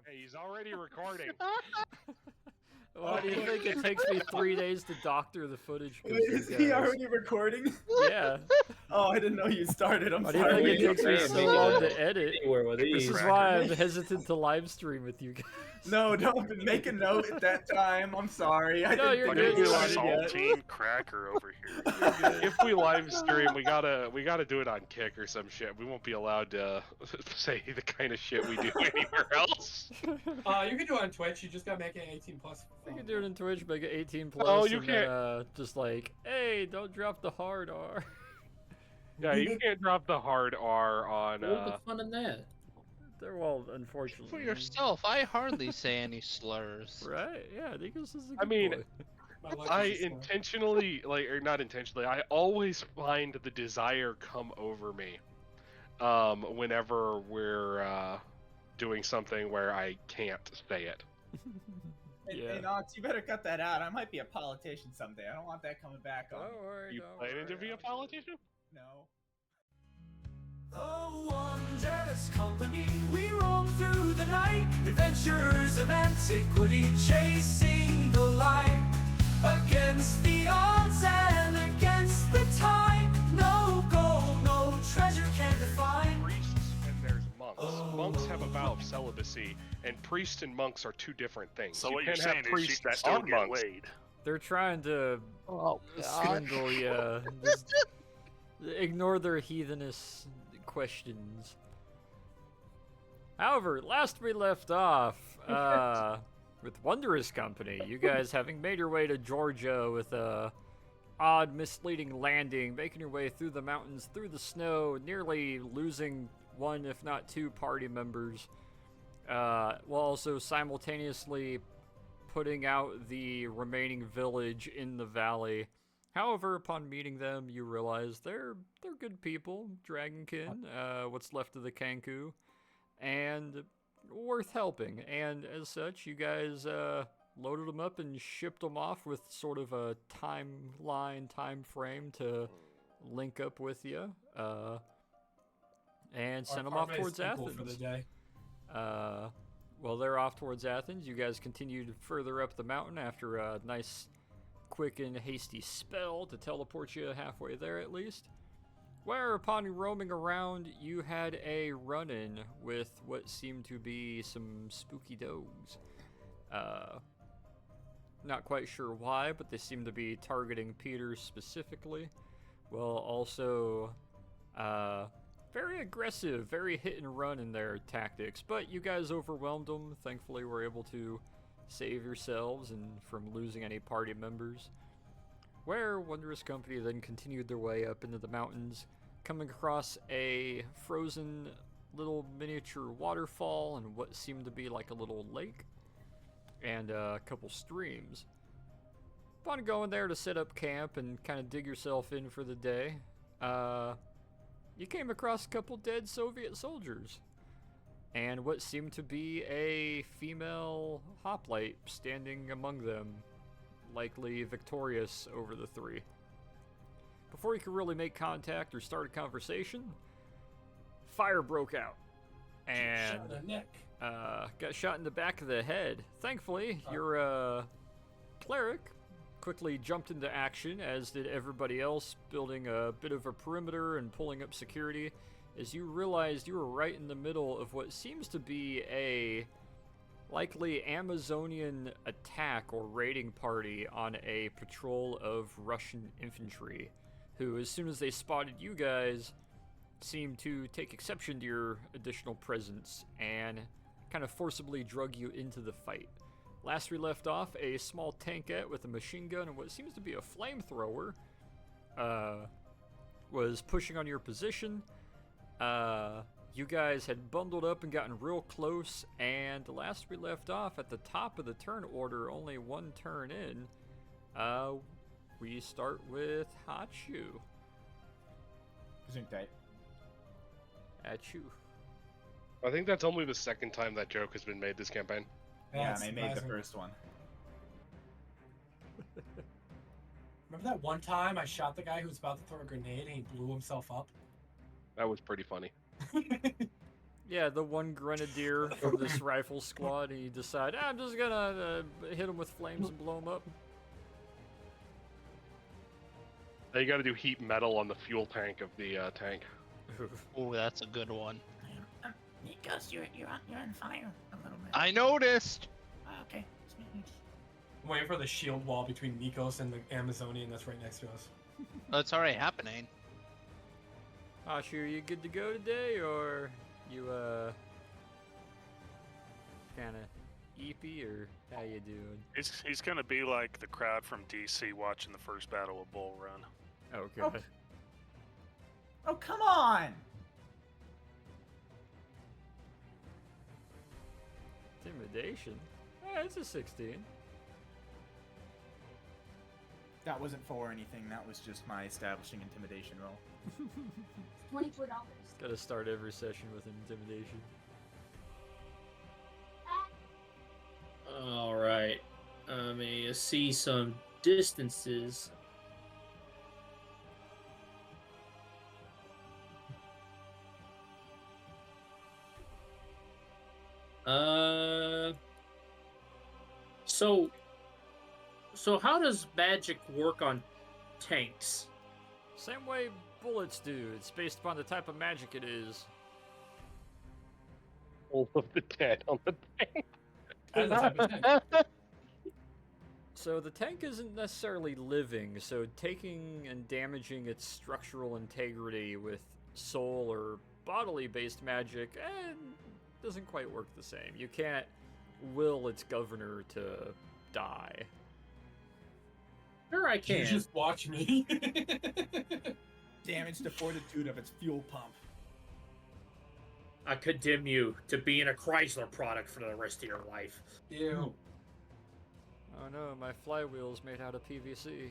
Hey, he's already recording. Why do you think it takes me 3 days to doctor the footage? Wait, is he already recording? Yeah. Oh, I didn't know you started. I'm Why do you sorry. think it takes me so long to edit? Anywhere with This these. is why I'm hesitant to live stream with you guys. No, don't make a note at that time. I'm sorry. I No, didn't you're think good. you You're started yet. Saltine cracker over here. If we live stream, we gotta do it on Kick or some shit. We won't be allowed to say the kind of shit we do anywhere else. You can do it on Twitch. You just gotta make it 18 plus. You can do it on Twitch, make it 18 plus. Oh, you and can't. Then, just like, hey, don't drop the hard R. Yeah, you can't drop the hard R on. What's the fun in that? They're well, unfortunately. For yourself, I hardly say any slurs. Right? Yeah, Nikos is a good I mean, boy. My life I is a slur. intentionally, or not intentionally, I always find the desire come over me whenever we're doing something where I can't say it. Hey, Nox, you better cut that out. I might be a politician someday. I don't want that coming back on. Don't worry, You don't planning to worry. be a politician? No. A wondrous company, we roam through the night, adventures of antiquity, chasing the light, against the odds and against the tide. No gold, no treasure can define. Priests and there's monks. Monks have a vow of celibacy, and priests and monks are two different things. So you what you're can't saying have is priests she can that still aren't get monks. laid. They're trying to Oh, swindle you. Just ignore their heathenist questions. However, last we left off, with Wondrous Company, you guys having made your way to Georgia with a odd, misleading landing, making your way through the mountains, through the snow, nearly losing one, if not two, party members, while also simultaneously putting out the remaining village in the valley. However, upon meeting them, you realize they're good people, Dragonkin, what's left of the Kanku, and worth helping. And as such, you guys loaded them up and shipped them off with sort of a time frame to link up with you, and send them off Our towards equal for the Athens. day. Well, they're off towards Athens. You guys continued further up the mountain after a nice, quick and hasty spell to teleport you halfway there at least. Where, upon roaming around, you had a run-in with what seemed to be some spooky dogs. Not quite sure why, but they seem to be targeting Peter specifically. Well, also, very aggressive, very hit and run in their tactics, but you guys overwhelmed them. Thankfully, were able to save yourselves and from losing any party members. Where Wondrous Company then continued their way up into the mountains, coming across a frozen little miniature waterfall and what seemed to be like a little lake, and a couple streams. Upon going there to set up camp and kind of dig yourself in for the day, you came across a couple dead Soviet soldiers, and what seemed to be a female hoplite standing among them, likely victorious over the three. Before you could really make contact or start a conversation, fire broke out, and Shot in the neck. got shot in the back of the head. Thankfully, your cleric quickly jumped into action, as did everybody else, building a bit of a perimeter and pulling up security, as you realized you were right in the middle of what seems to be a likely Amazonian attack or raiding party on a patrol of Russian infantry, who, as soon as they spotted you guys, seemed to take exception to your additional presence and kind of forcibly drug you into the fight. Last we left off, a small tankette with a machine gun and what seems to be a flamethrower was pushing on your position. You guys had bundled up and gotten real close, and last we left off, at the top of the turn order, only one turn in, we start with Hachu. Gesundheit. At you. I think that's only the second time that joke has been made this campaign. Yeah, That's and they made the surprising. first one. Remember that one time I shot the guy who was about to throw a grenade and he blew himself up? That was pretty funny. Yeah, the one grenadier from this rifle squad, he decided, I'm just gonna hit him with flames and blow him up. Now you got to do heat metal on the fuel tank of the tank. Oh, that's a good one. Nikos, you're on fire a little bit. I noticed. Okay. I'm waiting for the shield wall between Nikos and the Amazonian that's right next to us. Oh, it's already happening. Ashu, you good to go today, or you kind of eepy, or how you doing? He's gonna be like the crowd from DC watching the first battle of Bull Run. Okay. Oh. Oh, come on! Intimidation? Yeah, it's a 16. That wasn't for anything. That was just my establishing intimidation roll. $24. Gotta start every session with an intimidation. Alright. I see some distances. So how does magic work on tanks? Same way bullets do. It's based upon the type of magic it is. All of the dead on the tank. Depends on the type of tank. So the tank isn't necessarily living, so taking and damaging its structural integrity with soul or bodily based magic doesn't quite work the same. You can't will its governor to die. Sure, I You can. just watch me. Damage the fortitude of its fuel pump. I condemn you to being a Chrysler product for the rest of your life. Ew. Oh no, my flywheel's made out of PVC.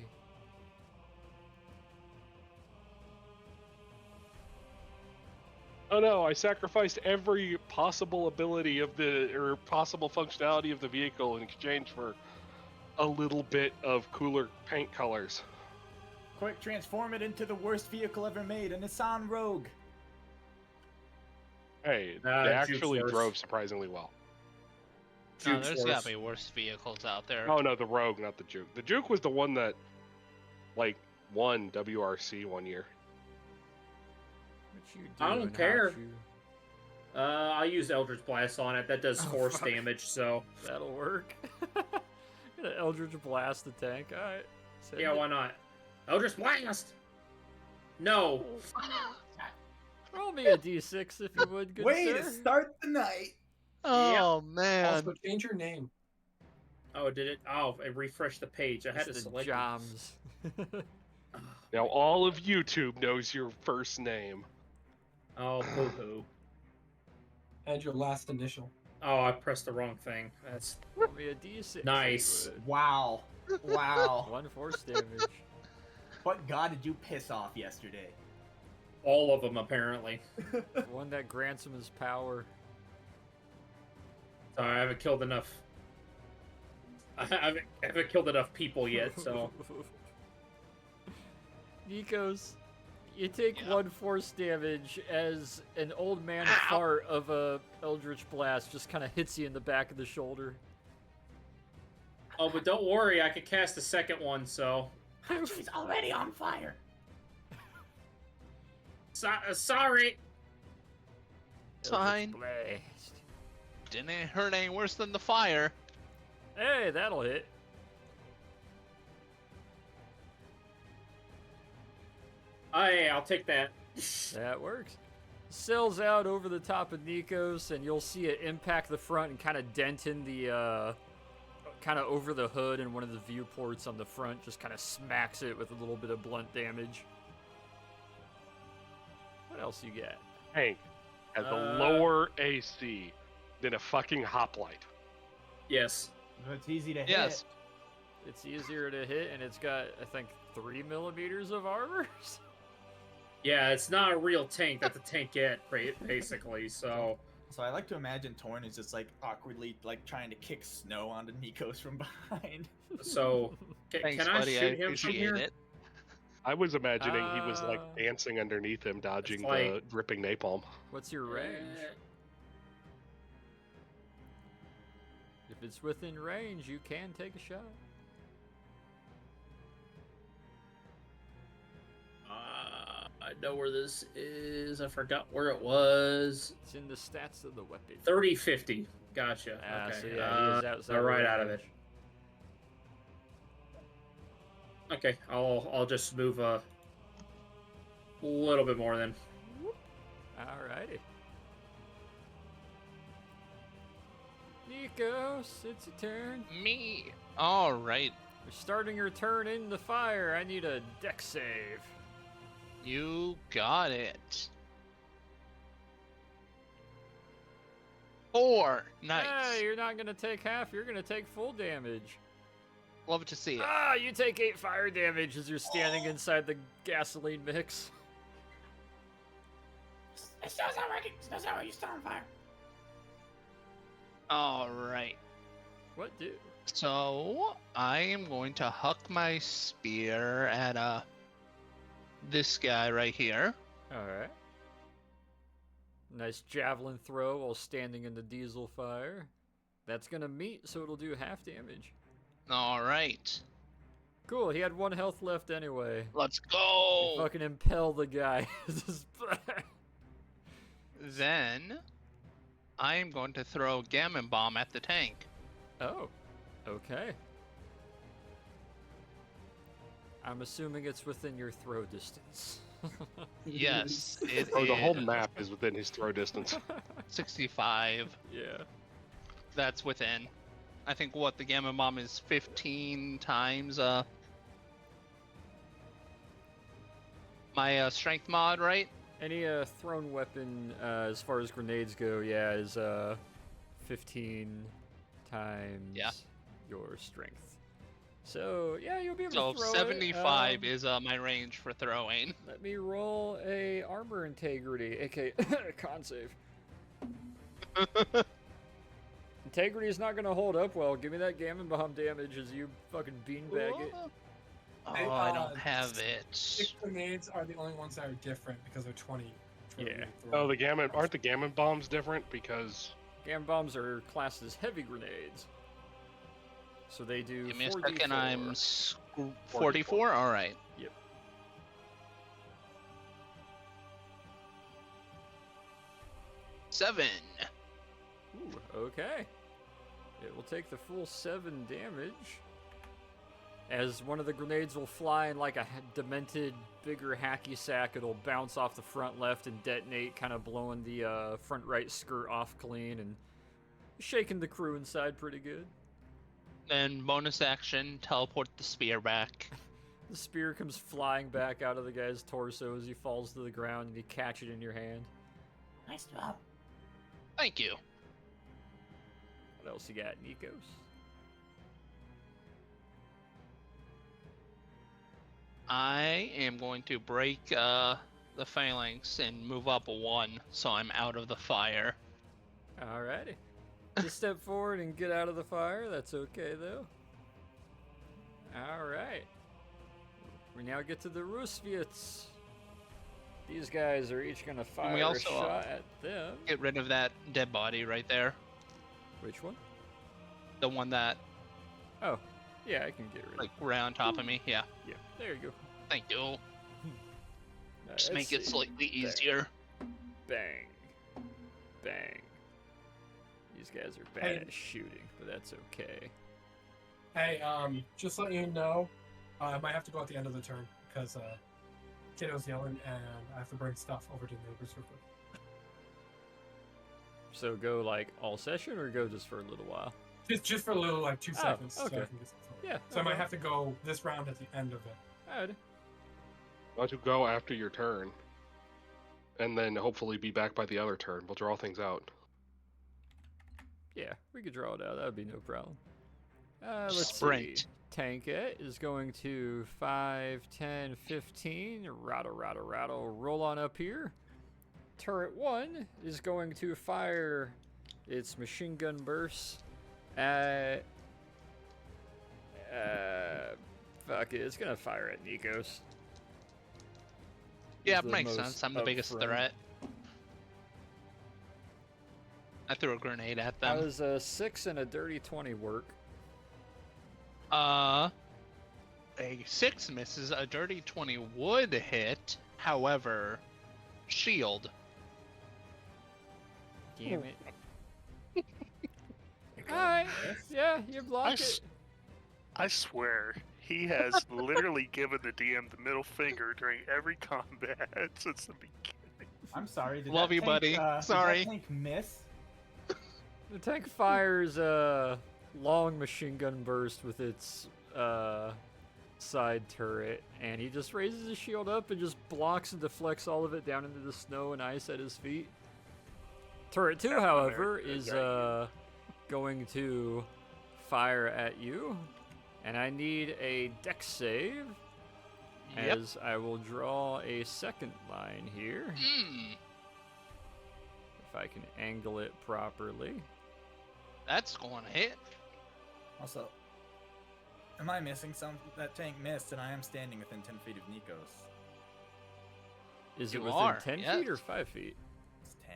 Oh no, I sacrificed every possible ability of or possible functionality of the vehicle in exchange for a little bit of cooler paint colors. Quick, transform it into the worst vehicle ever made, a Nissan Rogue. Hey, Nah, they Juke's actually worse. drove surprisingly well. No, Juke's there's worse. gotta be worse vehicles out there. Oh no, the Rogue, not the Juke. The Juke was the one that, like, won WRC one year. What you I don't doing, care. Hachu? I use Eldritch Blast on it. That does Oh, force fuck. damage, so That'll work. Gonna Eldritch Blast the tank. Alright. send yeah, it. why not? Eldritch Blast! No! Roll me a d6 if you would, good Way sir. to start the night. Oh man. Also, change your name. Oh, did it? Oh, it refreshed the page. I had to It's the select Joms. Now all of YouTube knows your first name. Oh, boo-hoo. Uh, Add your last initial. Oh, I pressed the wrong thing. That's Roll me a d6. if Nice. you would. Wow. Wow. 1 force damage. What god did you piss off yesterday? all of them, apparently. One that grants him his power. Sorry, I haven't killed enough. I haven't killed enough people yet, so. Nikos, you take Yeah. 1 force damage as an old man fart of a Eldritch Blast just kind of hits you in the back of the shoulder. Oh, but don't worry, I could cast a second one, so. She's already on fire. Sorry. It's fine. Eldritch Blast. Didn't hurt any worse than the fire. Hey, that'll hit. Hey, I'll take that. That works. Sails out over the top of Nikos, and you'll see it impact the front and kind of dent in the, kind of over the hood and one of the viewports on the front. Just kind of smacks it with a little bit of blunt damage. What else you got? Hank has a lower AC than a fucking hoplite. Yes. It's easy to hit. Yes. It's easier to hit, and it's got, I think, 3 millimeters of armor. Yeah, it's not a real tank that the tank get, basically, so. So I like to imagine Torn is just like awkwardly like trying to kick snow onto Nikos from behind. So, Thanks, can I buddy. I shoot him from appreciate here? it. I was imagining he was like Uh, dancing underneath him, dodging like- the dripping napalm. What's your range? If it's within range, you can take a shot. I know where this is. I forgot where it was. It's in the stats of the weapon. 30-50. Gotcha. Ah, Okay. so yeah, he is outside right range. out of it. Okay, I'll just move a little bit more then. Alrighty. Nikos, it's your turn. Me. All right. You're starting your turn in the fire. I need a dex save. You got it. 4. Nice. Hey, you're not gonna take half. You're gonna take full damage. Love to see it. Ah, you take 8 fire damage as you're standing inside the gasoline mix. It still not working. Still not working. You're still on fire. All right. What do? So I am going to huck my spear at this guy right here. Alright. Nice javelin throw while standing in the diesel fire. That's gonna meet, so it'll do half damage. All right. Cool, he had 1 health left anyway. Let's go. You fucking impel the guy. Then I am going to throw Gammon Bomb at the tank. Oh, okay. I'm assuming it's within your throw distance. Yes, it Oh, the whole is. map is within his throw distance. 65. Yeah. That's within. I think what the Gammon Bomb is 15 times my strength mod, right? Any thrown weapon, as far as grenades go, yeah, is 15 times your strength. So yeah, you'll be able So to throw 75 it. is my range for throwing. Let me roll a armor integrity, aka con save. Integrity is not gonna hold up well. Give me that Gammon Bomb damage as you fucking beanbag it. Oh, Hey, I don't have it. 6 grenades are the only ones that are different because they're 20. Yeah. Oh, aren't the gammon bombs different because Gammon Bombs are classed as heavy grenades. So they do Give me a 4d4. second, I'm 44? Alright. Yep. Seven. Ooh, okay. It will take the full 7 damage. As one of the grenades will fly in like a demented, bigger hacky sack, it'll bounce off the front left and detonate, kind of blowing the front right skirt off clean and shaking the crew inside pretty good. Then bonus action, teleport the spear back. The spear comes flying back out of the guy's torso as he falls to the ground and you catch it in your hand. Nice job. Thank you. What else you got, Nikos? I am going to break the phalanx and move up 1 so I'm out of the fire. Alrighty. Just step forward and get out of the fire. That's okay, though. Alright. We now get to the Rusviets. These guys are each going to fire we also, a shot at them. Get rid of that dead body right there. Which one? The one that, Oh, yeah, I can get rid of like, right on top of me. Yeah. Yeah, there you go. Thank you. Just Let's make it see. slightly There. easier. Bang. Bang. These guys are bad at shooting, but that's okay. Hey, just letting you know, I might have to go at the end of the turn because Kiddo's yelling and I have to bring stuff over to the neighbors real quick. So go like all session or go just for a little while? Just for a little, like 2 seconds. So I okay. can get some stuff. Yeah. So I might have to go this round at the end of it. Alright. why don't you go after your turn, and then hopefully be back by the other turn. We'll draw things out. Yeah, we could draw it out. That would be no problem. Let's Sprint. see. Tankette is going to 5, 10, 15. Rattle. Roll on up here. Turret 1 is going to fire its machine gun burst at... fuck it. It's going to fire at Nikos. Yeah, He's it the makes most sense. I'm the biggest upfront. threat. I threw a grenade at How them. does a 6 and a dirty 20 work? A 6 misses. A dirty 20 would hit. However, shield. Damn it. Alright, yeah, you block it. I swear, he has literally given the DM the middle finger during every combat since the beginning. I'm sorry. Did Love that you, tank, buddy. Did Sorry. that tank miss? The tank fires a long machine gun burst with its side turret, and he just raises his shield up and just blocks and deflects all of it down into the snow and ice at his feet. Turret 2, however, is going to fire at you, and I need a dex save, Yep. as I will draw a second line here, if I can angle it properly. That's going to hit. Also, am I missing some? That tank missed, and I am standing within 10 feet of Nikos. Is it You within are, 10 yes. feet or 5 feet? It's 10.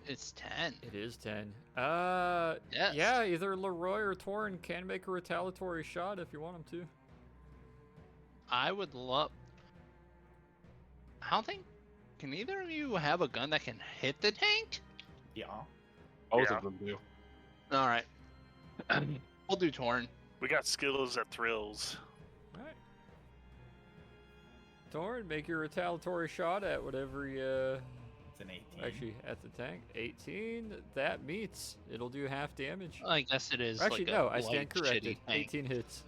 It's 10. It is 10. Yes. Yeah, either Leroy or Torin can make a retaliatory shot if you want them to. I would love. I don't think. Can either of you have a gun that can hit the tank? Yeah. Both Yeah. of them do. All right. We'll do Torn. We got skills that thrills. Alright. Torin, make your retaliatory shot at whatever you. It's an 18. Actually, at the tank. 18. That meets. It'll do half damage. I guess it is. Actually, like no, a I stand light, corrected. shitty tank. 18 hits.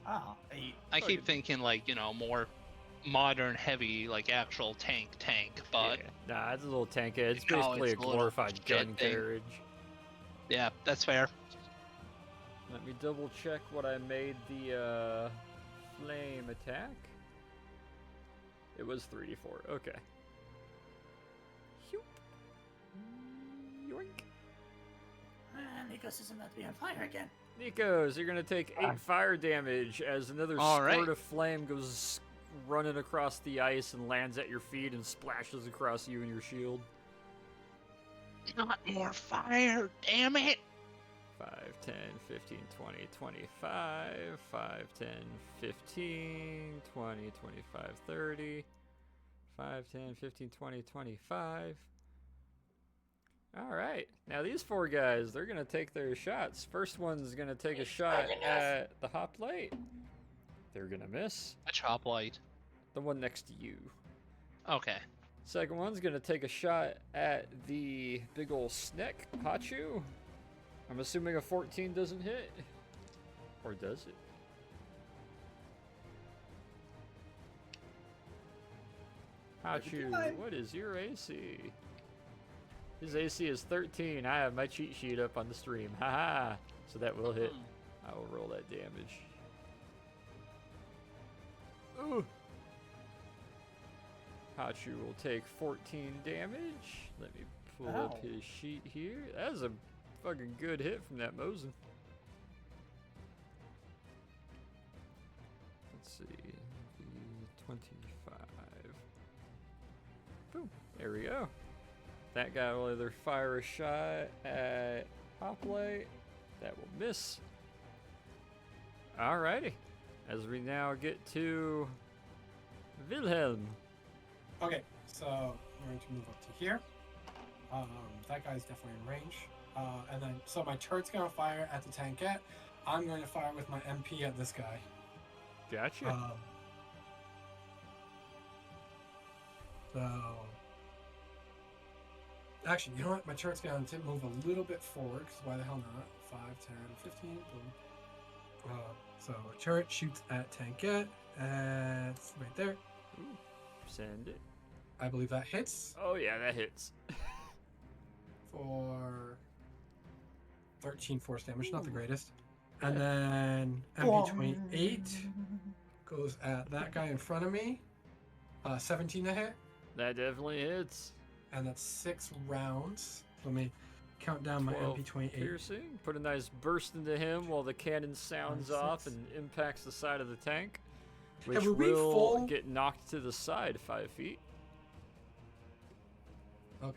Ah, 8. I keep thinking like more modern, heavy, like actual tank, but Yeah. Nah, it's a little tank. It's No, basically it's a a little glorified gun jet thing. carriage. yeah, that's fair. Let me double check what I made the flame attack. It was 3d4. Okay. Yoop. Yoink. Nikos is about to be on fire again. Nikos, you're gonna take 8 fire damage as another All squirt right. of flame goes running across the ice and lands at your feet and splashes across you and your shield. Not more fire, damn it! 5, 10, 15, 20, 25, 5, 10, 15, 20, 25, 30, 5, 10, 15, 20, 25. Alright, now these 4 guys, they're going to take their shots. First one's going to take a shot at the hoplite. They're going to miss. A chop light. The one next to you. Okay. Second one's going to take a shot at the big ol' snack, Hachu. I'm assuming a 14 doesn't hit. Or does it? Hachu, what is your AC? His AC is 13. I have my cheat sheet up on the stream. Haha. So that will hit. I will roll that damage. Ooh. Hachu will take 14 damage. Let me pull up his sheet here. That was a fucking good hit from that Mosin. Let's see. 25. Boom. There we go. That guy will either fire a shot at Hoplite. That will miss. Alrighty. As we now get to Wilhelm. Okay, so we're going to move up to here. That guy's definitely in range. And then, so my turret's going to fire at the tankette. I'm going to fire with my MP at this guy. Gotcha. So, actually, you know what? My turret's going to move a little bit forward, because why the hell not? 5, 10, 15, boom. So, turret shoots at tankette. It's right there. Ooh, send it. I believe that hits Oh yeah, that hits. for 13 force damage, not the greatest. And then MP28 goes at that guy in front of me. 17 to hit, That definitely hits. and that's 6 rounds. Let me count down my 12 MP28. piercing. Put a nice burst into him while the cannon sounds 26. off and impacts the side of the tank, which were we will full? get knocked to the side 5 feet. Okay.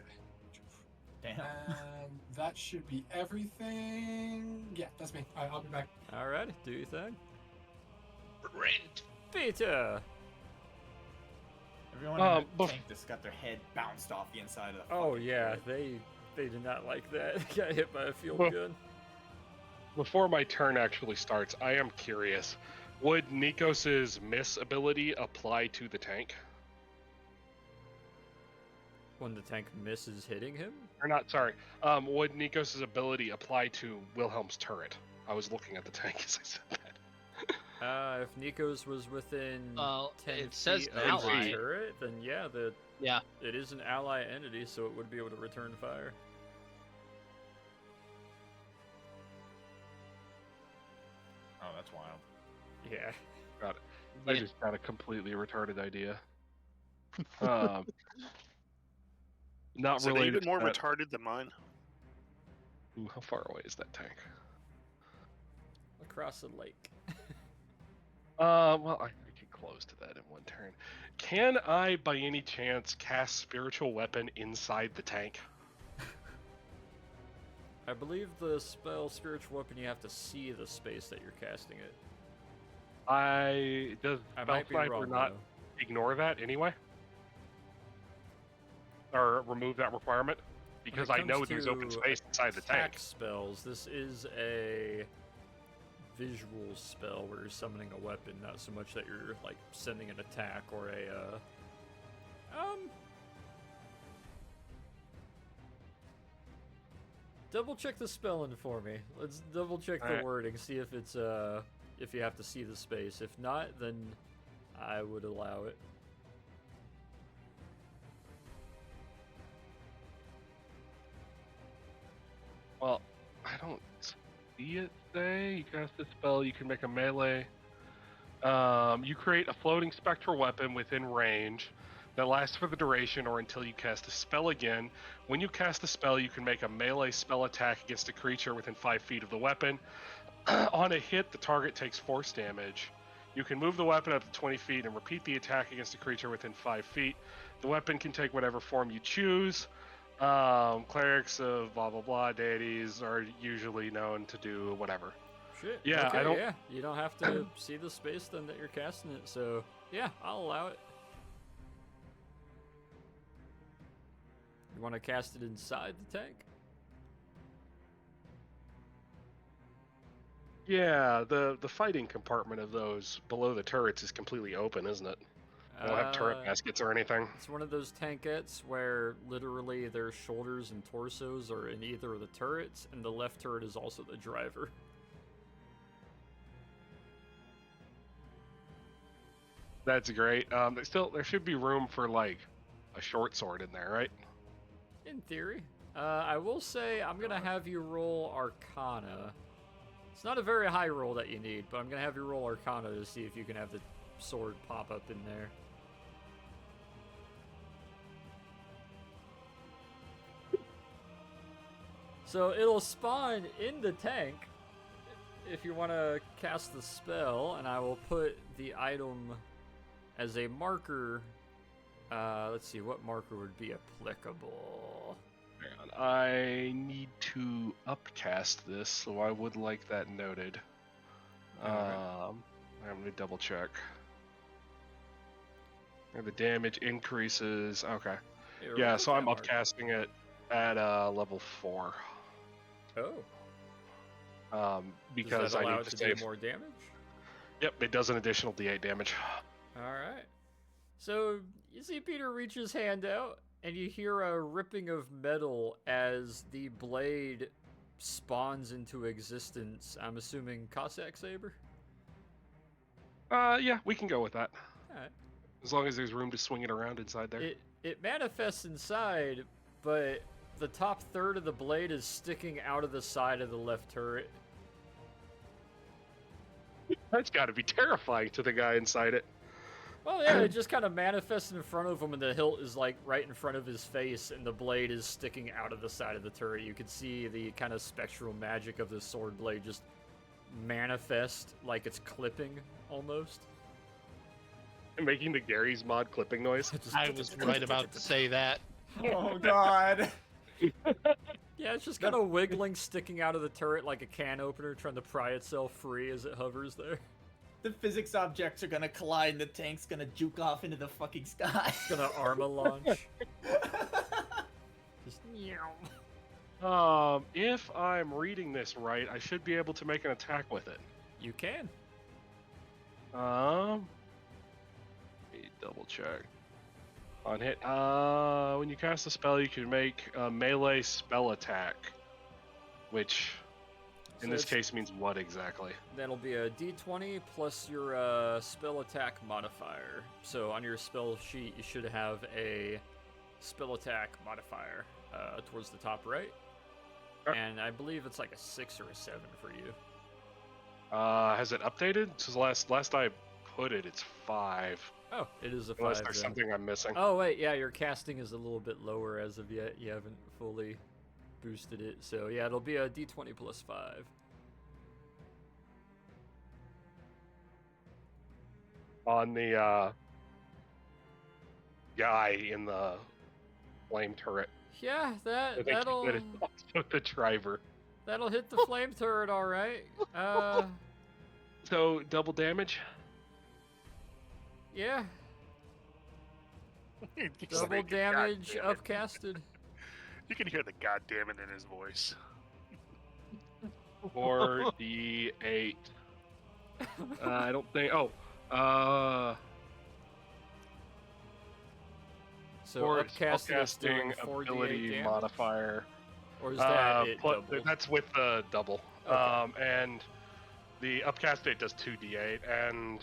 Damn. And that should be everything. Yeah, that's me. Alright, I'll be back. Alright, do your thing. Rent. Peter! Everyone in the tank just got their head bounced off the inside of the Oh fucking yeah, turret. they did not like that. Got hit by a field Well- gun. Before my turn actually starts, I am curious. Would Nikos's miss ability apply to the tank? When the tank misses hitting him? Or not, sorry. Would Nikos's ability apply to Wilhelm's turret? I was looking at the tank as I said that. If Nikos was within Well, 10 it says feet an of the ally. turret, then yeah, Yeah. it is an ally entity, so it would be able to return fire. Oh, that's wild. Yeah. Got it. I Yeah. just got a completely retarded idea. Um, not Is it related even more to that. retarded than mine? Ooh, how far away is that tank? Across the lake. Well, I get close to that in one turn. Can I, by any chance, cast Spiritual Weapon inside the tank? I believe the spell Spiritual Weapon, you have to see the space that you're casting it. Does I Spell might be Sniper wrong, not though. ignore that anyway? Or remove that requirement? When Because it I know comes there's open to space inside the attack tank. spells, this is a visual spell where you're summoning a weapon, not so much that you're like sending an attack or a double check the spelling for me. Let's double check the Alright. wording, see if it's if you have to see the space. If not, then I would allow it. Well, I don't see it say. You cast a spell, you can make a melee. You create a floating spectral weapon within range that lasts for the duration or until you cast a spell again. When you cast a spell, you can make a melee spell attack against a creature within 5 feet of the weapon. On a hit, the target takes force damage. You can move the weapon up to 20 feet and repeat the attack against a creature within 5 feet. The weapon can take whatever form you choose. Clerics of blah blah blah deities are usually known to do whatever. Shit. Yeah, okay, I don't- Yeah, you don't have to see the space then that you're casting it. So yeah, I'll allow it. You want to cast it inside the tank? Yeah, the fighting compartment of those below the turrets is completely open, isn't it? They don't have turret baskets or anything. It's one of those tankettes where literally their shoulders and torsos are in either of the turrets, and the left turret is also the driver. That's great. There should be room for like a short sword in there, right? In theory. I will say I'm going to have you roll Arcana. It's not a very high roll that you need, but I'm going to have you roll Arcana to see if you can have the sword pop up in there. So it'll spawn in the tank if you want to cast the spell, and I will put the item as a marker. Let's see, what marker would be applicable? Hang on. I need to upcast this, so I would like that noted. I'm gonna double check. And the damage increases. Okay. Here, Yeah, what's so I'm that marker? upcasting it at level 4. Oh. Because Does that I allow need it to to save. do more damage? Yep, it does an additional D8 damage. Alright. So, you see Peter reach his hand out, and you hear a ripping of metal as the blade spawns into existence. I'm assuming Cossack Saber? Yeah, we can go with that. Alright. As long as there's room to swing it around inside there. It manifests inside, but the top third of the blade is sticking out of the side of the left turret. That's got to be terrifying to the guy inside it. Well, yeah, it just kind of manifests in front of him, and the hilt is like right in front of his face, and the blade is sticking out of the side of the turret. You can see the kind of spectral magic of the sword blade just manifest like it's clipping almost. Making the Gary's mod clipping noise. I was right about to say that. Oh god. Yeah, it's just kind of wiggling, sticking out of the turret like a can opener, trying to pry itself free as it hovers there. The physics objects are gonna collide and the tank's gonna juke off into the fucking sky. It's gonna arma launch. Just meow. If I'm reading this right, I should be able to make an attack with it. You can. Let me double check. On hit, when you cast a spell, you can make a melee spell attack, which in So this it's- case means what exactly? That'll be a d20 plus your spell attack modifier. So on your spell sheet, you should have a spell attack modifier towards the top right. Sure. And I believe it's like a 6 or a 7 for you. Has it updated? Since last I put it, it's 5. Oh, it is a 5. Unless there's then. something I'm missing. Oh wait, yeah, your casting is a little bit lower as of yet. You haven't fully boosted it, so yeah, it'll be a d20 plus 5. On the guy in the flame turret. Yeah, I think that'll that is also the driver. that'll hit the flame turret, all right. So double damage. Yeah, He's double thinking, damage "God damn it." upcasted. You can hear the goddamn it in his voice. 4d8. I don't think. Oh, So for upcasted is doing spellcasting 4d8 ability damage, modifier. or is that it Plus- double? That's with the double. Okay. And the upcast date does 2d8. And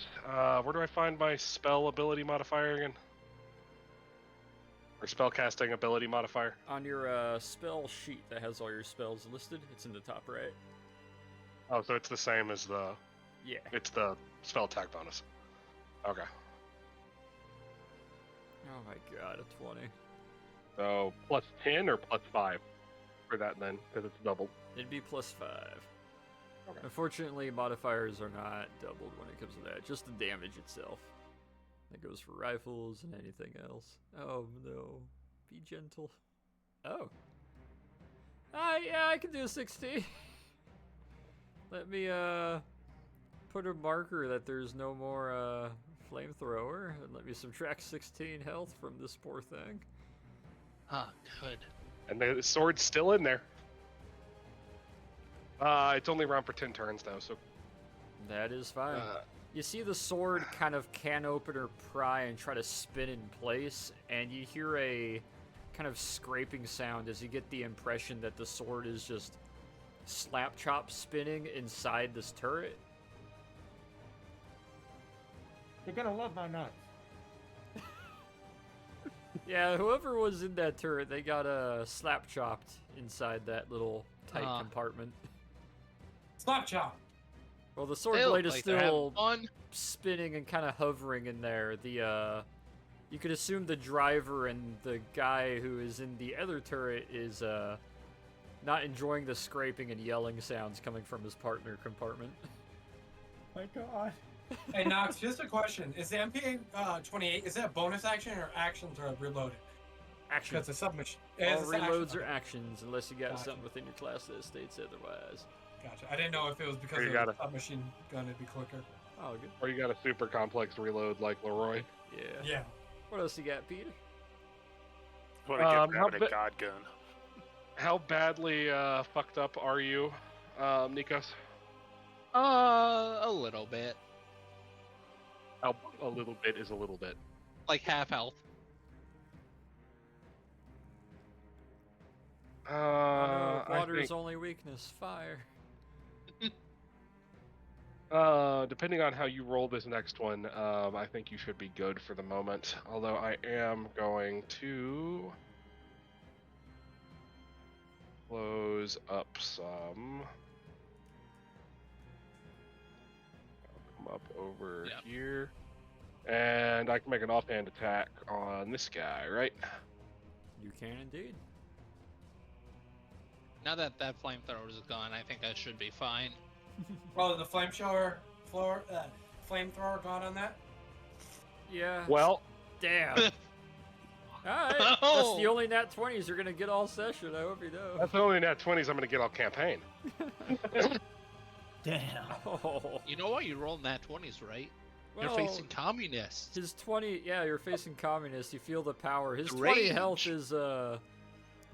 where do I find my spell ability modifier again? Or spellcasting ability modifier? On your spell sheet that has all your spells listed, it's in the top right. Oh, so it's the same as the. Yeah. It's the spell attack bonus. Okay. Oh my god, a 20. So plus 10 or plus 5 for that then, because it's doubled. It'd be plus 5. Okay. Unfortunately, modifiers are not doubled when it comes to that. Just the damage itself. That goes for rifles and anything else. Oh no. Be gentle. Oh. Yeah, I can do a 60. Let me put a marker that there's no more flamethrower, and let me subtract 16 health from this poor thing. Ah, good. And the sword's still in there. It's only around for 10 turns though, so. That is fine. You see the sword kind of can opener pry and try to spin in place, and you hear a kind of scraping sound as you get the impression that the sword is just slap chop spinning inside this turret. You're gonna love my nuts. Yeah, whoever was in that turret, they got slap chopped inside that little tight compartment. Slap chop. Well, the sword They look blade is like they're having still fun. spinning and kind of hovering in there. The you could assume the driver and the guy who is in the other turret is not enjoying the scraping and yelling sounds coming from his partner compartment. My god. Hey Nox, just a question: is the MP 28 is that a bonus action or action to reload it? Action. Because it's a submission. All It's an action. reloads are actions unless you got Gotcha. something within your class that states otherwise. Gotcha. I didn't know if it was because Or you of gotta- the submachine gun it'd be quicker. Oh, good. Or you got a super complex reload like Leroy. Yeah. Yeah. What else you got, Peter? What a gift how having a ba- god gun. How badly fucked up are you, Nikos? A little bit. How a little bit is a little bit. Like half health. Oh, no, I water's think, only weakness. Fire. depending on how you roll this next one, I think you should be good for the moment. Although I am going to close up some. I'll come up over Yep. here, and I can make an offhand attack on this guy, right? You can indeed. Now that that flamethrower is gone, I think I should be fine. Oh, the flamethrower gone on that? Yeah. Well, Damn. Alright, that's the Oh. only nat 20s you're gonna get all session, I hope you know. That's the only nat 20s I'm going to get all campaign. Damn. Oh. You know what? You rolled nat 20s, right? You're Well, facing communists. His 20, yeah, you're facing communists. You feel the power. His The 20 health rage. is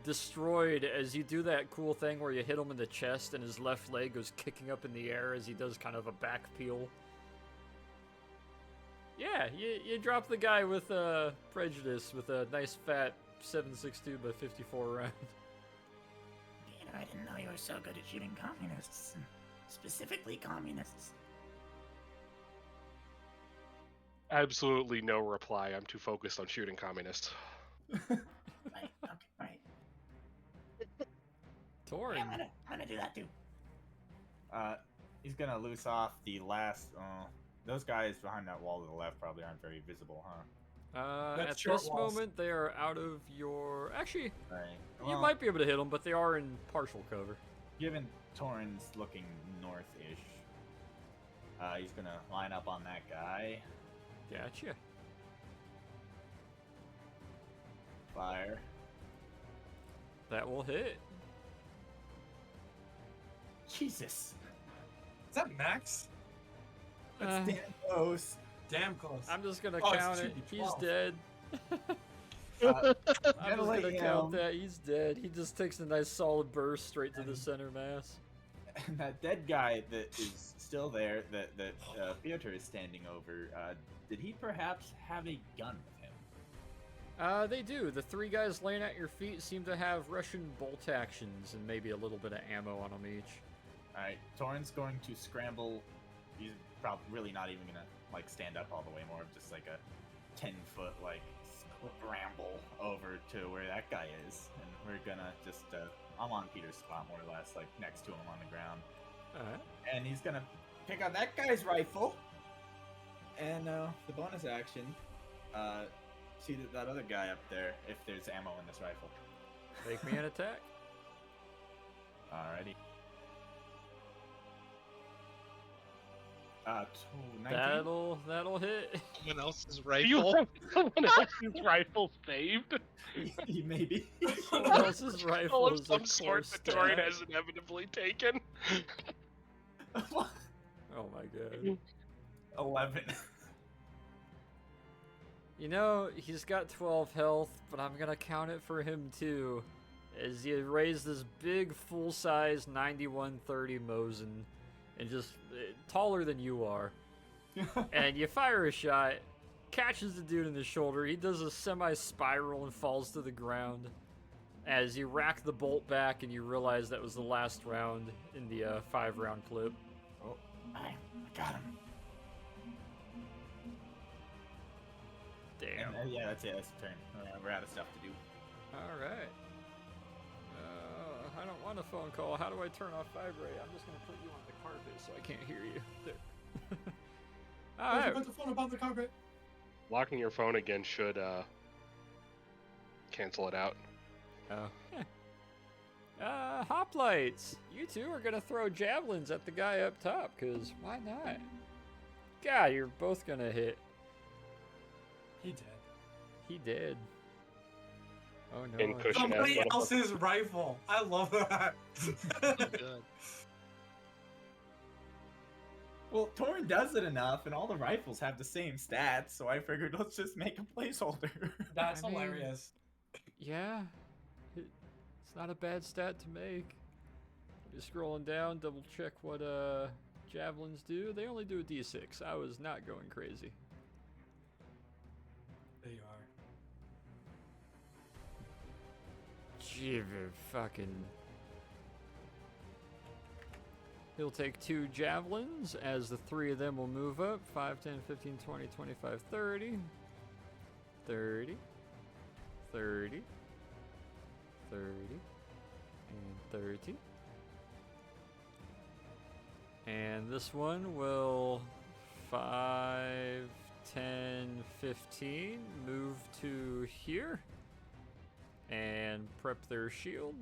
destroyed as you do that cool thing where you hit him in the chest and his left leg goes kicking up in the air as he does kind of a back peel. Yeah, you drop the guy with prejudice with a nice fat 7.62 by 54 round. Peter, I didn't know you were so good at shooting communists. And specifically communists. Absolutely no reply. I'm too focused on shooting communists. Right, okay, right. Torin. Yeah, I'm gonna do that too. He's gonna loose off the last. Those guys behind that wall to the left probably aren't very visible, huh? At That's short this walls. moment, they are out of your. Actually, Right. you Well, might be able to hit them, but they are in partial cover. Given Torrens looking north-ish, he's gonna line up on that guy. Gotcha. Fire. That will hit. Jesus. Is that Max? Uh, That's damn close. Damn close. I'm just gonna Oh, it's count it. He's 2d12. dead. Uh, I'm just Gonna gonna count him. that. He's dead. He just takes a nice solid burst straight to the center mass. And that dead guy that is still there, that Piotr is standing over, did he perhaps have a gun with him? They do. The three guys laying at your feet seem to have Russian bolt actions and maybe a little bit of ammo on them each. Alright, Torrens going to scramble. He's probably really not even gonna like stand up all the way, more of just like a 10-foot like scramble over to where that guy is, and we're gonna just I'm on Peter's spot more or less, like next to him on the ground, Alright. and he's gonna pick up that guy's rifle, and the bonus action, see that other guy up there if there's ammo in this rifle. Make me an attack. Alrighty. 19. That'll hit. Someone else's Do you rifle. have someone else's rifle saved? Maybe. Someone else's rifle Of is a some sort close that Torin stat. has inevitably taken. Oh my god. 11. You know, he's got 12 health, but I'm gonna count it for him too. As you raise this big, full-size 9130 Mosin, and just taller than you are. And you fire a shot, catches the dude in the shoulder, he does a semi-spiral and falls to the ground. As you rack the bolt back and you realize that was the last round in the 5-round clip. I got him. Damn. Yeah, that's it. That's the turn. We're out of stuff to do. Alright. I don't want a phone call. How do I turn off vibrate? I'm just gonna put you on the carpet so I can't hear you. There. Alright. Put the phone above the carpet. Locking your phone again should cancel it out. Oh. Hoplites! You two are gonna throw javelins at the guy up top, cause why not? God, you're both gonna hit. He did. He did. Oh no. In cushion Somebody ass motherfucker. else's rifle. I love that. Good. Well, Torrin does it enough, and all the rifles have the same stats, so I figured let's just make a placeholder. That's I mean- hilarious. Yeah. It's not a bad stat to make. Just scrolling down, double check what javelins do. They only do a d6. I was not going crazy. There you are. Gee, fucking. He'll take 2 javelins as the 3 of them will move up. 5, 10, 15, 20, 25, 30. 30. 30. 30. And 30. And this one will 5, 10, 15 move to here and prep their shield.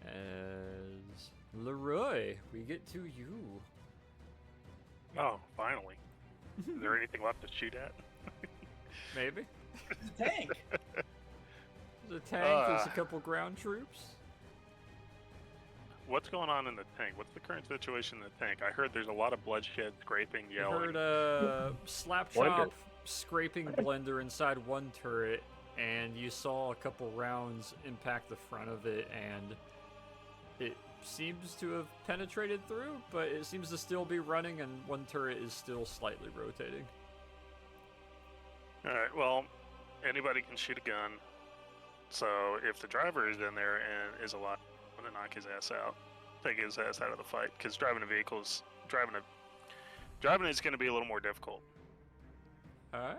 As Leroy, we get to you. Oh, finally. Is there anything left to shoot at? Maybe. It's a tank. There's a tank, there's a couple ground troops. What's going on in the tank? What's the current situation in the tank? I heard there's a lot of bloodshed, scraping, You yelling. heard Slap Blender. Chop scraping Blender inside one turret, and you saw a couple rounds impact the front of it, and it seems to have penetrated through, but it seems to still be running, and one turret is still slightly rotating. Alright, well, anybody can shoot a gun. So if the driver is in there and is alive, I'm gonna knock his ass out. Take his ass out of the fight. Because driving is gonna be a little more difficult. Alright,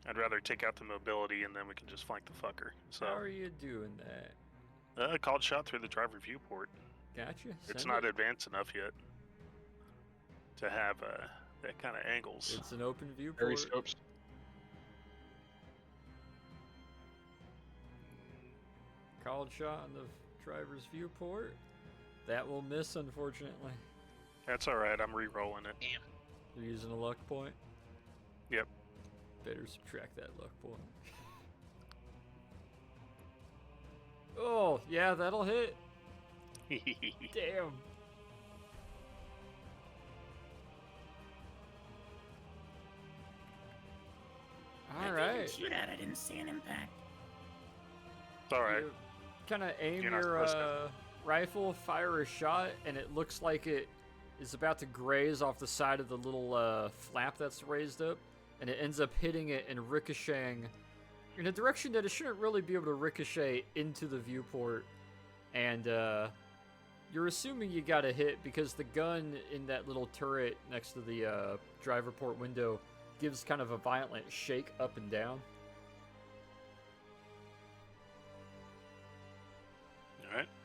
I'd rather take out the mobility and then we can just flank the fucker. So how are you doing that? called shot through the driver viewport. Gotcha. It's Send not it. advanced enough yet to have that kind of angles. It's an open Very viewport. scopes. Called shot on the driver's viewport. That will miss, unfortunately. That's alright, I'm re-rolling it. You're using a luck point? Yep. Better subtract that luck point. Oh, yeah, that'll hit. Damn. I Alright. didn't shoot at. I didn't see an impact. It's alright. Kind of aim You're not your supposed to. rifle, fire a shot, and it looks like it is about to graze off the side of the little flap that's raised up, and it ends up hitting it and ricocheting in a direction that it shouldn't really be able to ricochet into the viewport. And you're assuming you got a hit because the gun in that little turret next to the driver port window gives kind of a violent shake up and down.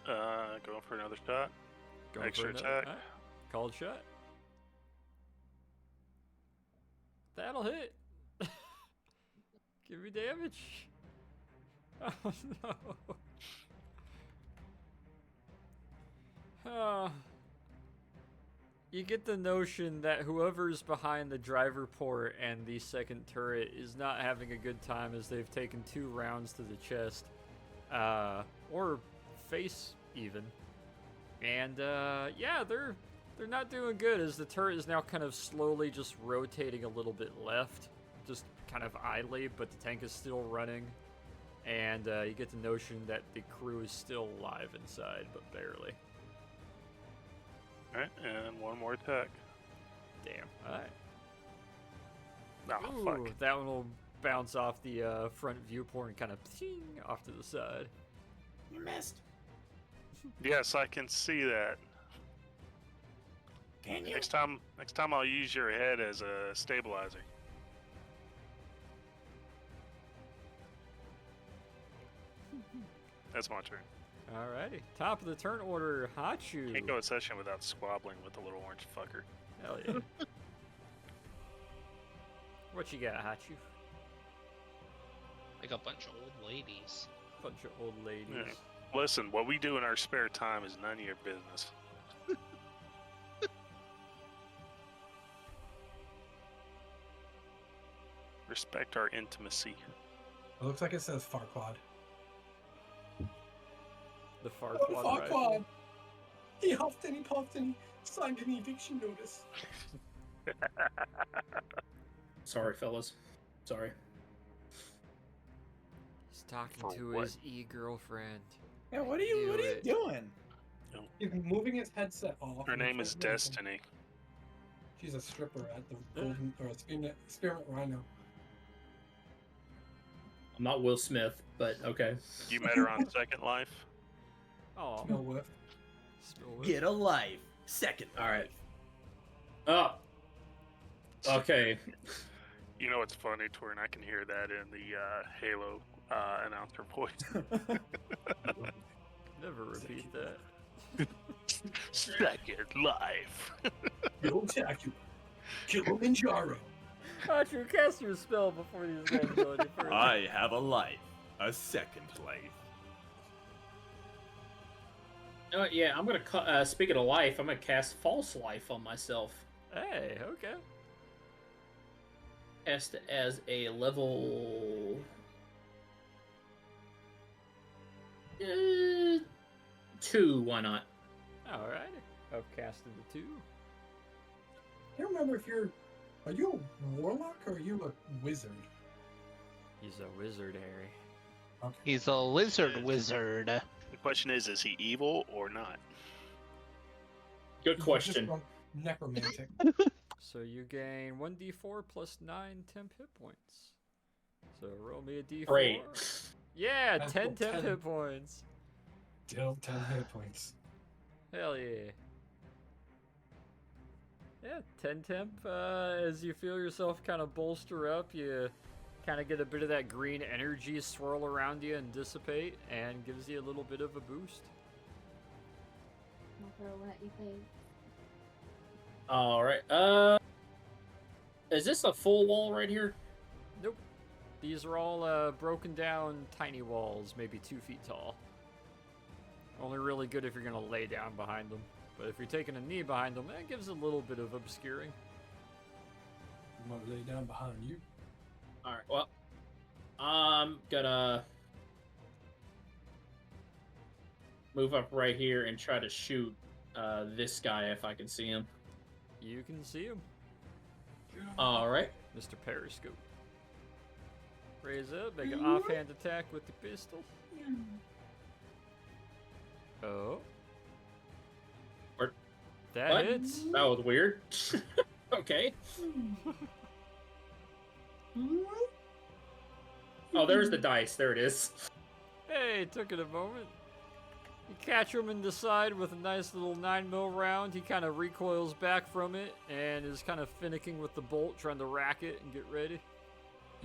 Alright, going for another shot. Going Extra for another- attack. alright, Called shot. That'll hit. Give me damage. Oh no. You get the notion that whoever's behind the driver port and the second turret is not having a good time as they've taken 2 rounds to the chest. Or face even. And yeah, they're not doing good as the turret is now kind of slowly just rotating a little bit left, just kind of idly, but the tank is still running. And you get the notion that the crew is still alive inside, but barely. Alright, and one more attack. Damn. Alright. Oh, fuck. Ooh, that one will bounce off the front viewport and kind of off to the side. You missed. Yes, I can see that. Can you? Next time I'll use your head as a stabilizer. That's my turn. Alrighty. Top of the turn order, Hachu. Can't go a session without squabbling with the little orange fucker. Hell yeah. What you got, Hachu? Like a bunch of old ladies. Bunch of old ladies. Yeah. Listen, what we do in our spare time is none of your business. Respect our intimacy. It looks like it says Farquad. The Farquad rifle. Farquad! He huffed and he puffed and he signed an eviction notice. Sorry, fellas. Sorry. He's talking For to what? his e-girlfriend. Yeah, what are you it. doing? He's moving his headset off. Her and name trying is to make him- Destiny. She's a stripper at the Golden or Spearmint Rhino. I'm not Will Smith, but okay. You met her on Second Life? Oh, Smell whiff. Get a life. Second. All right. Oh. Okay. You know what's funny, Torin? I can hear that in the Halo announcer voice. Never repeat that. Second Life. Spectacular. Kilimanjaro. Hachu, cast your spell before these guys go any further. I have a life. A second life. Yeah, I'm gonna. Speaking of life, I'm gonna cast False Life on myself. Hey, okay. cast it as a level 2. Why not? Alrighty. Upcasted the 2. I don't remember if are you a warlock or are you a wizard? He's a wizard, Harry. Okay. He's a lizard wizard. The question is he evil or not? Good Just question. wrong. Necromantic. So you gain 1d4 plus 9 temp hit points. So roll me a d4. Great. Yeah, That's 10 cool, temp 10. hit points. Still 10 hit points. Hell yeah. Yeah, 10 temp. As you feel yourself kind of bolster up, you kind of get a bit of that green energy swirl around you and dissipate, and gives you a little bit of a boost. I'll throw one at you, please. All right. Is this a full wall right here? Nope. These are all broken down tiny walls, maybe 2 feet tall. Only really good if you're gonna lay down behind them. But if you're taking a knee behind them, that gives a little bit of obscuring. I'm gonna lay down behind you. All right. Well, I'm gonna move up right here and try to shoot this guy if I can see him. You can see him, All right. Mr. Periscope. Raise up, make an offhand attack with the pistol. Oh. Where- That What? hits. That was weird. Okay. Oh, there's the dice. There it is. Hey, it took it a moment. You catch him in the side with a nice little 9mm round. He kind of recoils back from it and is kind of finicking with the bolt, trying to rack it and get ready.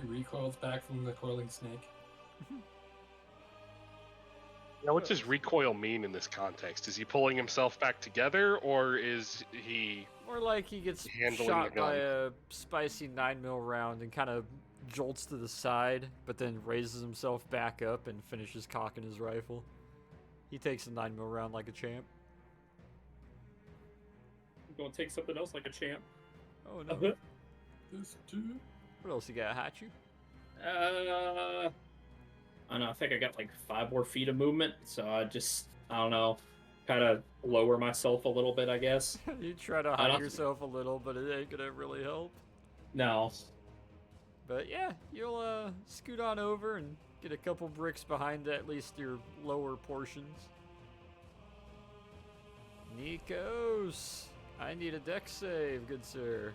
He recoils back from the coiling snake. Now, what's his recoil mean in this context? Is he pulling himself back together, or is he... More like he gets Handling shot the by gun. a spicy 9mm round and kind of jolts to the side, but then raises himself back up and finishes cocking his rifle. He takes a 9mm round like a champ. I'm gonna take something else like a champ. Oh no. This too. What else you got, Hachu? I don't know. I think I got like 5 more feet of movement, so I don't know, kind of lower myself a little bit, I guess. You try to I hide don't- yourself a little, but it ain't gonna really help. No. But yeah, you'll scoot on over and get a couple bricks behind at least your lower portions. Nikos, I need a deck save, good sir.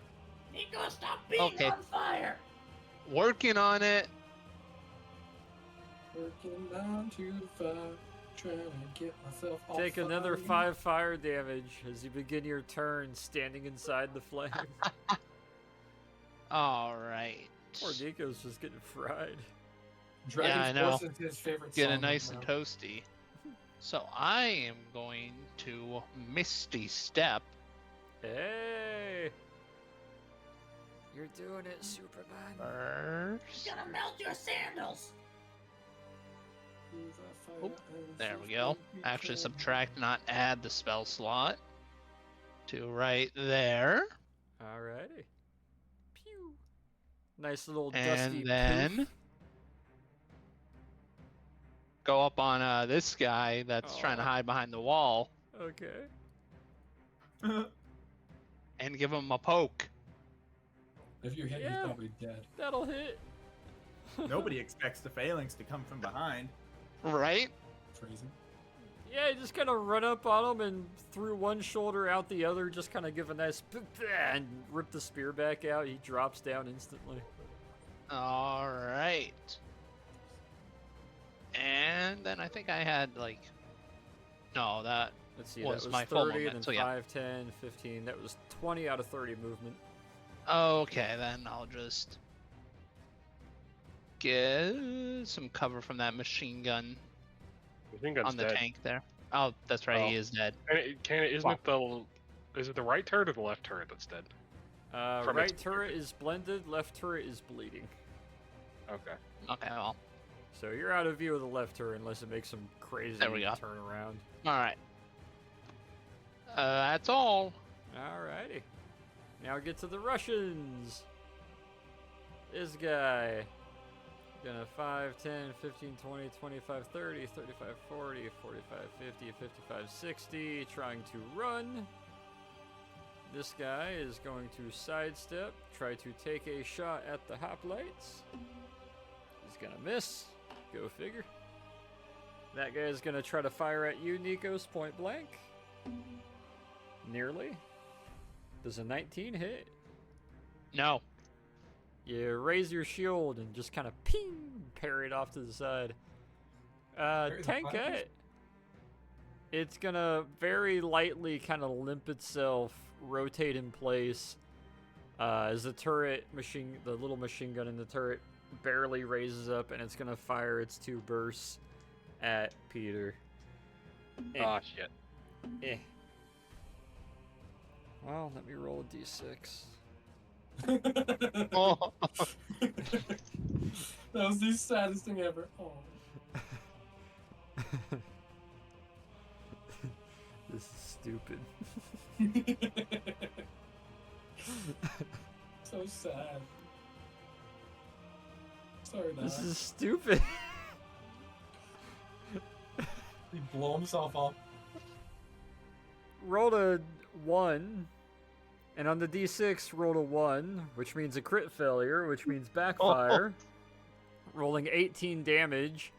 Nico, stop being Okay. on fire! Working on it. Working down to the fire, trying to get myself off Take another fire. 5 fire damage as you begin your turn standing inside the flame. All right. Poor Nico's just getting fried. Dragon's Yeah, I know. Force is his favorite Get song it nice right and now. toasty. So I am going to Misty Step. Hey! You're doing it, Superman. First. You're gonna melt your sandals! Oh, there we go. Actually, subtract, not add the spell slot to right there. Alrighty. Pew. Nice little dusty And then poof. go up on this guy that's trying to Aw. hide behind the wall Okay. and give him a poke. If you hit, Yeah. he's probably dead. That'll hit. Nobody expects the phalanx to come from behind. Right? Freezing. Yeah, you just kind of run up on him and through one shoulder out the other, just kind of give a nice and rip the spear back out. He drops down instantly. All right. And then I think I had like, no, that Let's see, was that was my 30, full and movement, then so yeah. 5, 10, 15. That was 20 out of 30 movement. Okay, then I'll just get some cover from that machine gun Machine gun's on the dead. tank there. Oh, that's right, he Oh. is dead. And isn't it is it the right turret or the left turret that's dead? From Right its- turret is blended, left turret is bleeding. Okay. Okay, well, So you're out of view of the left turret unless it makes some crazy There we go. turn around. all right. That's all. Alrighty. Now get to the Russians. This guy. Gonna 5, 10, 15, 20, 25, 30, 35, 40, 45, 50, 55, 60. Trying to run. This guy is going to sidestep, try to take a shot at the hoplites. He's gonna miss. Go figure. That guy is gonna try to fire at you, Nikos, point blank. Nearly. Does a 19 hit? No. You raise your shield and just kind of ping, parry it off to the side. Tankette. It's gonna very lightly kind of limp itself, rotate in place, as the the little machine gun in the turret barely raises up, and it's gonna fire its 2 bursts at Peter. Ah, shit. Eh. Well, let me roll a d6. Oh. That was the saddest thing ever. Oh. This is stupid. So sad. Sorry, Dad. This is stupid. He blew himself up. Rolled a 1, and on the d6 rolled a 1, which means a crit failure, which means backfire. Rolling 18 damage.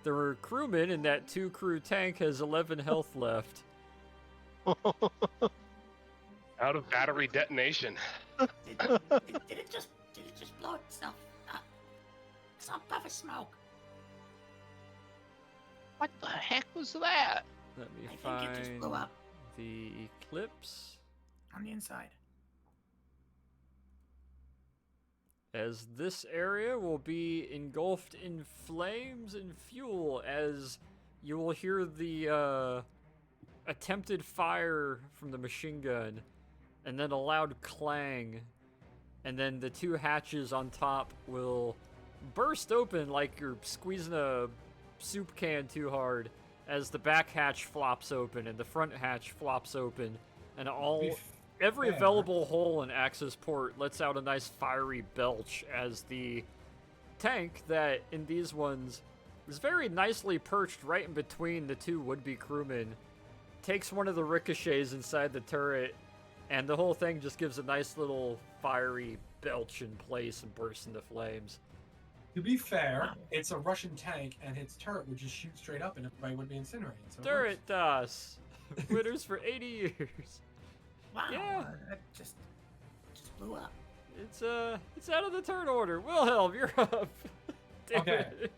The crewman in that 2-crew tank has 11 health left. Out of battery detonation. Did it just blow itself up? Some puff of smoke. What the heck was that? Let me I think it just blew find up the eclipse. on the inside. As this area will be engulfed in flames and fuel, as you will hear the attempted fire from the machine gun, and then a loud clang, and then the 2 hatches on top will burst open like you're squeezing a soup can too hard, as the back hatch flops open and the front hatch flops open, and every fair. available hole in access port lets out a nice fiery belch, as the tank that in these ones is very nicely perched right in between the 2 would-be crewmen takes one of the ricochets inside the turret, and the whole thing just gives a nice little fiery belch in place and bursts into flames. To be fair, it's a Russian tank, and its turret would just shoot straight up, and everybody would be incinerated. So it Turret works. DOS! Winners for 80 years. Wow, Yeah. That just blew up. It's out of the turn order. Wilhelm, you're up. Damn Okay. it.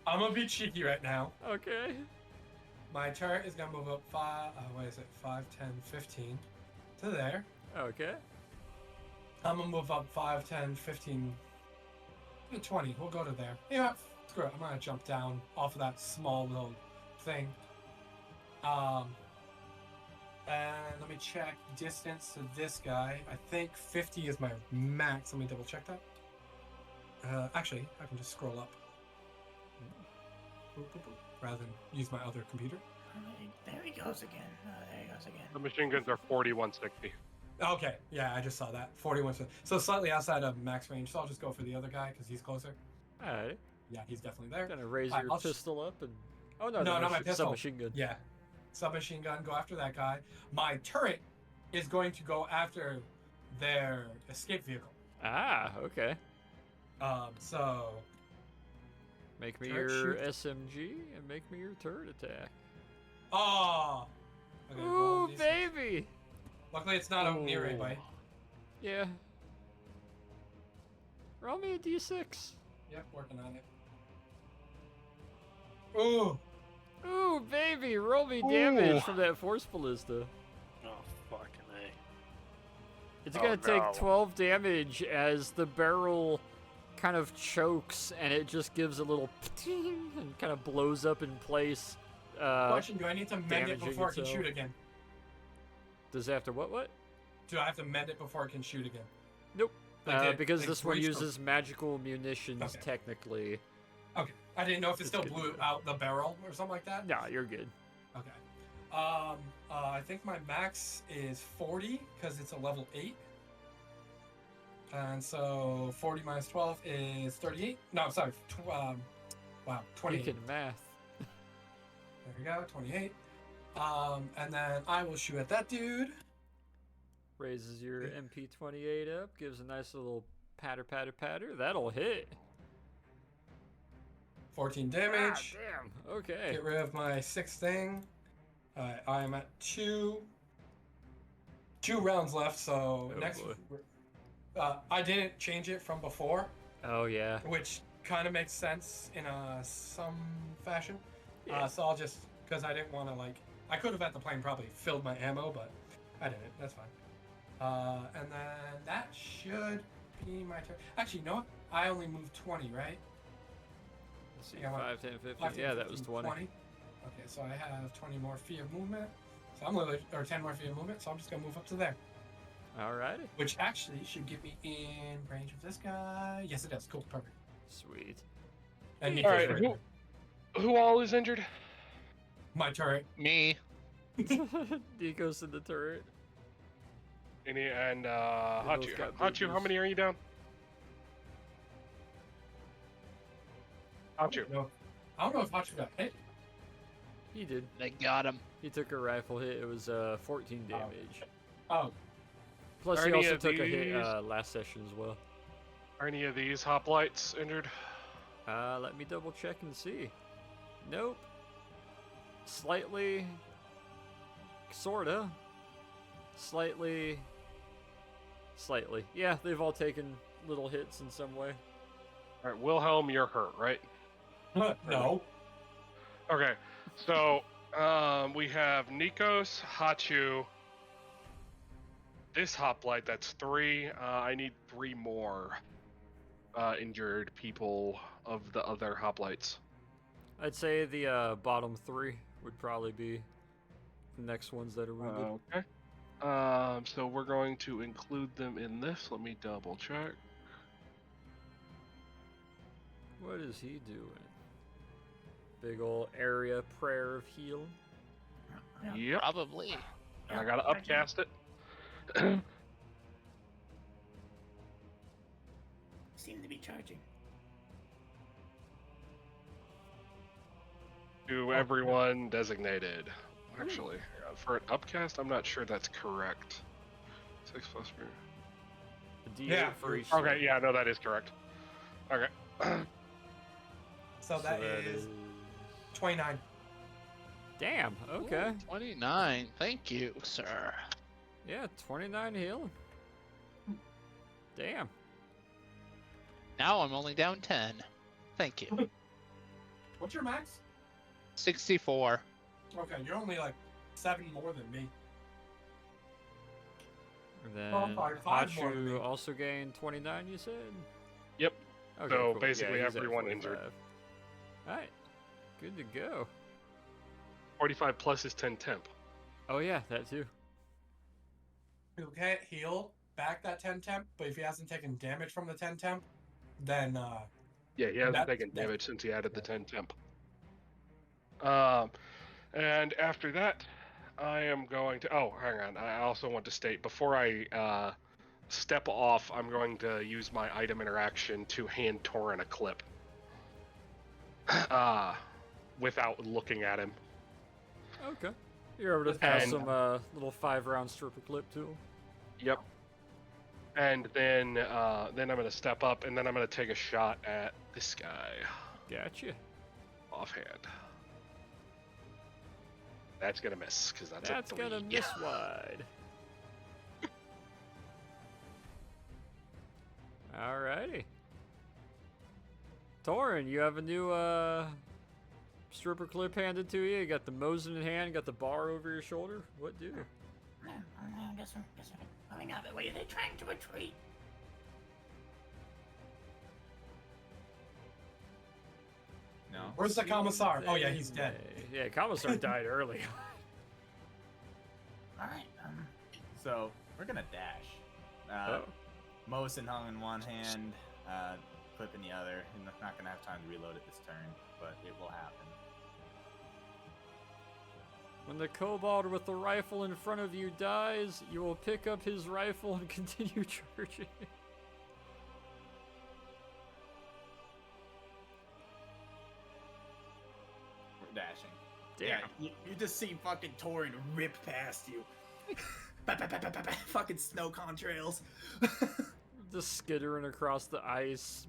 I'm gonna be cheeky right now. Okay. My turret is gonna move up 5, 10, 15 to there. Okay. I'm gonna move up 5, 10, 15, 20. We'll go to there. Yeah, screw it. I'm gonna jump down off of that small little thing. And let me check distance to this guy. I think 50 is my max. Let me double check that. Actually, I can just scroll up. Boop, boop, boop, rather than use my other computer. There he goes again. There he goes again. The machine guns are 4160. Okay, yeah, I just saw that. 41. So slightly outside of max range. So I'll just go for the other guy because he's closer. Alright. Yeah, he's definitely there. Gonna raise Alright, your I'll pistol up and. Oh no, No, not my pistol. Submachine gun. Yeah. Submachine gun, go after that guy. My turret is going to go after their escape vehicle. Ah, okay. So Make me Turret your shoot. SMG and make me your turret attack. oh okay, roll Ooh, these. baby! Luckily it's not out near anybody. Yeah. Roll me a d6. Yep, working on it. Ooh. Ooh, baby! Roll me damage from that force ballista. Oh, fucking A. It's Oh, gonna take no. 12 damage as the barrel kind of chokes and it just gives a little pting and kind of blows up in place. Question, do I need to mend it damaging before it can itself. shoot again? Does it have to what? Do I have to mend it before it can shoot again? Nope. Like it- Because like this one breach the- uses magical munitions, Okay. technically. Okay. I didn't know if it It's still good to blew go. out the barrel or something like that. Nah, you're good. Okay. I think my max is 40 because it's a level 8. And so 40 minus 12 is 38. No, I'm sorry. Wow, 28. Freaking math. There we go, 28. And then I will shoot at that dude. Raises your MP28 up, gives a nice little patter, patter, patter. That'll hit. 14 damage. Damn. Okay. Get rid of my 6th thing. I am at two rounds left, so Oh, next. boy. I didn't change it from before, Oh yeah. which kind of makes sense in some fashion. Yeah. So I'll just, because I didn't want to, like, I could have at the plane probably filled my ammo, but I didn't. That's fine. And then that should be my turn. Actually, you know what? I only moved 20, right? Let's see, Yeah, what? 5, 10, 15. 5, 10, Yeah, that was 15, 20. Okay, so I have 20 more feet of movement. So I'm literally, or 10 more feet of movement, so I'm just going to move up to there. Alrighty. Which actually should get me in range of this guy. Yes, it does. Cool, perfect. Sweet. And All Nico's right, right there. who all is injured? My turret. Me. Nico's in the turret. And both Hachu. got Hachu, how boobies. many are you down? Hachu. No, I don't know if Hachu got hit. He did. They got him. He took a rifle hit. It was 14 damage. Oh, Plus, Are he any also of took a hit these- last session as well. Are any of these hoplites injured? Let me double check and see. Nope. Slightly. Sorta. Slightly. Slightly. Yeah, they've all taken little hits in some way. All right, Wilhelm, you're hurt, right? no. Okay, so we have Nikos, Hachu, this hoplite, that's 3. I need 3 more injured people of the other hoplites. I'd say the bottom 3 would probably be the next ones that are wounded. Okay. So we're going to include them in this. Let me double check. What is he doing? Big ol' area prayer of healing. Yeah. Yep. Probably. And I gotta upcast it. Seem to be charging. To everyone designated. Actually, for an upcast, I'm not sure that's correct. 6 plus 3. The D8 Yeah, for each. Okay, yeah, no, that is correct. Okay. So that is 29. Damn, okay. 29. Thank you, sir. Yeah, 29 healing. Damn. Now I'm only down 10. Thank you. What's your max? 64. Okay, you're only like 7 more than me. And then Oh, five more than me. Hachu also gained 29, you said? Yep. Okay, So cool. basically yeah, he's at everyone injured. 45. Alright. Good to go. 45 plus is 10 temp. Oh yeah, that too. He'll get heal back that 10 temp, but if he hasn't taken damage from the 10 temp, then Yeah, he hasn't That- taken that- damage since he added the 10 temp. And after that, I am going to. Oh, hang on. I also want to state before I step off, I'm going to use my item interaction to hand Torin a clip. Without looking at him. Okay. You're able to pass And- some little 5-round stripper clip to him. Yep. And then I'm gonna step up, and then I'm gonna take a shot at this guy Gotcha. offhand. That's gonna miss because that's That's a gonna 3. miss wide. Alrighty. Torin, you have a new stripper clip handed to you. You got the Mosin in hand, got the bar over your shoulder. What do? I guess I'm coming out of the way. They're trying to retreat. No. where's the commissar? Oh yeah, he's dead. Yeah, commissar died early. Alright, So we're gonna dash. Oh. Mosin hung in one hand, clip in the other. And I'm not gonna have time to reload it this turn, but it will happen. When the kobold with the rifle in front of you dies, you will pick up his rifle and continue charging. Yeah, you just see fucking Torin rip past you. Fucking snow contrails. Just skittering across the ice,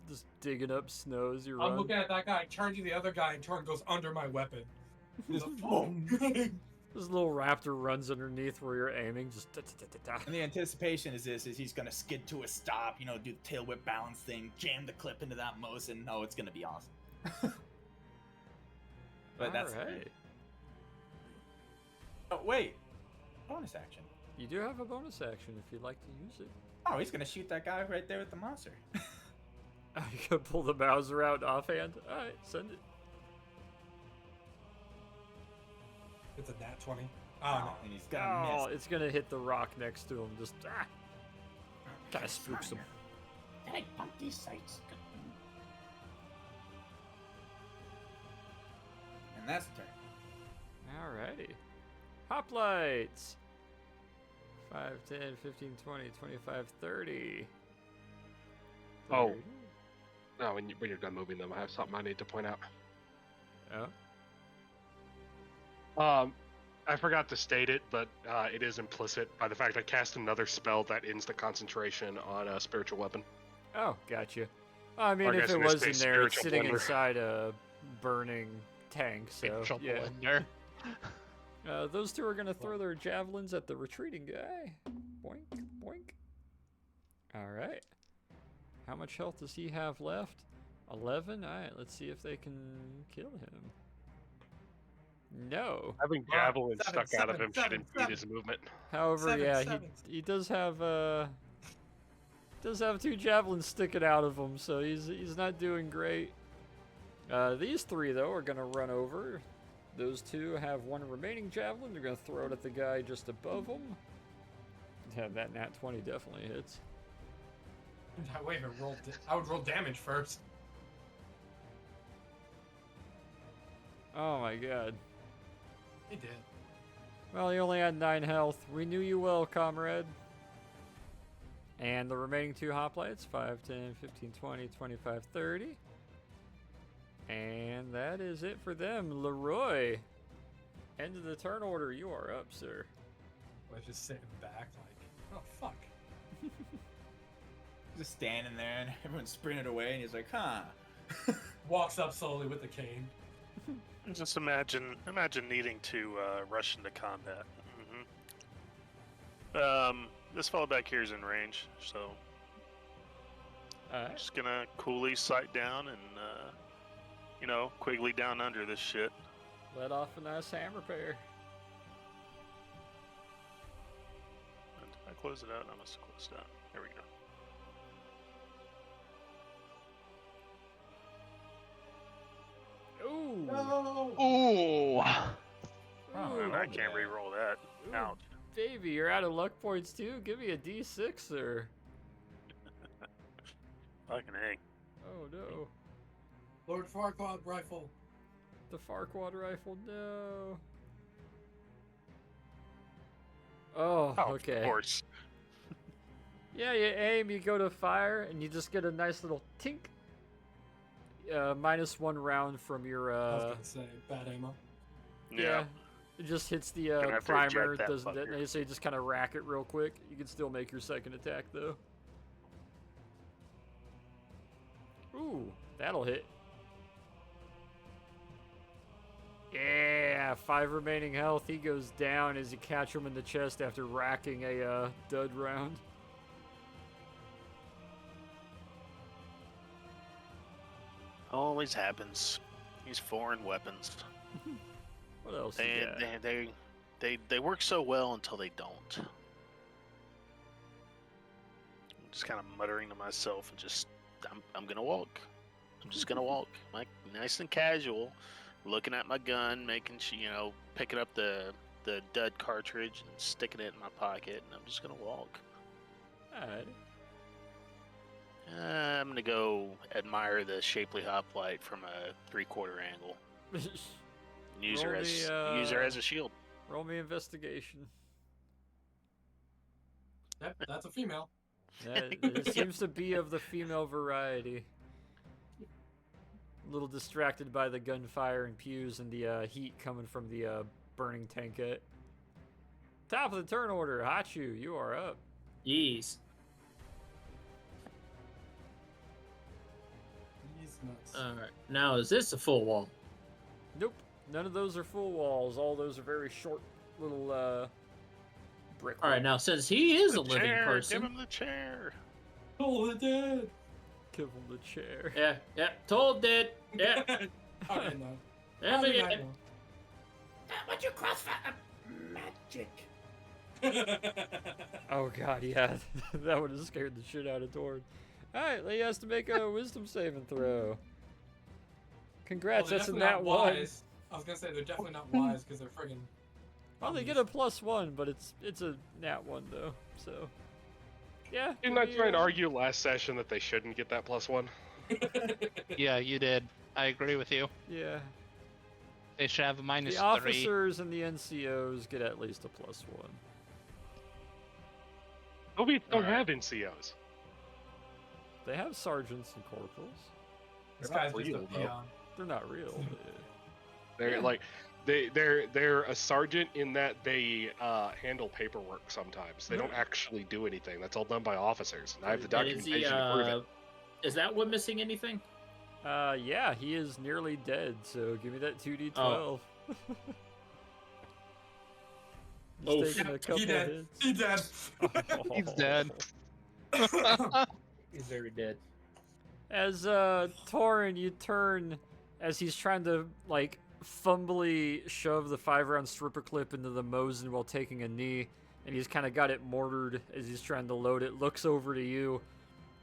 just digging up snow as you I'm run. looking at that guy, turn to the other guy, and Torn goes under my weapon. He's like, boom. This little raptor runs underneath where you're aiming, just da-da-da-da-da. And the anticipation is he's gonna skid to a stop, you know, do the tail whip balance thing, jam the clip into that Mosin. Oh, it's gonna be awesome. But that's Alright. Oh wait, bonus action. You do have a bonus action if you'd like to use it. Oh, he's gonna shoot that guy right there with the monster. You can pull the Bowser out offhand. Alright, send it. It's a nat 20. Oh, no. And he's gonna Oh, miss. it's gonna hit the rock next to him. Just kind of spooks him. Did I bump these sights? And that's the turn. Alrighty. Hoplites. 5, 10, 15, 20, 25, 30. Oh. 30. No, when you're done moving them, I have something I need to point out. Oh. I forgot to state it, but it is implicit by the fact I cast another spell that ends the concentration on a spiritual weapon. Oh, gotcha. I mean, Or I if guess it in this was in case, there, it's spiritual sitting blender. inside a burning tank, so Spiritual yeah. blender. Those two are gonna throw their javelins at the retreating guy. Boink, boink. Alright. How much health does he have left? 11? Alright, let's see if they can kill him. No. Having Wow, javelin seven, stuck out of seven, him seven, should impede seven. his movement. However, Seven, yeah, seven. he does have two javelins sticking out of him, so he's not doing great. These three though are gonna run over. Those two have one remaining javelin. They're gonna throw it at the guy just above them. Yeah, that nat 20 definitely hits. Wait, I would roll damage first. Oh my god. He did. Well, you only had 9 health. We knew you well, comrade. And the remaining two hoplites, 5, 10, 15, 20, 25, 30. And that is it for them. Leroy, end of the turn order. You are up, sir. I was just sitting back like, oh, fuck. Just standing there, and everyone's sprinted away, and he's like, huh. Walks up slowly with the cane. Just imagine needing to rush into combat. This fellow back here is in range, so Alright. just gonna coolly sight down and quickly down under this shit. Let off a nice hammer pair. Did I close it out? I must have closed it out. There we go. Ooh. No! Ooh. Oh, and I can't re-roll that. Ooh, Ouch. baby, you're out of luck points too. Give me a D6, sir. Fucking A. Oh no. Lord Farquaad rifle. The Farquaad rifle, no. Oh, Oh, okay. of course. Yeah, you aim, you go to fire, and you just get a nice little tink. -1 round from your, I was gonna say, bad ammo. Yeah. It just hits the Gonna have to primer, eject that doesn't fucker. detonate, so you just kind of rack it real quick. You can still make your second attack, though. Ooh, that'll hit. Yeah, 5 remaining health. He goes down as you catch him in the chest after racking a dud round. Always happens. These foreign weapons. What else you got? They work so well until they don't. I'm just kind of muttering to myself and just I'm gonna walk. I'm just gonna walk, like nice and casual, looking at my gun, making sure picking up the dud cartridge and sticking it in my pocket, and I'm just gonna walk. Alright. I'm gonna go admire the shapely hoplite from a 3/4 angle. Use her as a shield. Roll me investigation. Yep, that's a female. It seems to be of the female variety. A little distracted by the gunfire and pews and the heat coming from the burning tankette. Top of the turn order, Hachu, you are up. Yeez. He's nuts. Alright. Now, is this a full wall? Nope, none of those are full walls. All those are very short little brick. Alright, now, since he is The a living chair, person. Give him the chair. Oh, the dead. Give him the chair. Yeah, told dead. Yeah. Okay, no. Yeah, How but did I yeah. know? What'd you crossfire? Magic. Oh god, yeah, that would have scared the shit out of Tord. Alright, he has to make a wisdom saving throw. Congrats, Well, that's a they're definitely nat not one. wise. I was gonna say they're definitely not wise because they're friggin'. Well, they get a +1, but it's a nat 1 though, so. Yeah. Didn't I try and argue last session that they shouldn't get that +1? Yeah, you did. I agree with you. Yeah. They should have a -3. The officers and the NCOs get at least a +1. Soviets don't have NCOs. They have sergeants and corporals. This They're guy's not just a real, though. peon. They're not real. They're like, they're a sergeant in that they handle paperwork sometimes. They don't actually do anything. That's all done by officers, and I have the And is he, documentation to prove it. is that one missing anything? Yeah, he is nearly dead, so give me that 2d12. Oh. He's taking a couple He dead. hits. He dead. He's dead. He's very dead. As Torin, you turn as he's trying to like fumbly shove the 5-round stripper clip into the Mosin while taking a knee, and he's kind of got it mortared as he's trying to load it. Looks over to you,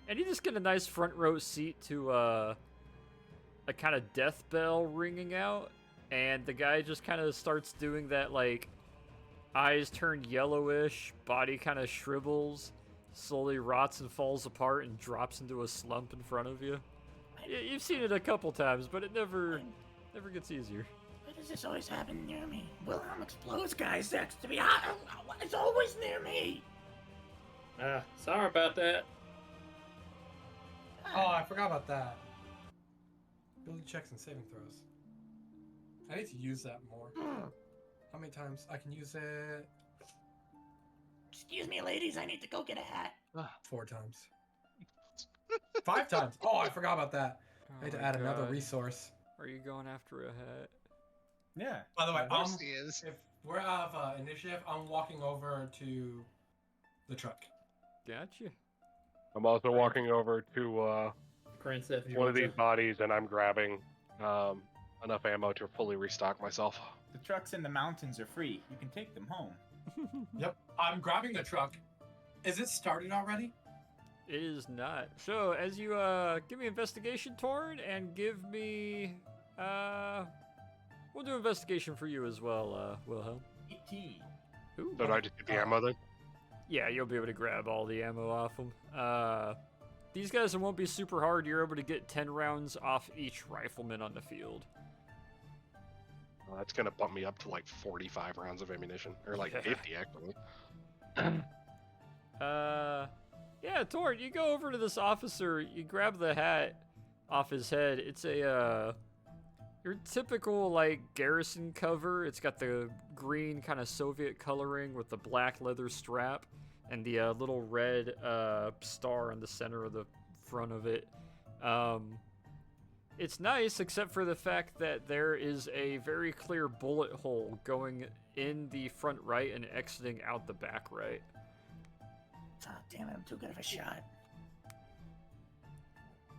and you just get a nice front row seat to a kind of death bell ringing out, and the guy just kind of starts doing that like eyes turn yellowish, body kind of shrivels, slowly rots and falls apart and drops into a slump in front of you. You've seen it a couple times, but it never gets easier. Why does this always happen near me? Wilhelm explodes guys next to me. It's always near me. Sorry about that. Oh, I forgot about that. Ability checks and saving throws. I need to use that more. How many times I can use it? Excuse me, ladies. I need to go get a hat. 4 times. 5 times. Oh, I forgot about that. I need to add another resource. Are you going after a hat? Yeah. By the way, He is. if we're out of initiative, I'm walking over to the truck. Gotcha. I'm also walking over to Prince F. one of these Georgia. bodies, and I'm grabbing enough ammo to fully restock myself. The trucks in the mountains are free. You can take them home. Yep. I'm grabbing the truck. Is it started already? It is not. So, as you give me investigation, Torn, and give me we'll do investigation for you as well, Wilhelm. 18. Ooh. So do I just get the ammo then? Yeah, you'll be able to grab all the ammo off them. These guys won't be super hard. You're able to get 10 rounds off each rifleman on the field. Well, that's gonna bump me up to like 45 rounds of ammunition, or like Yeah. 50 actually. Yeah, Torn, you go over to this officer, you grab the hat off his head. It's a, your typical, like, garrison cover. It's got the green kind of Soviet coloring with the black leather strap and the little red star in the center of the front of it. It's nice, except for the fact that there is a very clear bullet hole going in the front right and exiting out the back right. Oh, damn it, I'm too good of a shot.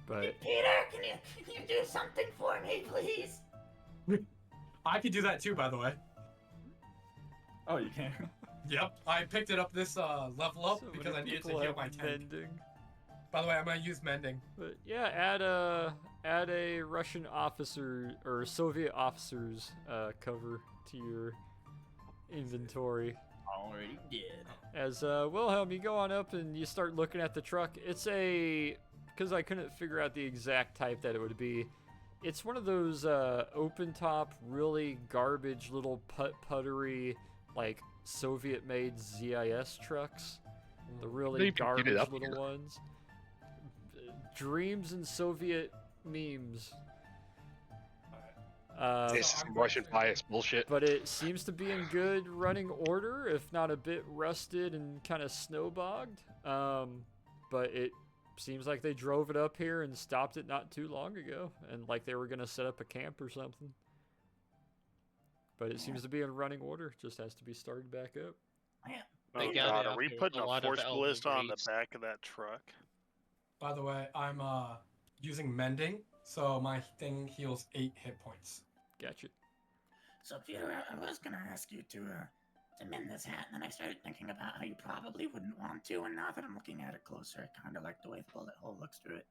But Peter, can you do something for me, please? I could do that too, by the way. Oh, you can. Yep. I picked it up this level up so because many I needed to people heal have my tank. mending. By the way, I'm gonna use mending. But yeah, add a Russian officer or Soviet officer's cover to your inventory. Already did. As Wilhelm, you go on up and you start looking at the truck. It's because I couldn't figure out the exact type that it would be. It's one of those open top, really garbage little puttery, like Soviet-made ZIS trucks. The really They even get it garbage up little here. ones. Dreams and Soviet memes. This So is I'm Russian going to- bias bullshit. but it seems to be in good running order, if not a bit rusted and kind of snowbogged. But it seems like they drove it up here and stopped it not too long ago, and like they were gonna set up a camp or something. But it seems to be in running order. Just has to be started back up. They Oh got god, it are up we here with putting a a lot of force elbow ballista on the grease. back of that truck? By the way, I'm using mending, so my thing heals 8 hit points. Gotcha. So Peter, I was gonna ask you to mend this hat, and then I started thinking about how you probably wouldn't want to, and now that I'm looking at it closer, I kind of like the way the bullet hole looks through it.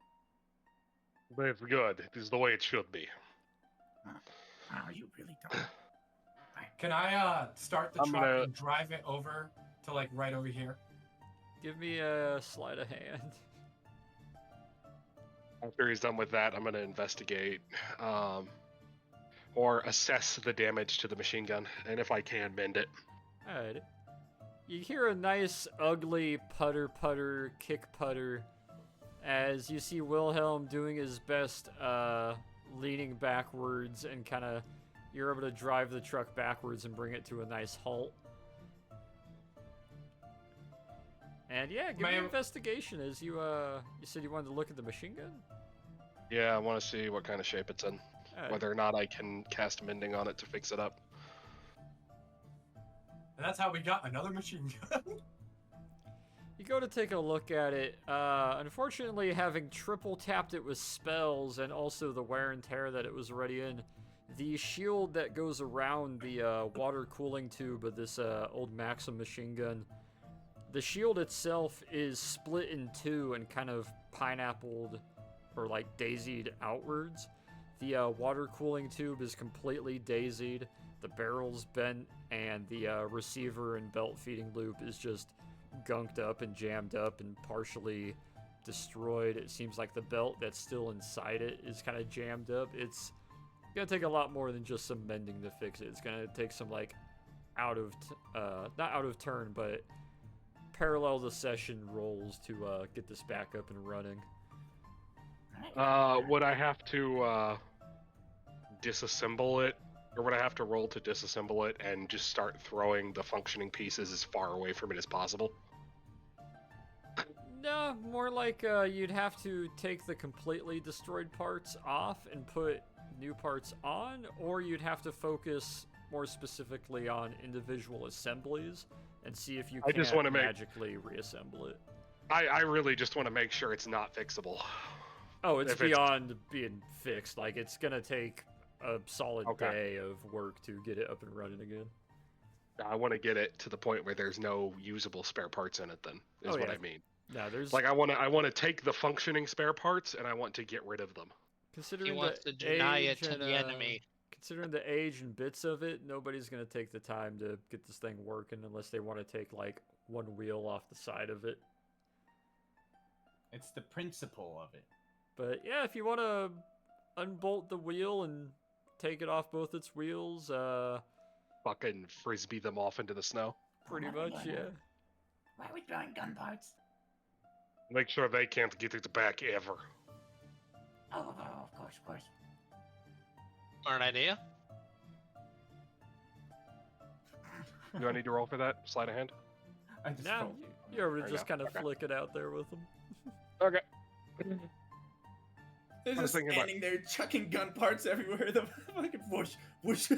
But it's good. This is the way it should be. Wow, you really don't. Can I start the I'm truck gonna- and drive it over to like right over here? Give me a sleight of hand. After he's done with that, I'm going to investigate or assess the damage to the machine gun, and if I can, mend it. Alright. You hear a nice, ugly putter, kick putter, as you see Wilhelm doing his best, leaning backwards, and kind of, you're able to drive the truck backwards and bring it to a nice halt. And yeah, give me an investigation, as you said you wanted to look at the machine gun? Yeah, I want to see what kind of shape it's in. Alright. Whether or not I can cast mending on it to fix it up. And that's how we got another machine gun. You go to take a look at it. Unfortunately, having triple tapped it with spells and also the wear and tear that it was already in, the shield that goes around the water cooling tube of this old Maxim machine gun, the shield itself is split in two and kind of pineappled or like daisied outwards. The water cooling tube is completely daisied, the barrel's bent, and the receiver and belt feeding loop is just gunked up and jammed up and partially destroyed. It seems like the belt that's still inside it is kind of jammed up. It's gonna take a lot more than just some mending to fix it. It's gonna take some like not out of turn, but parallel to session rolls to get this back up and running. Would I have to disassemble it? Or would I have to roll to disassemble it and just start throwing the functioning pieces as far away from it as possible? No, more like you'd have to take the completely destroyed parts off and put new parts on, or you'd have to focus more specifically on individual assemblies and see if you I can just wanna make- magically reassemble it. I really just want to make sure it's not fixable. Oh, it's If it's- beyond being fixed. Like, it's gonna take a solid Okay. day of work to get it up and running again. I want to get it to the point where there's no usable spare parts in it. Then is Oh, what yeah. I mean. Now, there's Like I want to take the functioning spare parts and I want to get rid of them. considering He wants the to deny it age to and, the enemy. Considering the age and bits of it, nobody's gonna take the time to get this thing working unless they want to take like one wheel off the side of it. It's the principle of it. But yeah, if you want to unbolt the wheel and take it off both its wheels, Fucking frisbee them off into the snow. pretty Why are we much, doing yeah. that? Why are we throwing gun parts? Make sure they can't get it back ever. Oh, of course, of course. Smart idea. Do I need to roll for that? Sleight of hand. I just Now rolled. you're able There to you just go. kind of Okay. flick it out there with them. Okay. They're I was just thinking about- standing there chucking gun parts everywhere. The fucking whoosh, whoosh.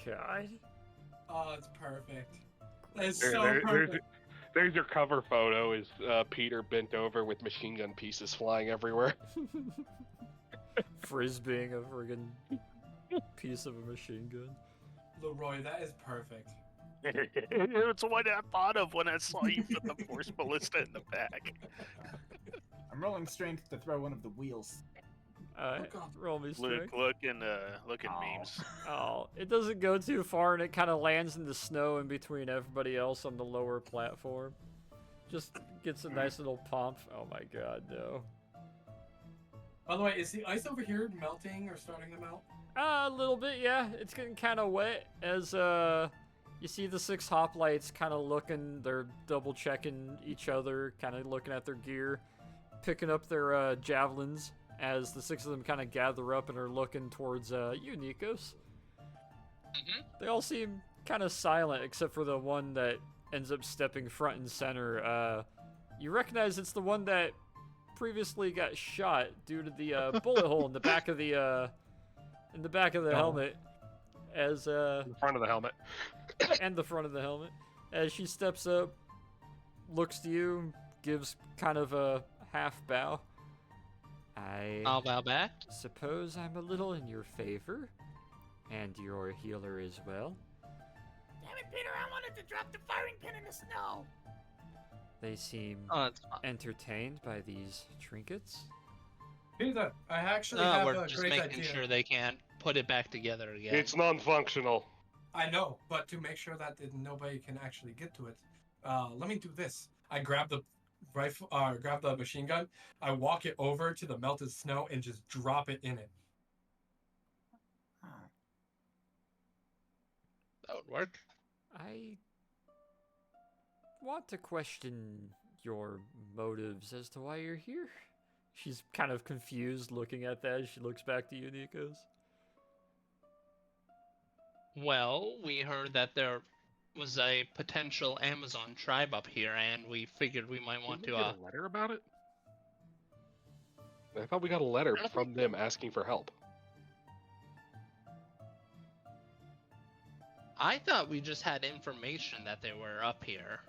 God. Oh, it's perfect. It's There- so there- perfect. there's your cover photo. Is Peter bent over with machine gun pieces flying everywhere? Frisbeeing a friggin' piece of a machine gun. Leroy, that is perfect. It's what I thought of when I saw you put the force ballista in the back. I'm rolling strength to throw one of the wheels. Alright, God. roll me strength. Look in Aw. memes. Oh, it doesn't go too far and it kind of lands in the snow in between everybody else on the lower platform. Just gets a nice little pump. Oh my god, no. By the way, is the ice over here melting or starting to melt? A little bit, yeah. It's getting kind of wet as You see the 6 hoplites kind of looking, they're double checking each other, kind of looking at their gear, picking up their javelins as the 6 of them kind of gather up and are looking towards you, Nikos. They all seem kind of silent except for the one that ends up stepping front and center. You recognize it's the one that previously got shot due to the bullet hole in the back of the helmet. As In the front of the helmet. and the front of the helmet. As she steps up, looks to you, gives kind of a half bow. I'll bow back. Suppose I'm a little in your favor, and your healer as well. Damn it, Peter, I wanted to drop the firing pin in the snow. They seem Oh, that's fine. entertained by these trinkets. Peter, I actually No, have we're a just great making idea. sure they can't put it back together again. It's non-functional. I know, but to make sure that nobody can actually get to it, let me do this. I grab the rifle, grab the machine gun. I walk it over to the melted snow and just drop it in it. Oh. That would work. I want to question your motives as to why you're here. She's kind of confused looking at that as she looks back to you, Nikos. Well, we heard that there was a potential Amazon tribe up here, and we figured we might want Didn't to. we get a letter about it? I thought we got a letter from them asking for help. I thought we just had information that they were up here.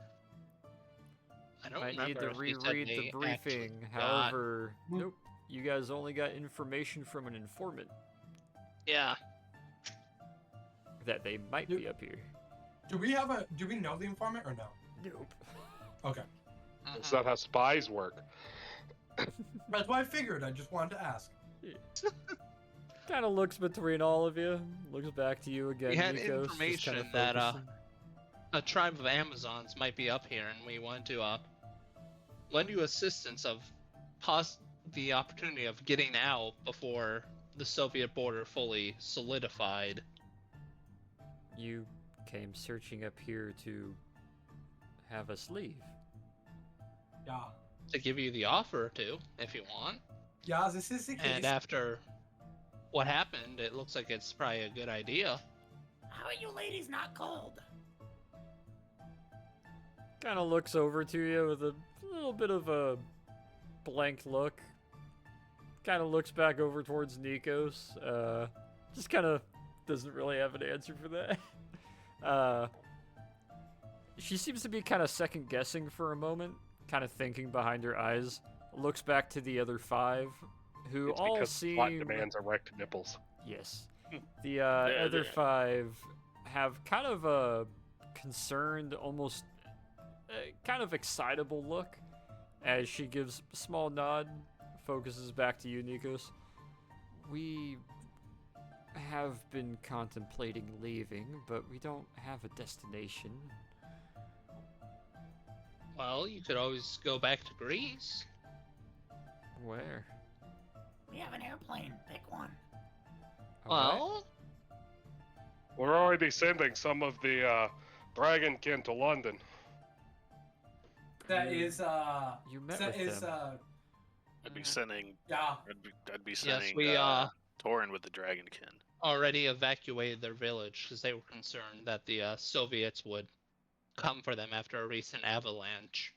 I don't Might remember need to if we said reread they the briefing. actually got- However, nope. You guys only got information from an informant Yeah. that they might be up here. Do we know the informant or no? Nope. Okay. That's not how spies work. That's what I figured. I just wanted to ask. Kind of looks between all of you. Looks back to you again. We had Nikos, just kinda information that focusing. a tribe of Amazons might be up here, and we want to lend you assistance of the opportunity of getting out before the Soviet border fully solidified. You came searching up here to have us leave. Yeah. To give you the offer to, if you want. Yeah, this is the case. And after what happened, it looks like it's probably a good idea. How are you ladies not cold? Kind of looks over to you with a little bit of a blank look. Kind of looks back over towards Nikos. Just kind of doesn't really have an answer for that. She seems to be kind of second guessing for a moment, kind of thinking behind her eyes. Looks back to the other 5, who It's all because plot seem demands erect nipples. yes. The other 5 have kind of a concerned, almost kind of excitable look as she gives a small nod, focuses back to you, Nikos. We have been contemplating leaving, but we don't have a destination. Well, you could always go back to Greece. Where? We have an airplane. Pick one. Alright. Well, We're already sending some of the Dragonkin to London. That is, You met that with is, them. I'd be sending. yeah. I'd be yes, sending. we Torin with the Dragonkin. already evacuated their village because they were concerned that the Soviets would come for them after a recent avalanche.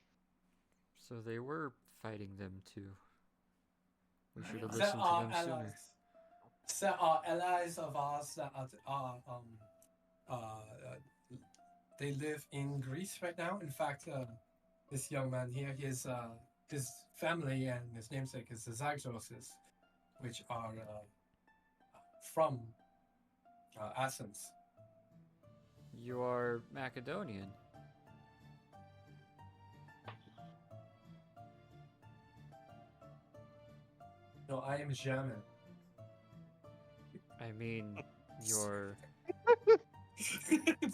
So they were fighting them too. We should have Is listened to them sooner. Allies of ours that they live in Greece right now. In fact, this young man here, his family and his namesake is the Zagzoses, which are from Athens. You are Macedonian. No, I am German. I mean, you're...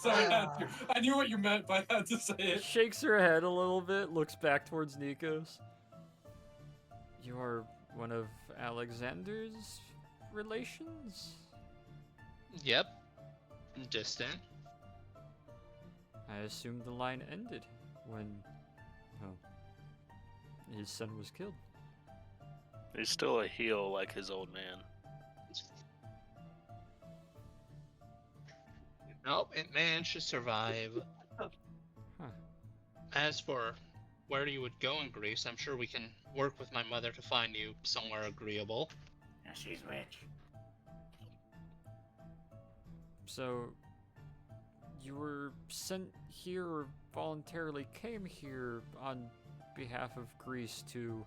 So I knew what you meant, but I had to say it. Shakes her head a little bit, looks back towards Nikos. You're one of Alexander's relations? Yep. Distant. I assumed the line ended when, well, his son was killed. He's still a heel like his old man. Nope, it managed to survive. Huh. As for where you would go in Greece, I'm sure we can work with my mother to find you somewhere agreeable. Yeah, she's rich. So, you were sent here or voluntarily came here on behalf of Greece to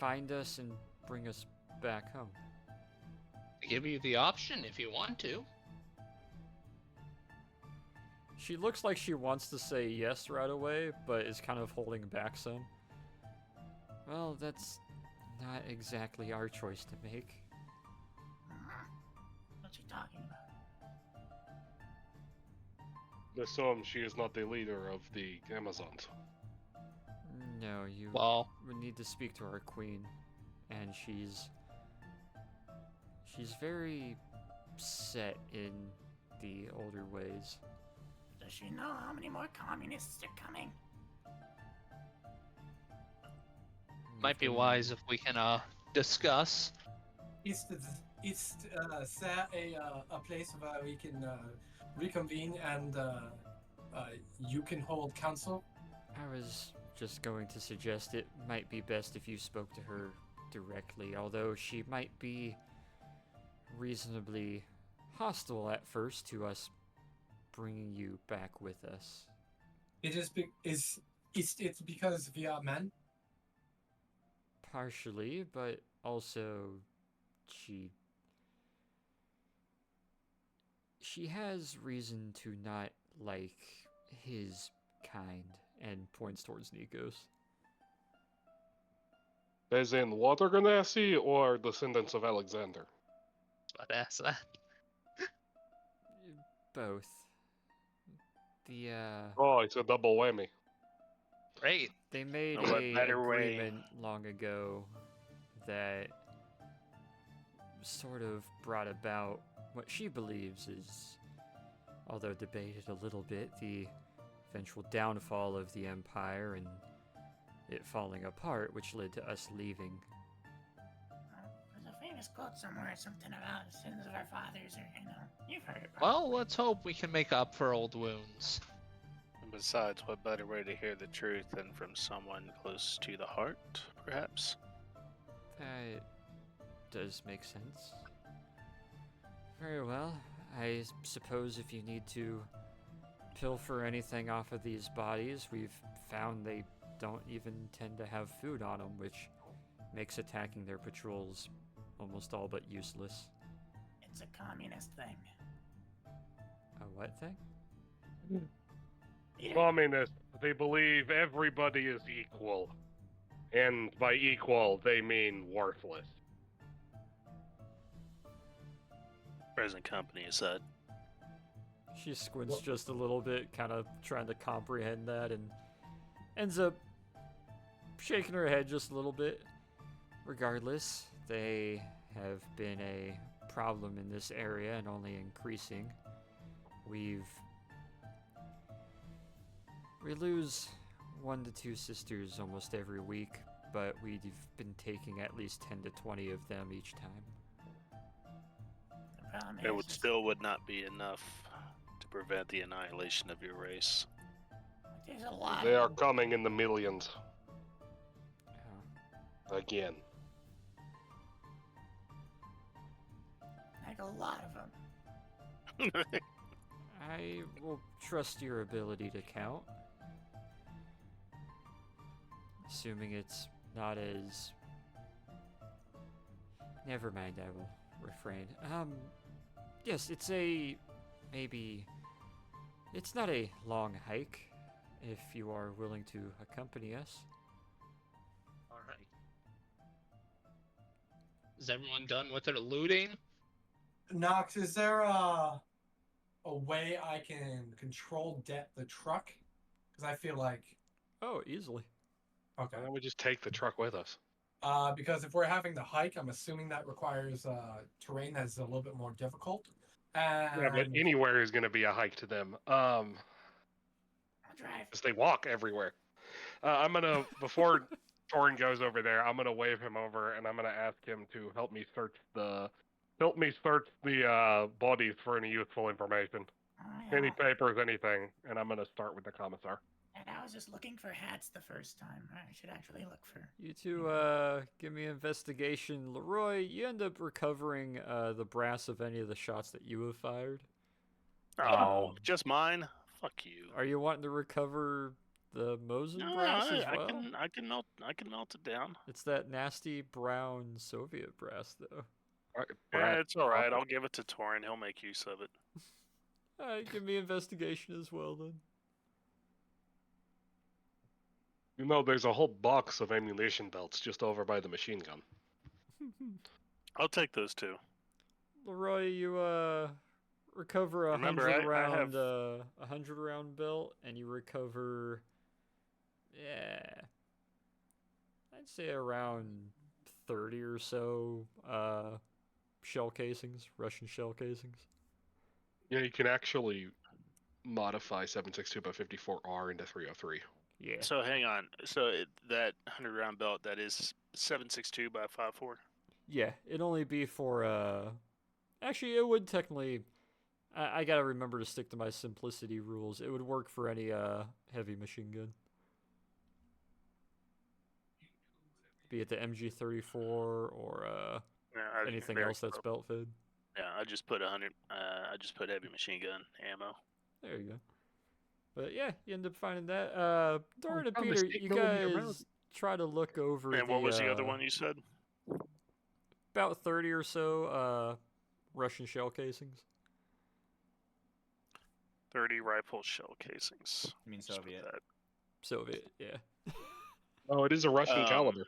find us and bring us back home. I give you the option if you want to. She looks like she wants to say yes right away, but is kind of holding back some. Well, that's not exactly our choice to make. What's he talking about? Assume she is not the leader of the Amazons. No, you Well, would need to speak to our queen, and she's very set in the older ways. Does she know how many more communists are coming? might be We've been- wise if we can discuss. Is there a place where we can reconvene and you can hold council? I was just going to suggest it might be best if you spoke to her directly, although she might be reasonably hostile at first to us bringing you back with us. It is it's because we are men. Partially, but also she has reason to not like his kind, and points towards Nikos. As in Water Ganassi or descendants of Alexander? But ask that. Both. The Oh, it's a double whammy. Great. they made Oh, what a better way? agreement long ago that sort of brought about what she believes is, although debated a little bit, the eventual downfall of the Empire and it falling apart, which led to us leaving. There's a famous quote somewhere, something about the sins of our fathers, or you've heard it. Well, probably. let's hope we can make up for old wounds. And besides, what better way to hear the truth than from someone close to the heart, perhaps? That does make sense. Very well. I suppose if you need to pilfer anything off of these bodies, we've found they don't even tend to have food on them, which makes attacking their patrols almost all but useless. It's a communist thing. A what thing? Yeah. Communists, they believe everybody is equal. And by equal, they mean worthless. Present company is said. She squints just a little bit, kind of trying to comprehend that, and ends up shaking her head just a little bit. Regardless, they have been a problem in this area and only increasing. We lose 1 to 2 sisters almost every week, but we've been taking at least 10 to 20 of them each time. The problem It is, would not be enough to prevent the annihilation of your race. there's a lot They of are them. coming in the millions. Yeah. Again. Like a lot of them. I will trust your ability to count. Assuming it's not as... Never mind, I will refrain. Yes, it's a... maybe... It's not a long hike, if you are willing to accompany us. Alright. Is everyone done with their looting? Nox, is there a way I can control the truck? Because I feel like Oh, easily. okay. Why don't we just take the truck with us? Because if we're having to hike, I'm assuming that requires terrain that's a little bit more difficult. And Yeah, but anywhere is going to be a hike to them. drive. Because they walk everywhere. I'm gonna before Torin goes over there, I'm gonna wave him over and I'm gonna ask him to help me search the bodies for any useful information, any Yeah. papers, anything. And I'm gonna start with the commissar. And I was just looking for hats the first time. I should actually look for. You two, give me investigation. Leroy, you end up recovering the brass of any of the shots that you have fired. Oh, just mine? Fuck you. Are you wanting to recover the Mosin No, brass as I well? can melt it down. It's that nasty brown Soviet brass, though. Yeah, it's all right. I'll give it to Torin. He'll make use of it. All right, give me investigation as well then. You know, there's a whole box of ammunition belts just over by the machine gun. I'll take those two. Leroy, you recover a Remember, 100 I round have- 100 round belt, and you recover, I'd say around 30 or so shell casings, Russian shell casings. Yeah, you can actually modify 7.62 by 54R into 303. Yeah. So hang on. So that 100 round belt, that is 7.62 by 5.4. Yeah, it'd only be for actually it would technically I gotta remember to stick to my simplicity rules. It would work for any heavy machine gun. Be it the MG34 or Yeah, anything very else that's close. belt fed. Yeah, I just put 100. I just put heavy machine gun ammo. There you go. But yeah, you end up finding that. Doran and found Peter, mistake you millimeter round. guys try to look over And what was the other one you said? about 30 or so Russian shell casings. 30 rifle shell casings. You mean Just put Soviet? that. Soviet, yeah. Oh, it is a Russian Um, caliber.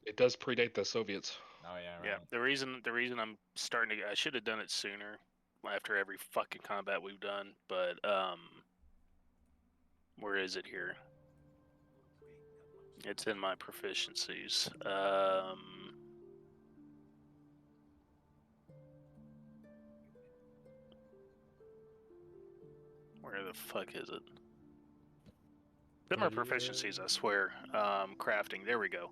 It does predate the Soviets. Oh yeah, right. Yeah, the reason I'm starting to, I should have done it sooner, after every fucking combat we've done. But where is it here? It's in my proficiencies. Where the fuck is it? It's in my proficiencies, I swear. Crafting. There we go.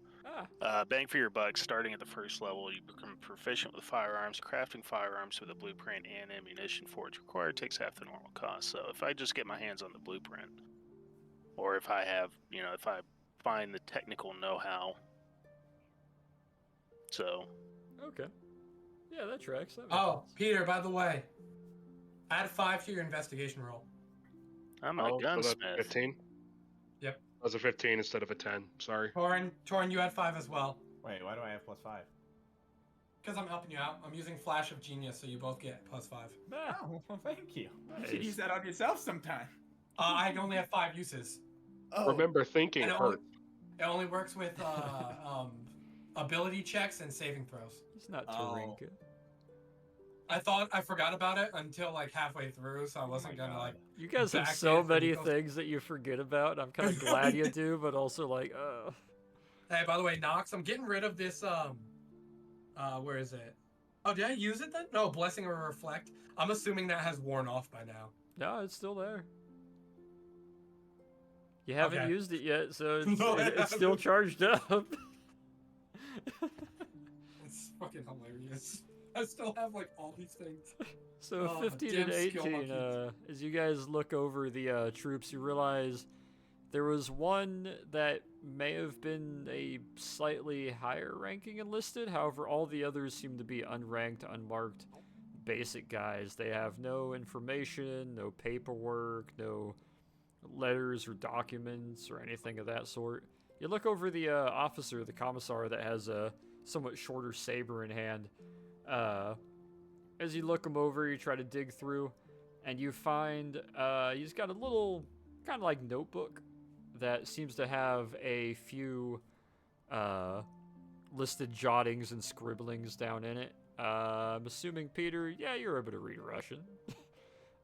Bang for your buck. Starting at the first level, you become proficient with firearms. Crafting firearms with a blueprint and ammunition forge required takes half the normal cost. So if I just get my hands on the blueprint, or if I have, if I find the technical know-how. So. Okay. Yeah, that tracks. That makes Oh, sense. Peter, by the way, add 5 to your investigation roll. I'm a So that's gunsmith. 15? Yep. That was a 15 instead of a 10. Sorry. Torin, you add 5 as well. Wait, why do I have +5? Because I'm helping you out. I'm using Flash of Genius, so you both get +5. Ah, Oh, well, thank you. You Nice. should use that on yourself sometime. I only have 5 uses. Oh, Remember, thinking And hurts. it only works with ability checks and saving throws. He's not Oh. Tarinka. I forgot about it until like halfway through, so I wasn't my gonna God. like. You guys have Back so in many and go- things that you forget about. I'm kind of glad you do, but also like, Hey, by the way, Nox, I'm getting rid of this. Where is it? Oh, did I use it then? No, Blessing or Reflect. I'm assuming that has worn off by now. no, it's still there. You haven't Okay. used it yet, so it's, No, I it's still haven't. charged up. It's fucking hilarious. I still have like all these things. So Oh, 15 damn and skill 18, monkeys. as you guys look over the troops, you realize there was one that may have been a slightly higher ranking enlisted. However, all the others seem to be unranked, unmarked, basic guys. They have no information, no paperwork, no letters or documents or anything of that sort. You look over the officer, the commissar, that has a somewhat shorter saber in hand. As you look him over, you try to dig through, and you find he's got a little kind of like notebook that seems to have a few listed jottings and scribblings down in it. I'm assuming, Peter, yeah, you're able to read Russian.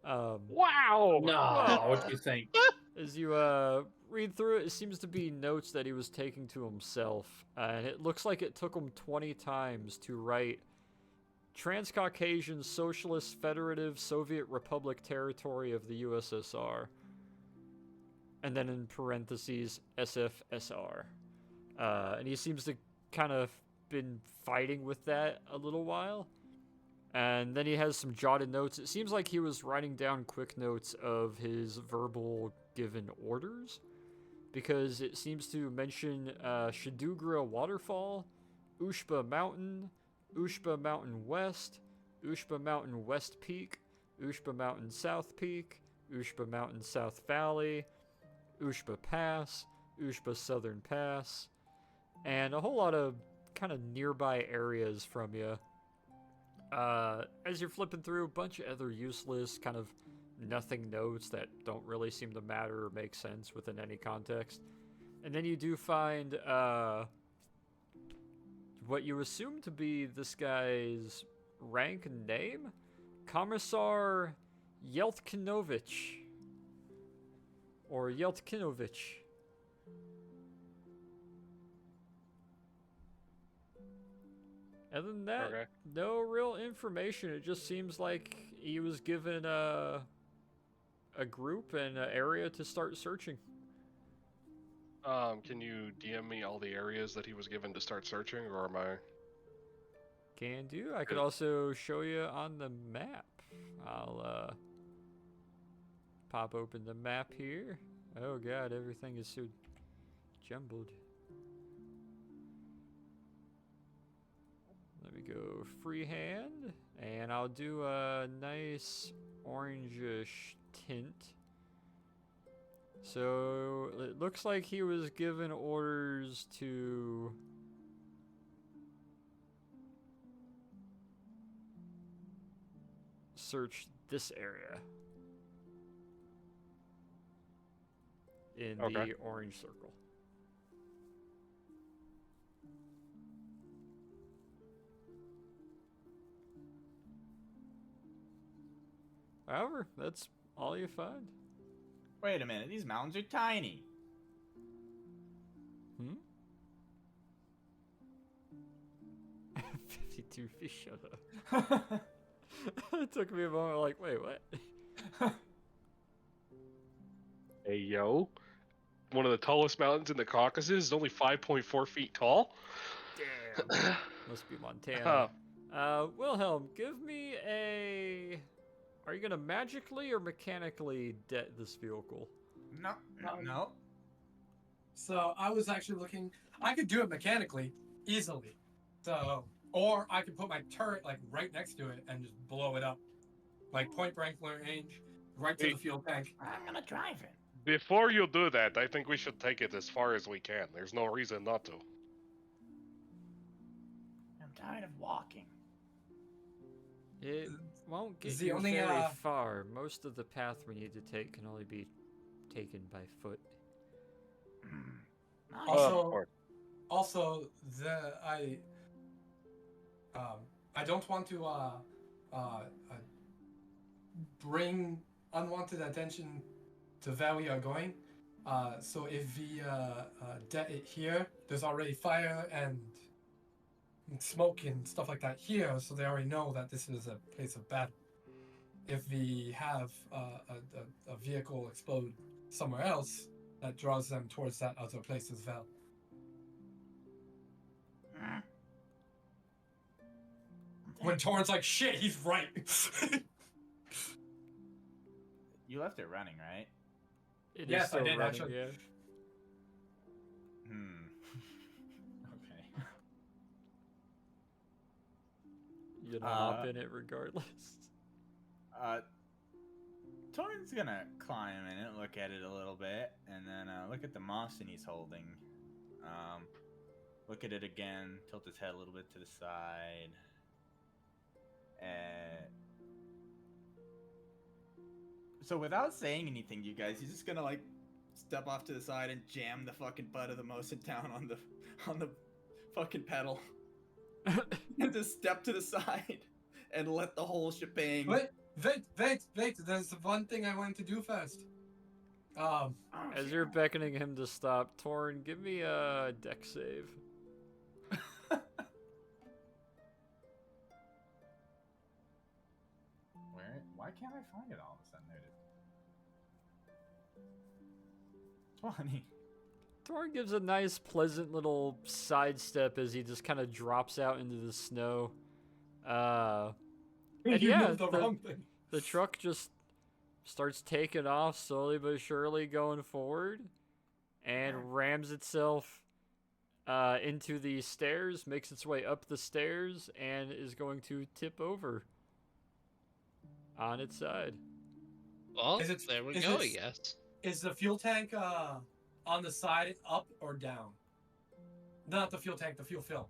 Wow! No, what do you think? As you read through it, it seems to be notes that he was taking to himself, and it looks like it took him 20 times to write Transcaucasian Socialist Federative Soviet Republic territory of the USSR. and then in parentheses SFSR. And he seems to kind of been fighting with that a little while. And then he has some jotted notes. It seems like he was writing down quick notes of his verbal given orders, because it seems to mention Shadugra Waterfall, Ushba Mountain West, Ushba Mountain West Peak, Ushba Mountain South Peak, Ushba Mountain South Valley, Ushba Pass, Ushba Southern Pass, and a whole lot of kind of nearby areas from you. As you're flipping through, a bunch of other useless, kind of nothing notes that don't really seem to matter or make sense within any context. And then you do find, what you assume to be this guy's rank and name? Commissar Yeltkinovich. Or Yeltkinovich. Other than that, Okay. no real information. It just seems like he was given a group and an area to start searching. Can you DM me all the areas that he was given to start searching, or am I? Can do. I could also show you on the map. I'll pop open the map here. Oh god, everything is so jumbled. Let me go freehand, and I'll do a nice orangish tint. So it looks like he was given orders to search this area in Okay. the orange circle. However, that's all you find. Wait a minute, these mountains are tiny. Hmm? 52 feet, shut up. It took me a moment, like, wait, what? Hey, yo. One of the tallest mountains in the Caucasus is only 5.4 feet tall. Damn. Must be Montana. Wilhelm, give me a... Are you gonna magically or mechanically det this vehicle? No. So I was actually looking. I could do it mechanically, easily. So, or I could put my turret like right next to it and just blow it up, like point blank range, right to the fuel tank. I'm gonna drive it. Before you do that, I think we should take it as far as we can. There's no reason not to. I'm tired of walking. It won't get The you only, very uh, far. Most of the path we need to take can only be taken by foot. Nice. Also, also I don't want to bring unwanted attention to where we are going. So if we det it here, there's already fire and smoke and stuff like that here, so they already know that this is a place of battle. If we have a vehicle explode somewhere else, that draws them towards that other place as well. Hmm. When Torrent's like, shit, he's right. You left it running, right? It is Yes, I still did, running, actually. yeah. Okay. You're gonna hop in it regardless. Torrent's gonna climb in it, look at it a little bit, and then look at the Mosin he's holding. Look at it again, tilt his head a little bit to the side. So without saying anything, you guys, he's just gonna like step off to the side and jam the fucking butt of the Mosin down on the fucking pedal. And just step to the side and let the whole shebang. Wait, there's one thing I wanted to do first. Oh, As you're beckoning him to stop, Torn, give me a deck save. Why can't I find it all of a sudden? There 20. Torn gives a nice, pleasant little sidestep as he just kind of drops out into the snow. And You yeah, moved the wrong thing. the truck just starts taking off slowly but surely going forward and rams itself into the stairs, makes its way up the stairs, and is going to tip over on its side. Well, Is it- there we is go, I it- guess. Is the fuel tank on the side up or down? Not the fuel tank, the fuel fill.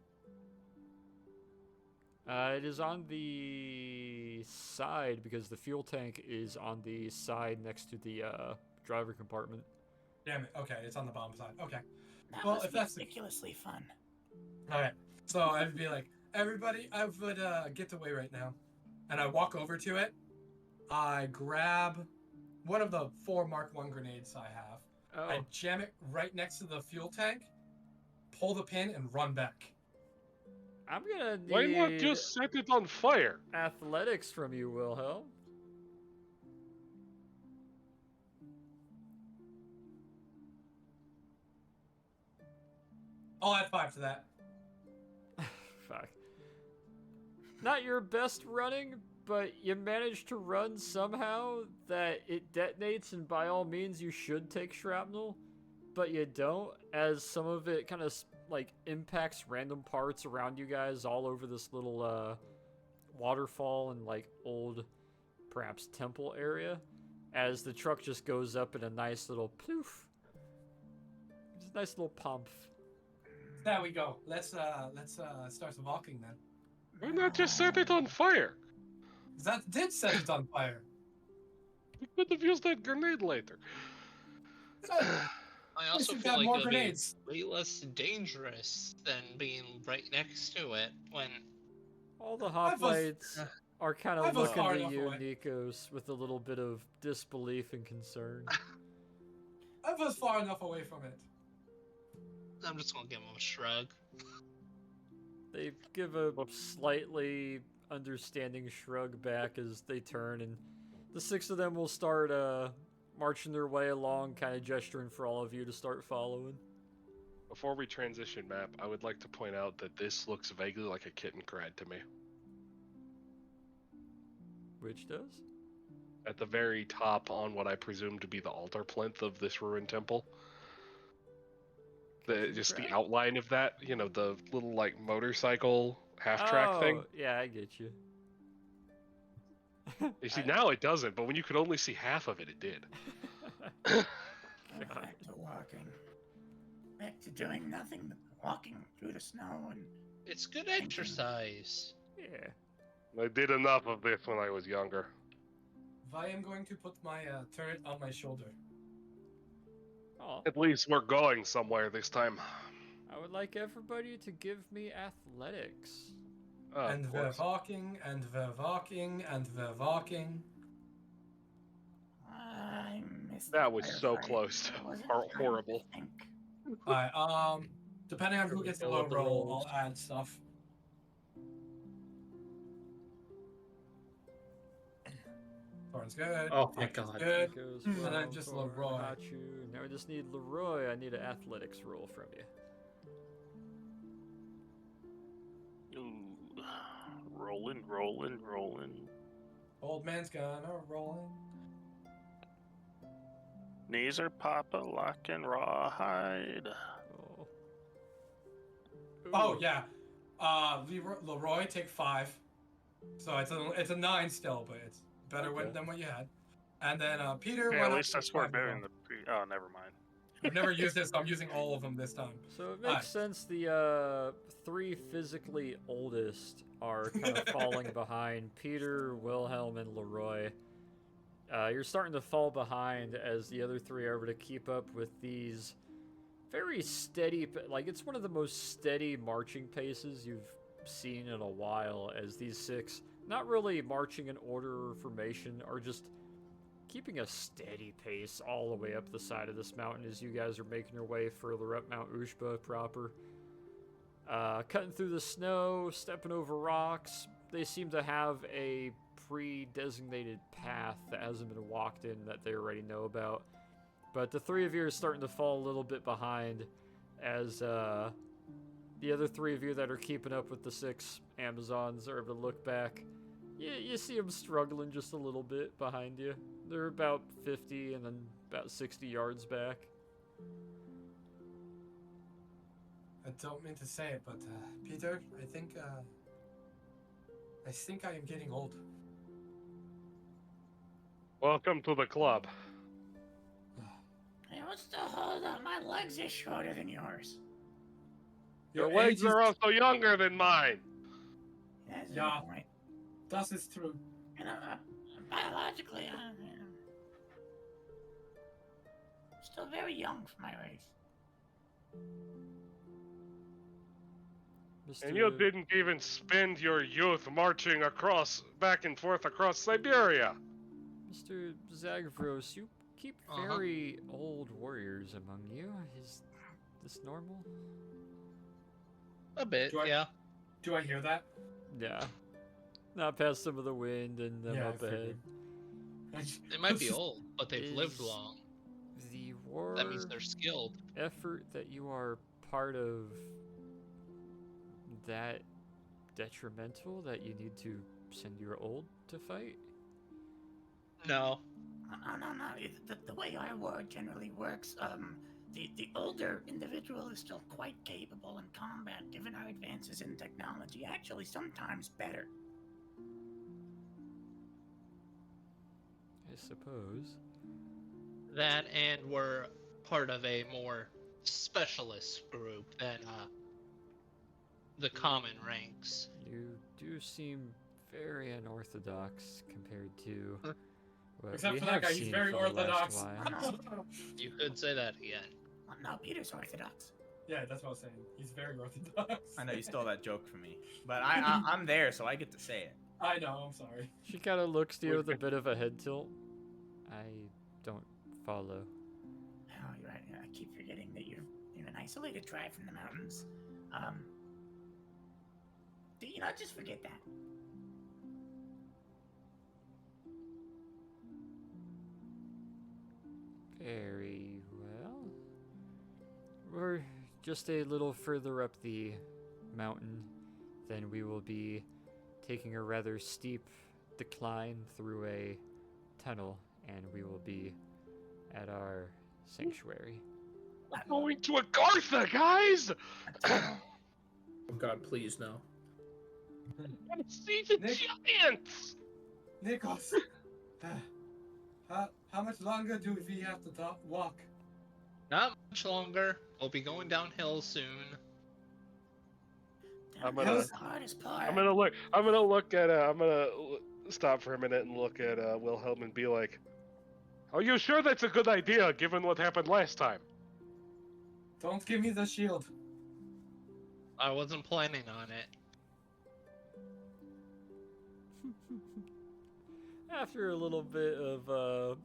It is on the side because the fuel tank is on the side next to the driver compartment. Damn it. Okay, it's on the bottom side. Okay. That Well, must if be that's the- ridiculously fun. Okay. So I'd be like, everybody, I would get away right now. And I walk over to it. I grab one of the 4 Mark I grenades I have. Oh, I jam it right next to the fuel tank, pull the pin, and run back. I'm gonna need Why not just set it on fire? athletics from you, Wilhelm. I'll add 5 to that. Fuck. Not your best running, but you managed to run somehow that it detonates, and by all means you should take shrapnel, but you don't, as some of it kind of like impacts random parts around you guys all over this little waterfall and like old perhaps temple area, as the truck just goes up in a nice little poof. Just a nice little pump. There we go. Let's start walking then. Why not just set it on fire? That did set it on fire. We could have used that grenade later. I also we've feel got like more it would grenades. be way less dangerous than being right next to it when All the I was- hoplites are kind I of was looking far to enough you, away. Nikos, with a little bit of disbelief and concern. I was far enough away from it. I'm just gonna give him a shrug. They give a slightly understanding shrug back as they turn, and the 6 of them will start marching their way along, kind of gesturing for all of you to start following. Before we transition map, I would like to point out that this looks vaguely like a kitten crad to me. Which does? At the very top on what I presume to be the altar plinth of this ruined temple. Just the crad? outline of that, you know, the little like motorcycle half-track thing. Oh, yeah, I get you. You see, now it doesn't, but when you could only see half of it, it did. Back to walking. Back to doing nothing but walking through the snow and It's good exercise. Yeah. I did enough of this when I was younger. I am going to put my turret on my shoulder. Aw. At least we're going somewhere this time. I would like everybody to give me athletics. Oh, And of we're course. walking, and we're walking, and we're walking. I missed That the was so firefight. close to It wasn't hor- time, horrible. I think. Alright, depending on who gets the Fill low up the roll, rolls. I'll add stuff. Thorn's good. Oh my Dick is God. Good. Goes And then well just for Leroy. Hachu. Now we just need Leroy. I need an athletics roll from you. Ooh. Rolling, rolling, rolling. Old man's gonna roll in. Knees are popping, lock and rawhide. Oh. Oh Ooh. yeah. Leroy take 5. So it's a 9 still, but it's better Okay. than what you had. And then Peter. Yeah, why at not least I take scored 5 better as than well? the pre. Oh, never mind. I've never used this, so I'm using all of them this time. So it makes Alright. sense the 3 physically oldest are kind of falling behind. Peter, Wilhelm, and Leroy. You're starting to fall behind as the other 3 are able to keep up with these very steady, like it's one of the most steady marching paces you've seen in a while, as these 6, not really marching in order or formation, are just keeping a steady pace all the way up the side of this mountain as you guys are making your way further up Mount Ushba proper. Cutting through the snow, stepping over rocks. They seem to have a pre-designated path that hasn't been walked in that they already know about. But the three of you are starting to fall a little bit behind as the other three of you that are keeping up with the 6 Amazons are able to look back. You see them struggling just a little bit behind you. They're about 50 and then about 60 yards back. I don't mean to say it, but Peter, I think I am getting old. Welcome to the club. Hey, what's the hold up? My legs are shorter than yours. Your age legs is- are also younger than mine. That's a Yeah. good point. Das ist true. And biologically, I'm still very young for my race. And you didn't even spend your youth marching back and forth across Siberia. Mr. Zagros, you keep very old warriors among you. Is this normal? A bit, Do I- yeah. Do I hear that? Yeah. Not past some of the wind and them Yeah, I up ahead. figured. They might be old, but they've lived Is long. The war That means they're skilled. effort that you are part of that detrimental that you need to send your old to fight? No. No. The way our war generally works, the older individual is still quite capable in combat, given our advances in technology. Actually, sometimes better. I suppose. That and we're part of a more specialist group than the common ranks. You do seem very unorthodox compared to what Except we for that have guy, he's seen very for the last orthodox. while. You could say that again. No, Peter's orthodox. Yeah, that's what I was saying. He's very orthodox. I know you stole that joke from me, but I'm there, so I get to say it. I know, I'm sorry. She kind of looks to you with a bit of a head tilt. I don't follow. Oh, you're right. I keep forgetting that you're in an isolated tribe from the mountains. Do you not just forget that? Very well. We're just a little further up the mountain. Then we will be taking a rather steep decline through a tunnel, and we will be at our sanctuary. We're going to Agartha, guys! Oh God, please no. Let's see the Nick? giants! Nikos, how much longer do we have to walk? Not much longer. We'll be going downhill soon. I'm That gonna- was the hardest part. I'm gonna look at. I'm gonna stop for a minute and look at Wilhelm and be like, "Are you sure that's a good idea, given what happened last time?" Don't give me the shield. I wasn't planning on it. After a little bit of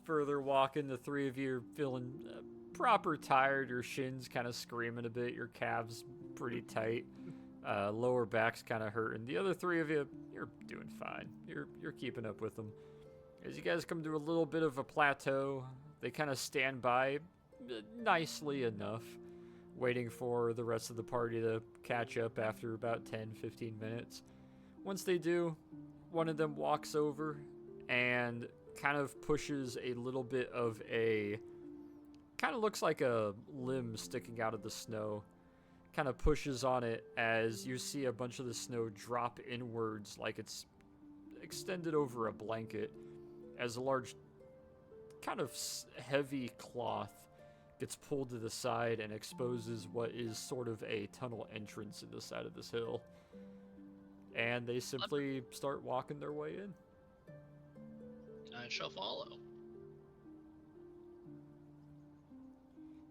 further walking, the three of you are feeling proper tired. Your shins kind of screaming a bit. Your calves pretty tight. Lower back's kind of hurting. The other three of you, you're doing fine. You're keeping up with them. As you guys come to a little bit of a plateau, they kind of stand by nicely enough, waiting for the rest of the party to catch up after about 10-15 minutes. Once they do, one of them walks over and kind of pushes a little bit of a, kind of looks like a limb sticking out of the snow, kind of pushes on it as you see a bunch of the snow drop inwards like it's extended over a blanket, as a large kind of heavy cloth gets pulled to the side and exposes what is sort of a tunnel entrance in the side of this hill. And they simply start walking their way in. I shall follow.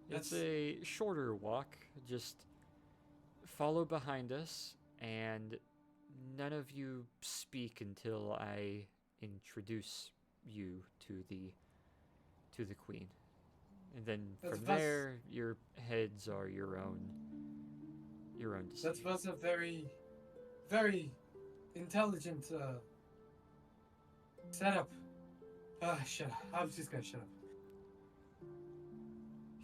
It's a shorter walk. Just follow behind us, and none of you speak until I introduce you to the queen. And then from there, your heads are your own decision. That was a very, very intelligent setup. Shut up. I was just gonna shut up.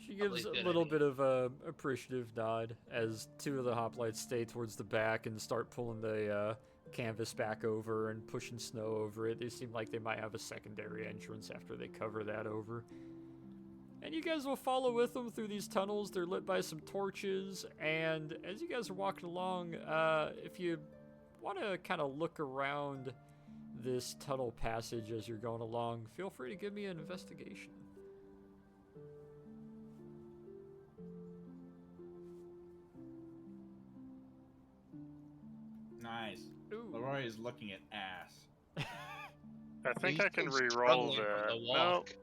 She Probably gives a a good little idea. bit of a appreciative nod as two of the hoplites stay towards the back and start pulling the canvas back over and pushing snow over it. They seem like they might have a secondary entrance after they cover that over. And you guys will follow with them through these tunnels. They're lit by some torches, and as you guys are walking along, if you want to kind of look around this tunnel passage as you're going along, feel free to give me an investigation. Nice. Ooh. Leroy is looking at ass. I think He's I can still re-roll struggling on the. the Nope, walk.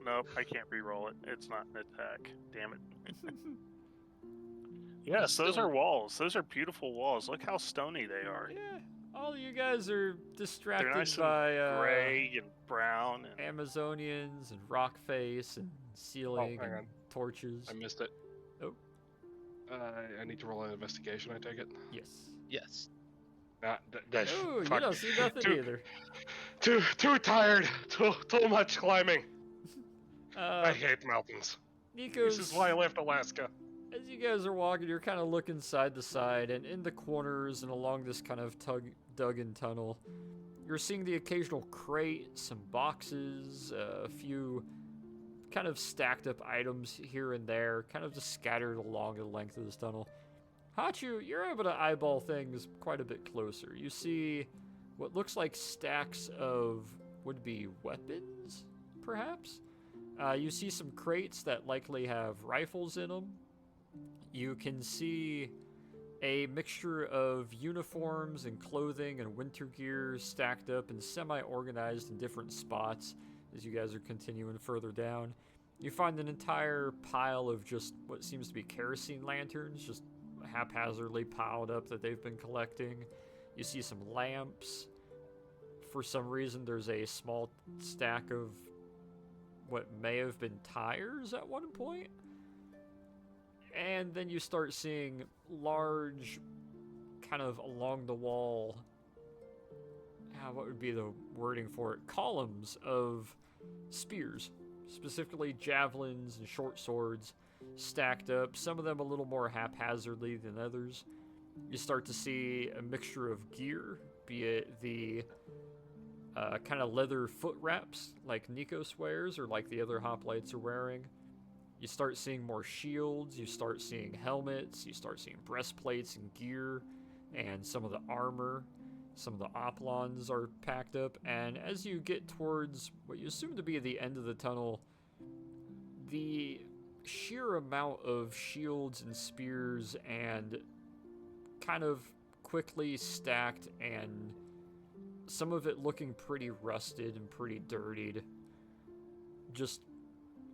nope, I can't re-roll it. It's not an attack. Damn it. Yes, those Still- are walls. Those are beautiful walls. Look how stony they are. Yeah, all of you guys are They're distracted nice by and gray and brown. And Amazonians and rock face and ceiling hang and on. torches. I missed it. Oh. I need to roll an investigation, I take it? Yes. Yes. Nah, Ooh, you fuck. don't see nothing Too- either. Too tired. Too much climbing. I Uh, hate mountains. Nikos, This is why I left Alaska. as you guys are walking, you're kind of looking side to side, and in the corners and along this kind of dug-in tunnel, you're seeing the occasional crate, some boxes, a few kind of stacked up items here and there, kind of just scattered along the length of this tunnel. Hachu, you're able to eyeball things quite a bit closer. You see what looks like stacks of would-be weapons, perhaps? You see some crates that likely have rifles in them. You can see a mixture of uniforms and clothing and winter gear stacked up and semi-organized in different spots as you guys are continuing further down. You find an entire pile of just what seems to be kerosene lanterns, just haphazardly piled up that they've been collecting. You see some lamps. For some reason, there's a small stack of what may have been tires at one point. And then you start seeing large, kind of along the wall, what would be the wording for it? Columns of spears, specifically javelins and short swords, stacked up, some of them a little more haphazardly than others. You start to see a mixture of gear, be it the kind of leather foot wraps like Nikos wears or like the other hoplites are wearing. You start seeing more shields, you start seeing helmets, you start seeing breastplates and gear, and some of the armor. Some of the oplons are packed up, and as you get towards what you assume to be the end of the tunnel, the sheer amount of shields and spears and kind of quickly stacked and some of it looking pretty rusted and pretty dirtied. Just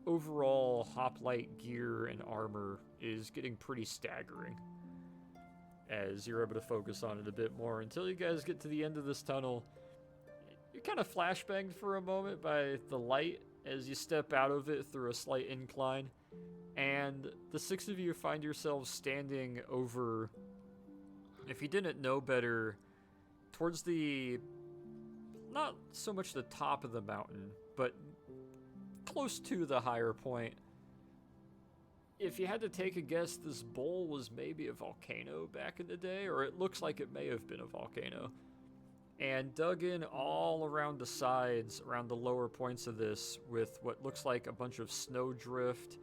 overall hoplite gear and armor is getting pretty staggering as you're able to focus on it a bit more until you guys get to the end of this tunnel. You're kind of flashbanged for a moment by the light as you step out of it through a slight incline, and the six of you find yourselves standing over, if you didn't know better, towards the, not so much the top of the mountain, but close to the higher point. If you had to take a guess, this bowl was maybe a volcano back in the day, or it looks like it may have been a volcano. And dug in all around the sides, around the lower points of this, with what looks like a bunch of snowdrift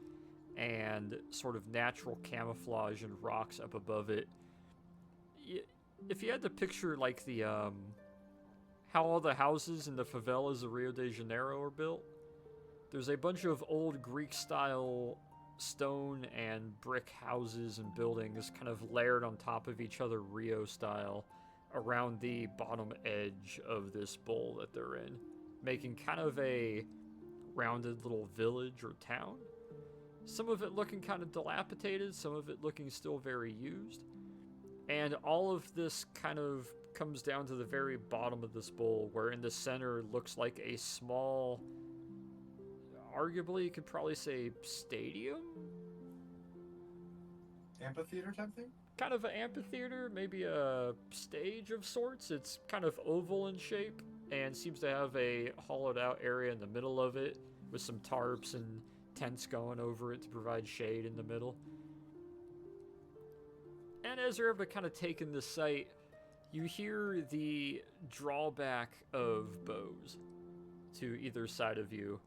and sort of natural camouflage and rocks up above it. If you had to picture like the, how all the houses in the favelas of Rio de Janeiro are built, there's a bunch of old Greek-style stone and brick houses and buildings kind of layered on top of each other Rio style around the bottom edge of this bowl that they're in, making kind of a rounded little village or town. Some of it looking kind of dilapidated, some of it looking still very used. And all of this kind of comes down to the very bottom of this bowl, where in the center looks like a small, arguably you could probably say stadium? Amphitheater type thing? Kind of an amphitheater, maybe a stage of sorts. It's kind of oval in shape and seems to have a hollowed out area in the middle of it with some tarps and tents going over it to provide shade in the middle. And as you're able to kind of take in the sight, you hear the drawback of bows to either side of you,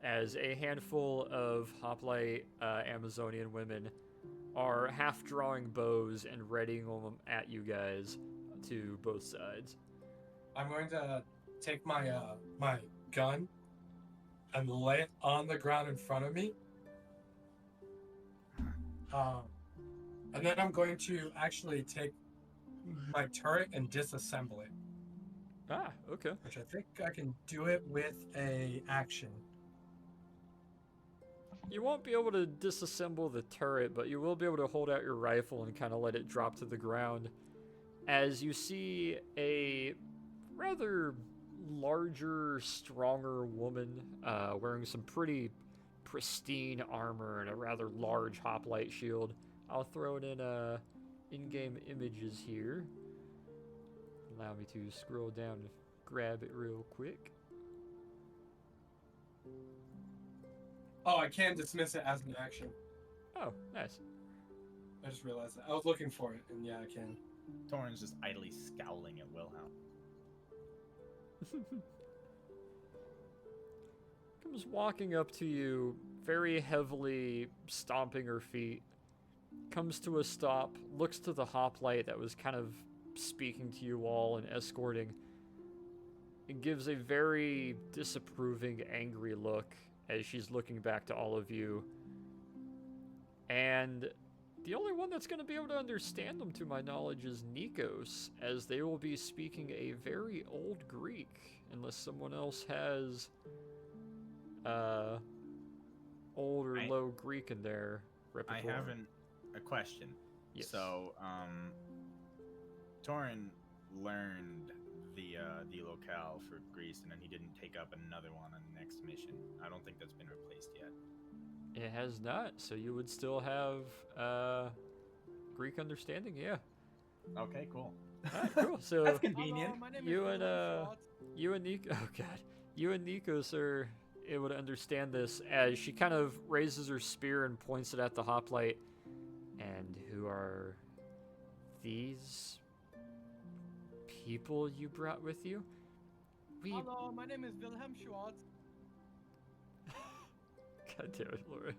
as a handful of hoplite Amazonian women are half drawing bows and readying them at you guys to both sides. I'm going to take my my gun and lay it on the ground in front of me. And then I'm going to actually take my turret and disassemble it, Ah, okay. which I think I can do it with a action. You won't be able to disassemble the turret, but you will be able to hold out your rifle and kind of let it drop to the ground as you see a rather larger, stronger woman wearing some pretty pristine armor and a rather large hoplite shield. I'll throw it in in-game images here. Allow me to scroll down and grab it real quick. Oh, I can dismiss it as an action. Oh, nice. I just realized that. I was looking for it, and yeah, I can. Torin's just idly scowling at Wilhelm. Comes walking up to you, very heavily stomping her feet. Comes to a stop, looks to the hoplite that was kind of speaking to you all and escorting, and gives a very disapproving, angry look as she's looking back to all of you. And the only one that's going to be able to understand them, to my knowledge, is Nikos, as they will be speaking a very old Greek, unless someone else has old or low Greek in their I repertoire. haven't a question. Yes. So, Torin learned the locale for Greece, and then he didn't take up another one on the next mission. I don't think that's been replaced yet. It has not, so you would still have Greek understanding, yeah. Okay, cool. Alright, cool. So That's convenient. you and Nico, oh god, you and Nikos are able to understand this as she kind of raises her spear and points it at the hoplite. And who are these people you brought with you? Hello, my name is Wilhelm Schwartz. God damn it, Laura.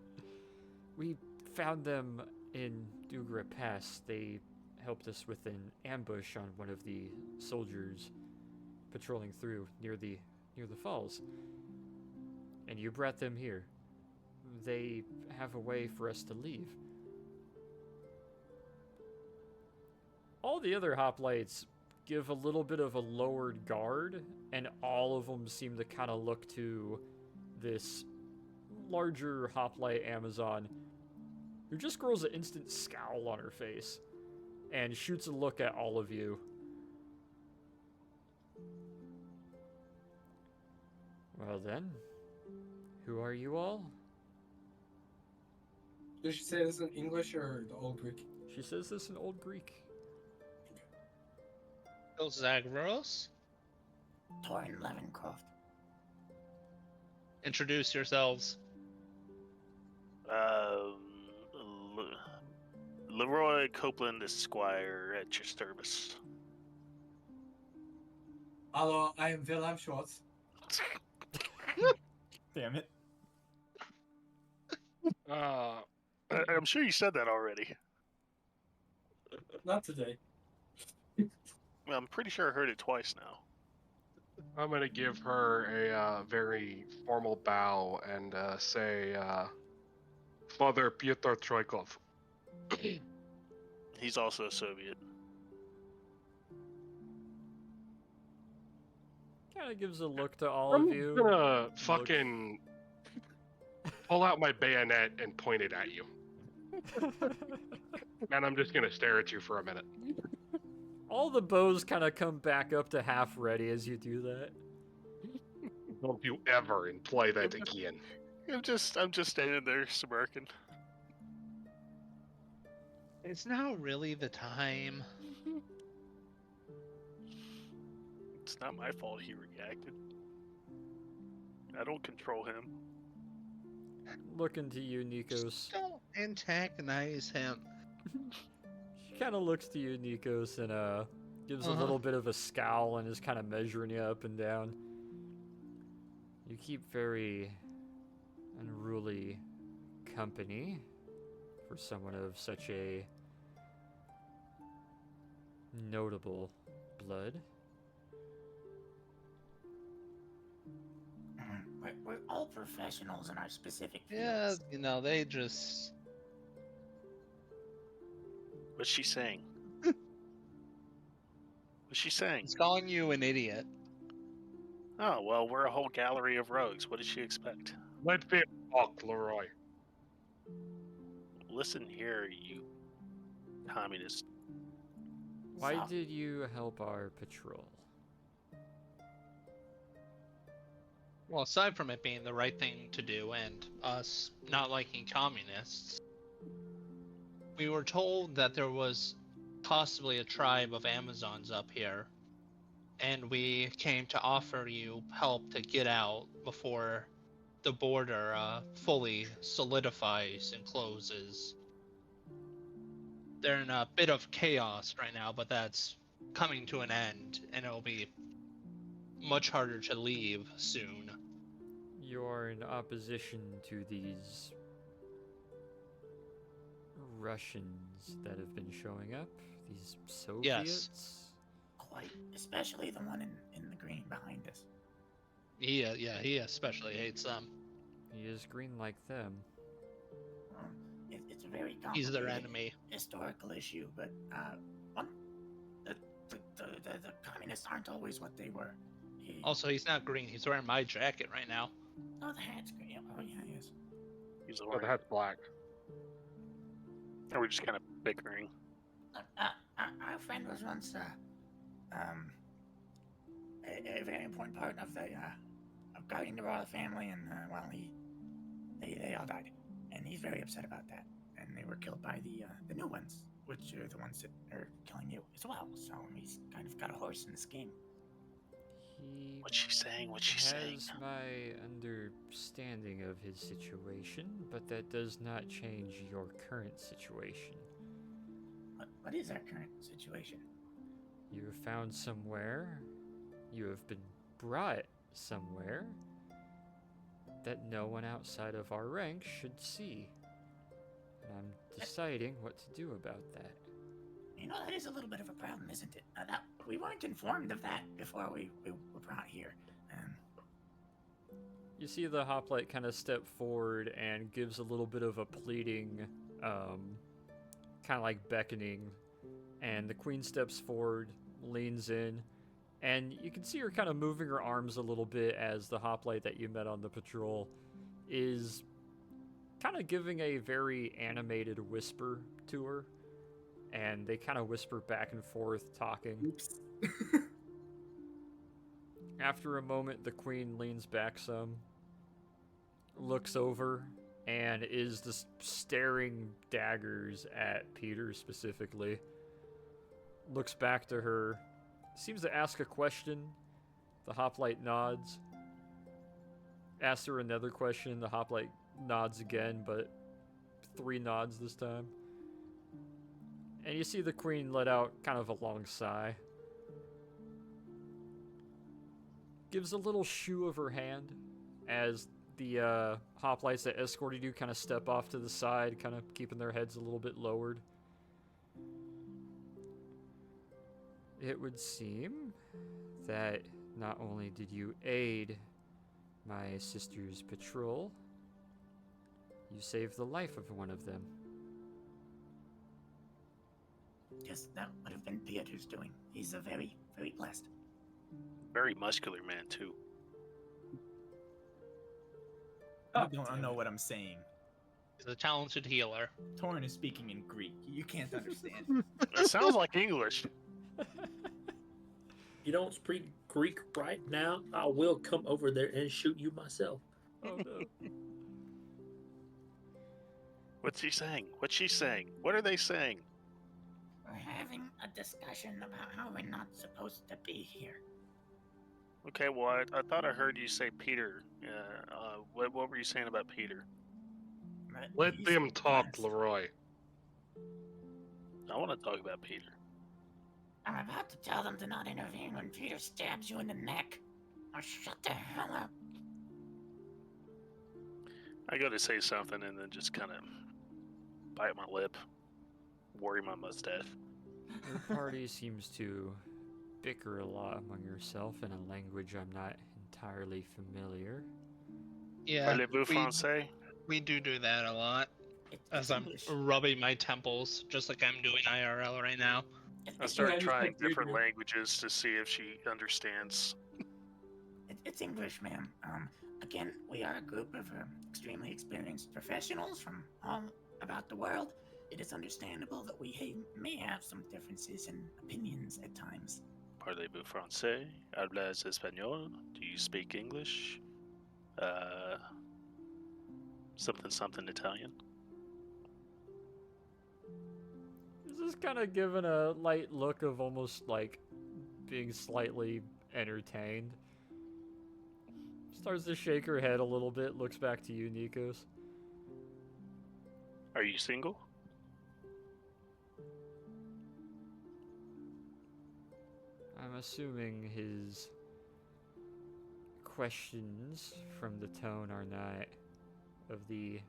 We found them in Dugra Pass. They helped us with an ambush on one of the soldiers patrolling through near the falls. And you brought them here. They have a way for us to leave. All the other hoplites give a little bit of a lowered guard, and all of them seem to kind of look to this larger hoplite Amazon, who just grows an instant scowl on her face and shoots a look at all of you. Well then, who are you all? Did she say this in English or the Old Greek? She says this in Old Greek. Zagros, Torin Levencroft. introduce yourselves. Leroy Copeland, Esquire, at your service. Hello, I am Wilhelm Schwartz. Damn it. I'm sure you said that already. Not today. Well, I'm pretty sure I heard it twice now. I'm gonna give her a very formal bow and say, Father Pyotr Troikov. He's also a Soviet. Kind of gives a look to all I'm of you. gonna fucking pull out my bayonet and point it at you. And I'm just gonna stare at you for a minute. All the bows kind of come back up to half ready as you do that. Don't you ever imply that again. I'm just standing there smirking. It's now really the time. It's not my fault he reacted. I don't control him. looking to you, Nikos. Don't antagonize him. She kind of looks to you, Nikos, and gives a little bit of a scowl and is kind of measuring you up and down. You keep very unruly company for someone of such a notable blood. We're all professionals in our specific fields. Yeah, you know, they just. What's she saying? What's she saying? He's calling you an idiot. Oh, well, we're a whole gallery of rogues. What does she expect? Let me talk, Leroy. Listen here, you communist. Why So- did you help our patrol? Well, aside from it being the right thing to do and us not liking communists, we were told that there was possibly a tribe of Amazons up here, and we came to offer you help to get out before the border fully solidifies and closes. They're in a bit of chaos right now, but that's coming to an end, and it'll be much harder to leave soon. You are in opposition to these Russians that have been showing up? These Soviets? Quite, especially the one in the green behind us. He especially hates them. He is green like them. It's a very complicated He's their enemy. historical issue, but the communists aren't always what they were. Also, he's not green. He's wearing my jacket right now. Oh, the hat's green. Oh, yeah, he is. He's Oh, the hat's black. Or we're just kind of bickering. Our friend was once a very important part of the of guarding the royal family, and well, they all died, and he's very upset about that. And they were killed by the new ones, which are the ones that are killing you as well. So he's kind of got a horse in this game. He What's she saying? What's she saying? has my understanding of his situation, but that does not change your current situation. What is our current situation? You are found somewhere. You have been brought somewhere that no one outside of our ranks should see. And I'm deciding what to do about that. You know, that is a little bit of a problem, isn't it? That we weren't informed of that before we were brought here. You see the hoplite kind of step forward and gives a little bit of a pleading, kind of like beckoning. And the queen steps forward, leans in, and you can see her kind of moving her arms a little bit as the hoplite that you met on the patrol is kind of giving a very animated whisper to her. And they kind of whisper back and forth, talking. Oops. After a moment, the queen leans back some, looks over, and is just staring daggers at Peter specifically. Looks back to her, seems to ask a question. The hoplite nods. Asks her another question. The hoplite nods again, but 3 nods this time. And you see the queen let out kind of a long sigh. Gives a little shoo of her hand as the hoplites that escorted you kind of step off to the side, kind of keeping their heads a little bit lowered. It would seem that not only did you aid my sister's patrol, you saved the life of one of them. Yes, that would have been Peter's doing. He's a very, very blessed. Very muscular man, too. You don't know what I'm saying. He's a talented healer. Torn is speaking in Greek. You can't understand. It sounds like English. You don't speak Greek right now, I will come over there and shoot you myself. Oh no. What's he saying? What's she saying? What are they saying? We're having a discussion about how we're not supposed to be here. Okay, well, I thought I heard you say Peter. What were you saying about Peter? that Let he's them talk, honest. Leroy. I want to talk about Peter. I'm about to tell them to not intervene when Peter stabs you in the neck. Or shut the hell up. I go to say something and then just kind of bite my lip, worry my mustache. Your party seems to bicker a lot among yourself in a language I'm not entirely familiar. Yeah, Parlez-vous français? we do that a lot. As I'm English. rubbing my temples, just like I'm doing IRL right now. I start you trying said you different do. languages to see if she understands. It's English, ma'am. Again, we are a group of extremely experienced professionals from all about the world. It is understandable that we may have some differences in opinions at times. Parlez-vous français? Hablas espagnol? Do you speak English? Something Italian? He's just kind of given a light look of almost like being slightly entertained. Starts to shake her head a little bit, looks back to you, Nikos. Are you single? I'm assuming his questions from the tone are not of the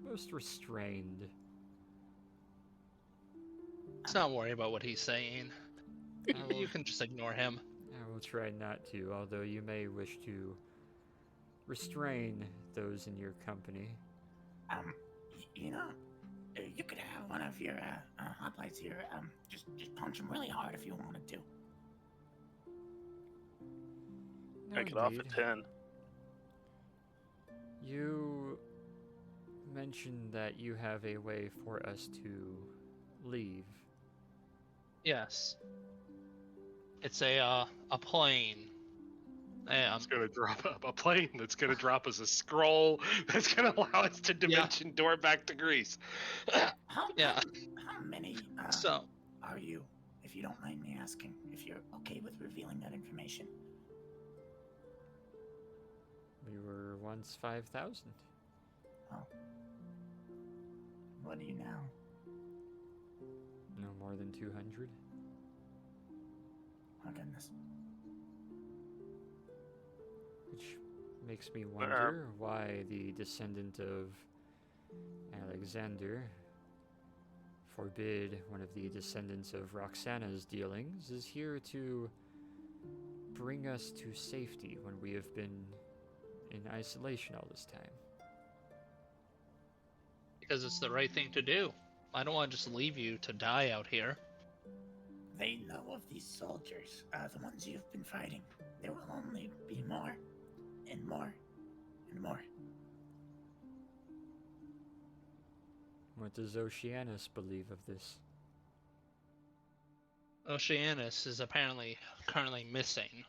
most restrained. Let's not worry about what he's saying. You can just ignore him. I will try not to, although you may wish to restrain those in your company. You know, you could have one of your hoplites here. Just punch him really hard if you wanted to. No, I get off indeed. at 10. You mentioned that you have a way for us to leave. Yes. It's a plane. It's gonna drop a plane that's gonna drop us a scroll that's gonna allow us to dimension door back to Greece. Yeah. How many So are you, if you don't mind me asking, if you're okay with revealing that information? We were once 5,000. Oh. What are you now? No more than 200. Oh, goodness. Which makes me wonder why the descendant of Alexander forbid one of the descendants of Roxana's dealings is here to bring us to safety when we have been in isolation all this time. because it's the right thing to do. I don't want to just leave you to die out here. They know of these soldiers, the ones you've been fighting. There will only be more, and more, and more. What does Oceanus believe of this? Oceanus is apparently currently missing.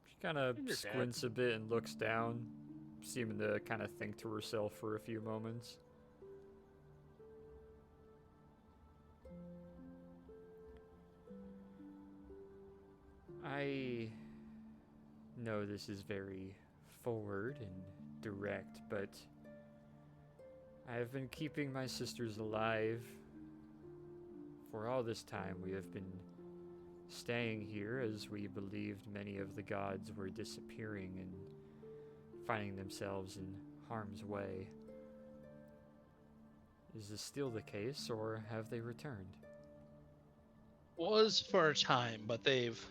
She kind of Your dad. squints a bit and looks down, seeming to kind of think to herself for a few moments. I know this is very forward and direct, but I have been keeping my sisters alive for all this time. We have been staying here as we believed many of the gods were disappearing and finding themselves in harm's way. Is this still the case, or have they returned? Was for a time, but they've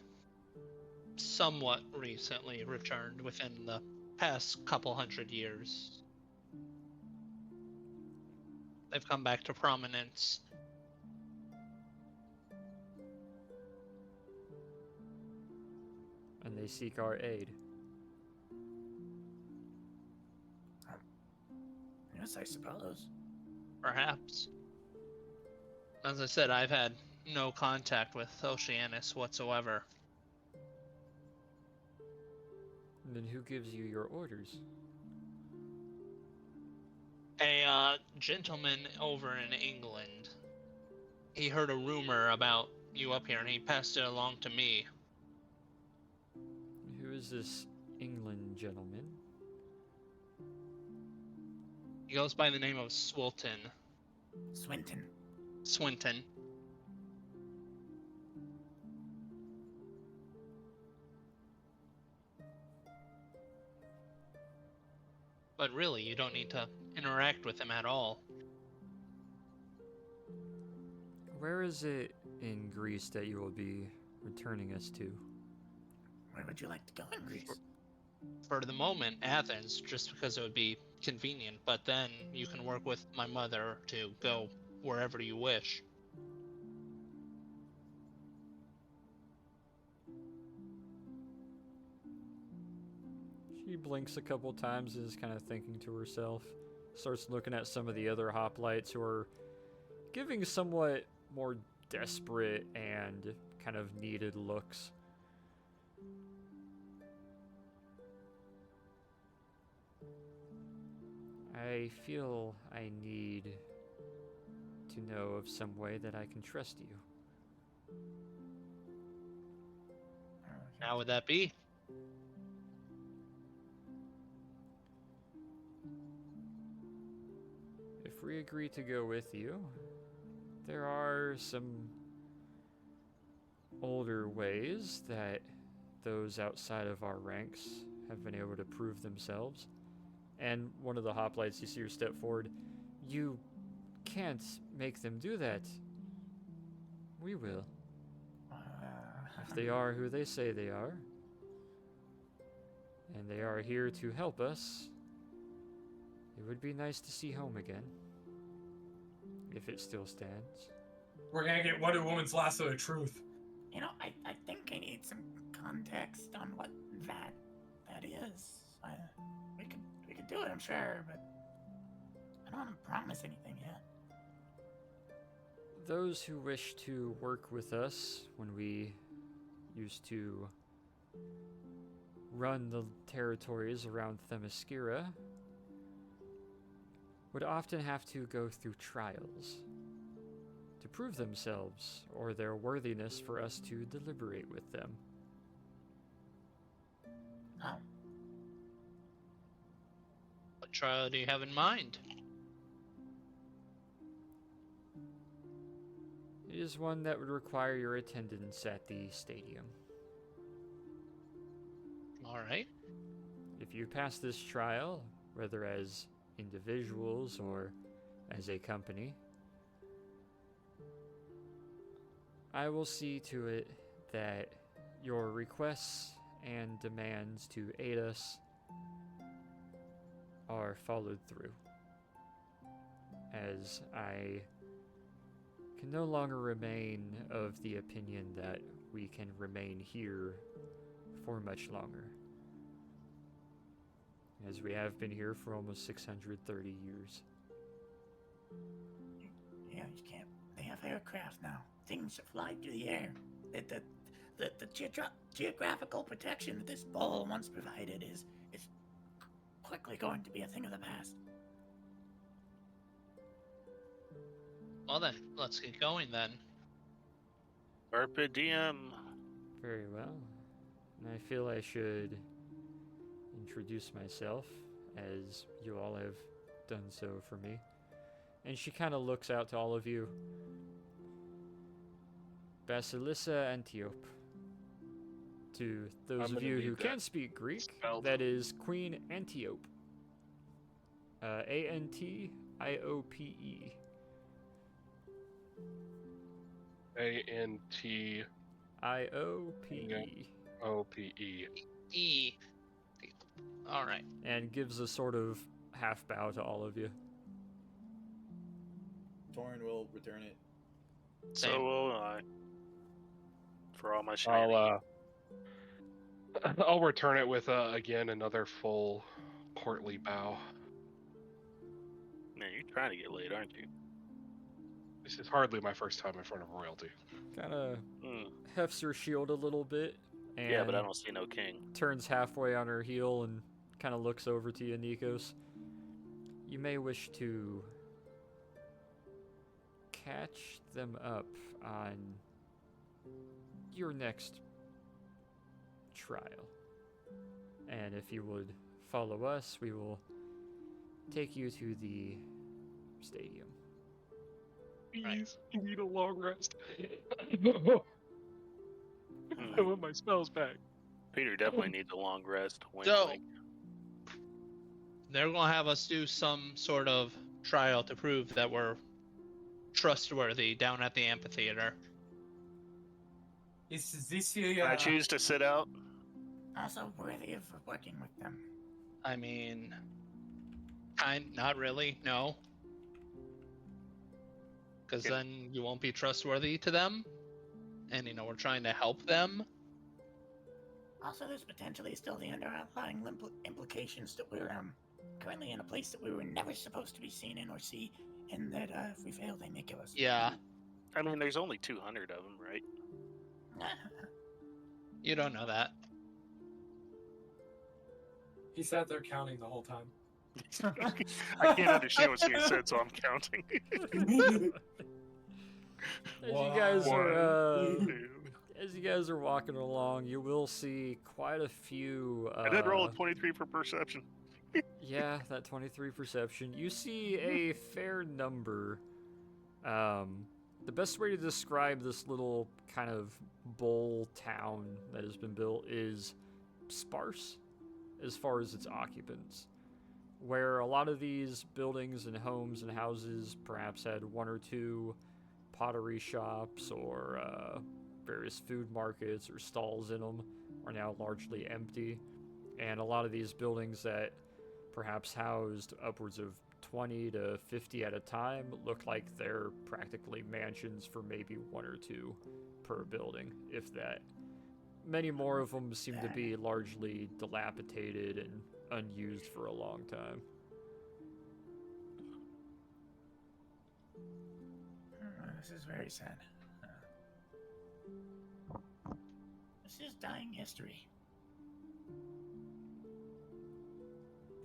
somewhat recently returned within the past couple hundred years. They've come back to prominence. And they seek our aid. Yes, I suppose. Perhaps. As I said, I've had no contact with Oceanus whatsoever. Then who gives you your orders? A gentleman over in England. He heard a rumor about you up here and he passed it along to me. is this England gentleman? He goes by the name of Swilton. Swinton. Swinton. But really, you don't need to interact with him at all. Where is it in Greece that you will be returning us to? Where would you like to go in Greece? For the moment, Athens, just because it would be convenient, but then you can work with my mother to go wherever you wish. She blinks a couple times and is kind of thinking to herself. Starts looking at some of the other hoplites who are giving somewhat more desperate and kind of needed looks. I feel I need to know of some way that I can trust you. How would that be? If we agree to go with you, there are some older ways that those outside of our ranks have been able to prove themselves. And one of the hoplites, you see her step forward. You can't make them do that. We will. If they are who they say they are, and they are here to help us, it would be nice to see home again. If it still stands. We're gonna get Wonder Woman's lasso of truth. You know, I think I need some context on what that is. We could do it, I'm sure, but I don't want to promise anything yet. Those who wish to work with us when we used to run the territories around Themyscira would often have to go through trials to prove themselves or their worthiness for us to deliberate with them. Oh. What trial do you have in mind? It is one that would require your attendance at the stadium. Alright. If you pass this trial, whether as individuals or as a company, I will see to it that your requests and demands to aid us are followed through, as I can no longer remain of the opinion that we can remain here for much longer, as we have been here for almost 630 years. Yeah, you can't. They have aircraft now. Things that fly through the air. The geographical protection that this bowl once provided is quickly going to be a thing of the past. Well then, let's get going then. Carpe diem. Very well. And I feel I should introduce myself, as you all have done so for me. And she kind of looks out to all of you. Basilissa Antiope. To those of you who can speak Greek, that is Queen Antiope. Antiope. Antiope. E. Alright. And gives a sort of half bow to all of you. Torin will return it. So will I. For all my shenanigans. I'll return it with again another full portly bow. Man, you're trying to get laid, aren't you? This is hardly my first time in front of royalty. Kind of hefts her shield a little bit. And yeah, but I don't see no king. Turns halfway on her heel and kind of looks over to you, Nikos. You may wish to catch them up on your next trial. And if you would follow us, we will take you to the stadium. Please, I need a long rest. I want my spells back. Peter definitely needs a long rest. Wink, So, wink. they're gonna have us do some sort of trial to prove that we're trustworthy down at the amphitheater. Is this I choose to sit out. Also worthy of working with them. I mean, not really, no. Because Yeah. then you won't be trustworthy to them, and we're trying to help them. Also, there's potentially still the underlying implications that we're currently in a place that we were never supposed to be seen in or see, and that if we fail, they may kill us. Yeah, I mean, there's only 200 of them, right? you don't know that. He sat there counting the whole time. I can't understand what's being said, so I'm counting. As you guys are walking along, you will see quite a few. I did roll a 23 for perception. Yeah, that 23 perception. You see a fair number. The best way to describe this little kind of bowl town that has been built is sparse as far as its occupants. Where a lot of these buildings and homes and houses perhaps had one or two pottery shops or various food markets or stalls in them are now largely empty. And a lot of these buildings that perhaps housed upwards of 20 to 50 at a time look like they're practically mansions for maybe one or two per building, if that. Many more of them seem to be largely dilapidated and unused for a long time. This is very sad. This is dying history.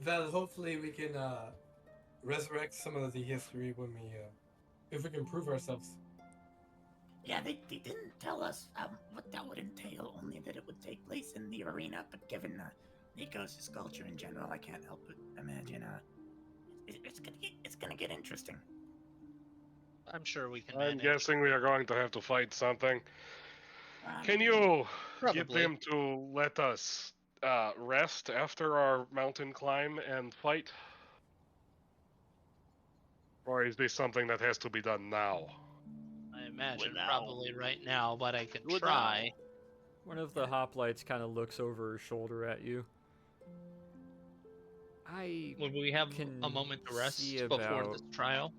Well, hopefully we can resurrect some of the history when we, if we can prove ourselves. Yeah, they didn't tell us what that would entail, only that it would take place in the arena, but given Nikos' culture in general, I can't help but imagine it's gonna get interesting. I'm sure we can I'm manage. guessing we are going to have to fight something. Can you get Probably. them to let us rest after our mountain climb and fight? Or is this something that has to be done now? I imagine Without- probably right now, but I can Without- try. One of the hoplites kind of looks over his shoulder at you. I Would we have can a moment to rest see before about- this trial?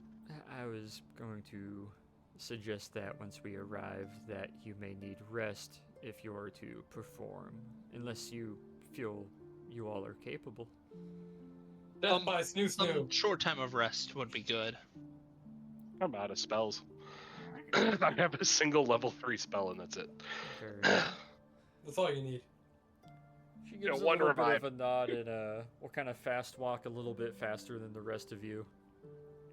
I was going to suggest that once we arrive that you may need rest if you are to perform, unless you feel you all are capable. Death by snoo Some snoo. short time of rest would be good. I'm out of spells. I have a single level 3 spell and that's it. Very That's all you need. She gives a one little bit revive. of a nod and will kind of fast walk a little bit faster than the rest of you.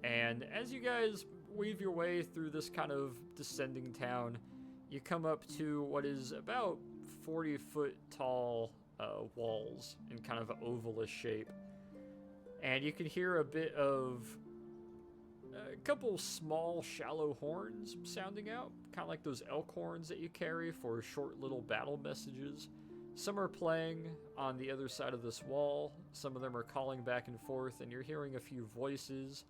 And as you guys weave your way through this kind of descending town, you come up to what is about 40-foot tall walls in kind of an ovalist shape. And you can hear a bit of a couple small, shallow horns sounding out, kind of like those elk horns that you carry for short little battle messages. Some are playing on the other side of this wall, some of them are calling back and forth, and you're hearing a few voices.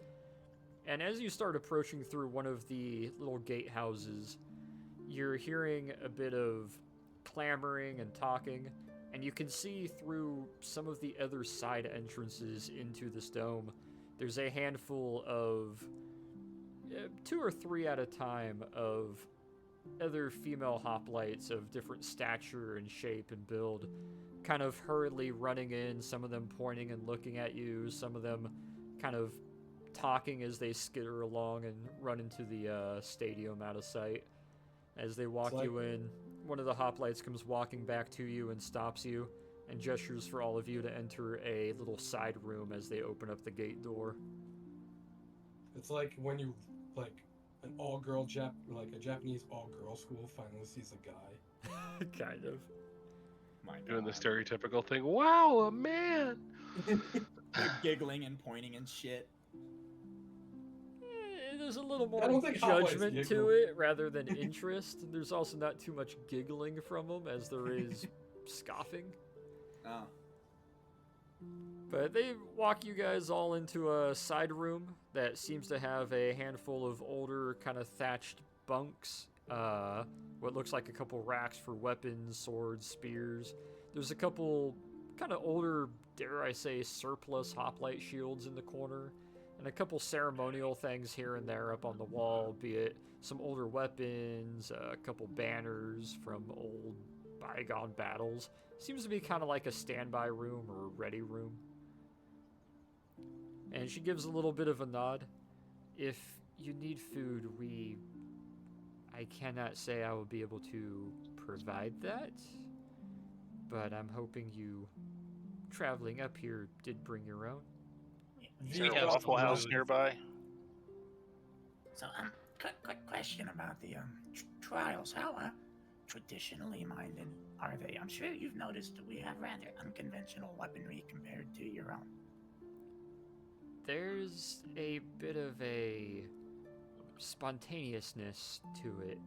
And as you start approaching through one of the little gatehouses, you're hearing a bit of clamoring and talking, and you can see through some of the other side entrances into this dome, there's a handful of 2 or 3 at a time of other female hoplites of different stature and shape and build, kind of hurriedly running in, some of them pointing and looking at you, some of them kind of talking as they skitter along and run into the stadium out of sight. As they walk you in, one of the hoplites comes walking back to you and stops you and gestures for all of you to enter a little side room as they open up the gate door. It's like when you, like, an all-girl a Japanese all-girl school finally sees a guy. Kind of. My Doing the God. stereotypical thing. Wow, a man. They're giggling and pointing and shit. There's a little I don't more think Hot Boys judgment to giggle. it rather than interest. There's also not too much giggling from them as there is scoffing. Oh. But they walk you guys all into a side room that seems to have a handful of older kind of thatched bunks. What looks like a couple racks for weapons, swords, spears. There's a couple kind of older, dare I say, surplus hoplite shields in the corner. And a couple ceremonial things here and there up on the wall, be it some older weapons, a couple banners from old bygone battles. Seems to be kind of like a standby room or ready room. And she gives a little bit of a nod. If you need food, I cannot say I will be able to provide that, but I'm hoping you traveling up here did bring your own. Is there a Waffle House nearby? So, quick question about the trials. How traditionally minded are they? I'm sure you've noticed we have rather unconventional weaponry compared to your own. There's a bit of a spontaneousness to it.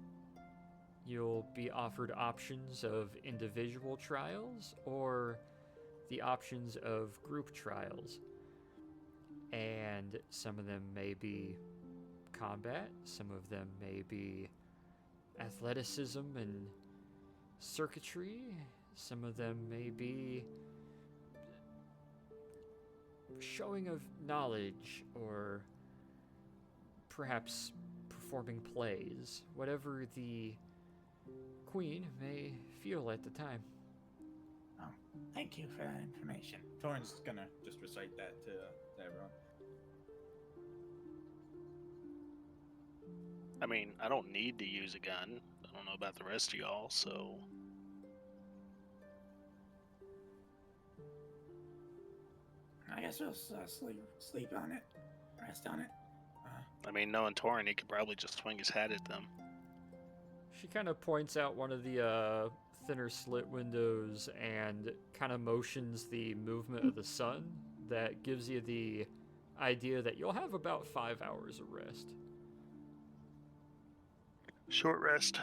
You'll be offered options of individual trials or the options of group trials. And some of them may be combat, some of them may be athleticism and circuitry, some of them may be showing of knowledge or perhaps performing plays, whatever the queen may feel at the time. Oh, thank you for that information. Torrin's gonna just recite that to everyone. I mean, I don't need to use a gun. I don't know about the rest of y'all, so. I guess we'll sleep on it, rest on it. I mean, knowing Torrin, he could probably just swing his hat at them. She kind of points out one of the thinner slit windows and kind of motions the movement of the sun that gives you the idea that you'll have about 5 hours of rest. Short rest.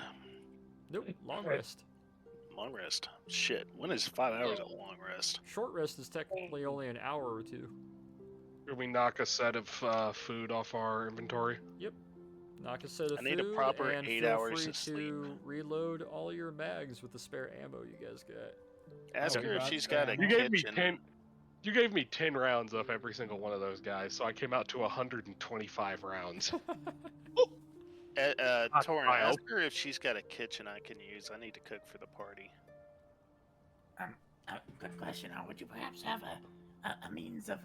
Nope, long rest. Long rest. Shit. When is 5 hours a long rest? Short rest is technically only an hour or two. Can we knock a set of food off our inventory? Yep. Knock a set of I food need a proper and 8 feel hours free of sleep. to reload all your mags with the spare ammo you guys got. Ask her if she's got a You gave me kitchen. 10. You gave me 10 rounds of every single one of those guys, so I came out to 125 rounds. Torrin, ask her if she's got a kitchen I can use. I need to cook for the party. Good question. Would you perhaps have a means of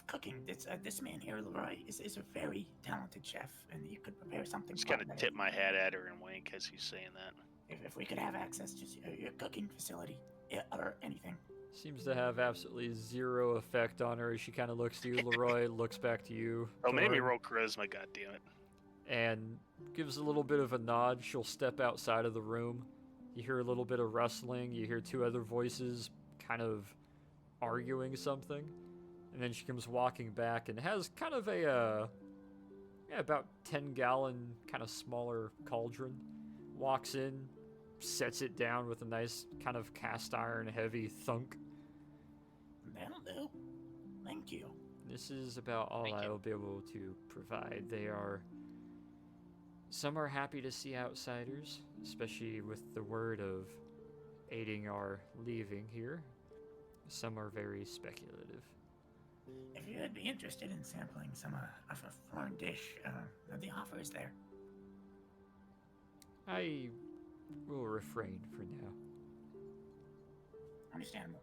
cooking? This man here, Leroy, is a very talented chef, and you could prepare something. Just kind of tip my hat at her and wink as he's saying that. If we could have access to your cooking facility, or anything. Seems to have absolutely zero effect on her as she kind of looks to you, Leroy, looks back to you. Oh, made me Torrin, roll charisma, goddammit. and gives a little bit of a nod. She'll step outside of the room. You hear a little bit of rustling. You hear two other voices kind of arguing something. And then she comes walking back and has kind of a, about 10-gallon kind of smaller cauldron. Walks in, sets it down with a nice kind of cast iron heavy thunk. That'll do. Thank you. This is about all I will be able to provide. Some are happy to see outsiders, especially with the word of aiding our leaving here. Some are very speculative. If you would be interested in sampling some of a foreign dish, the offer is there. I will refrain for now. Understandable.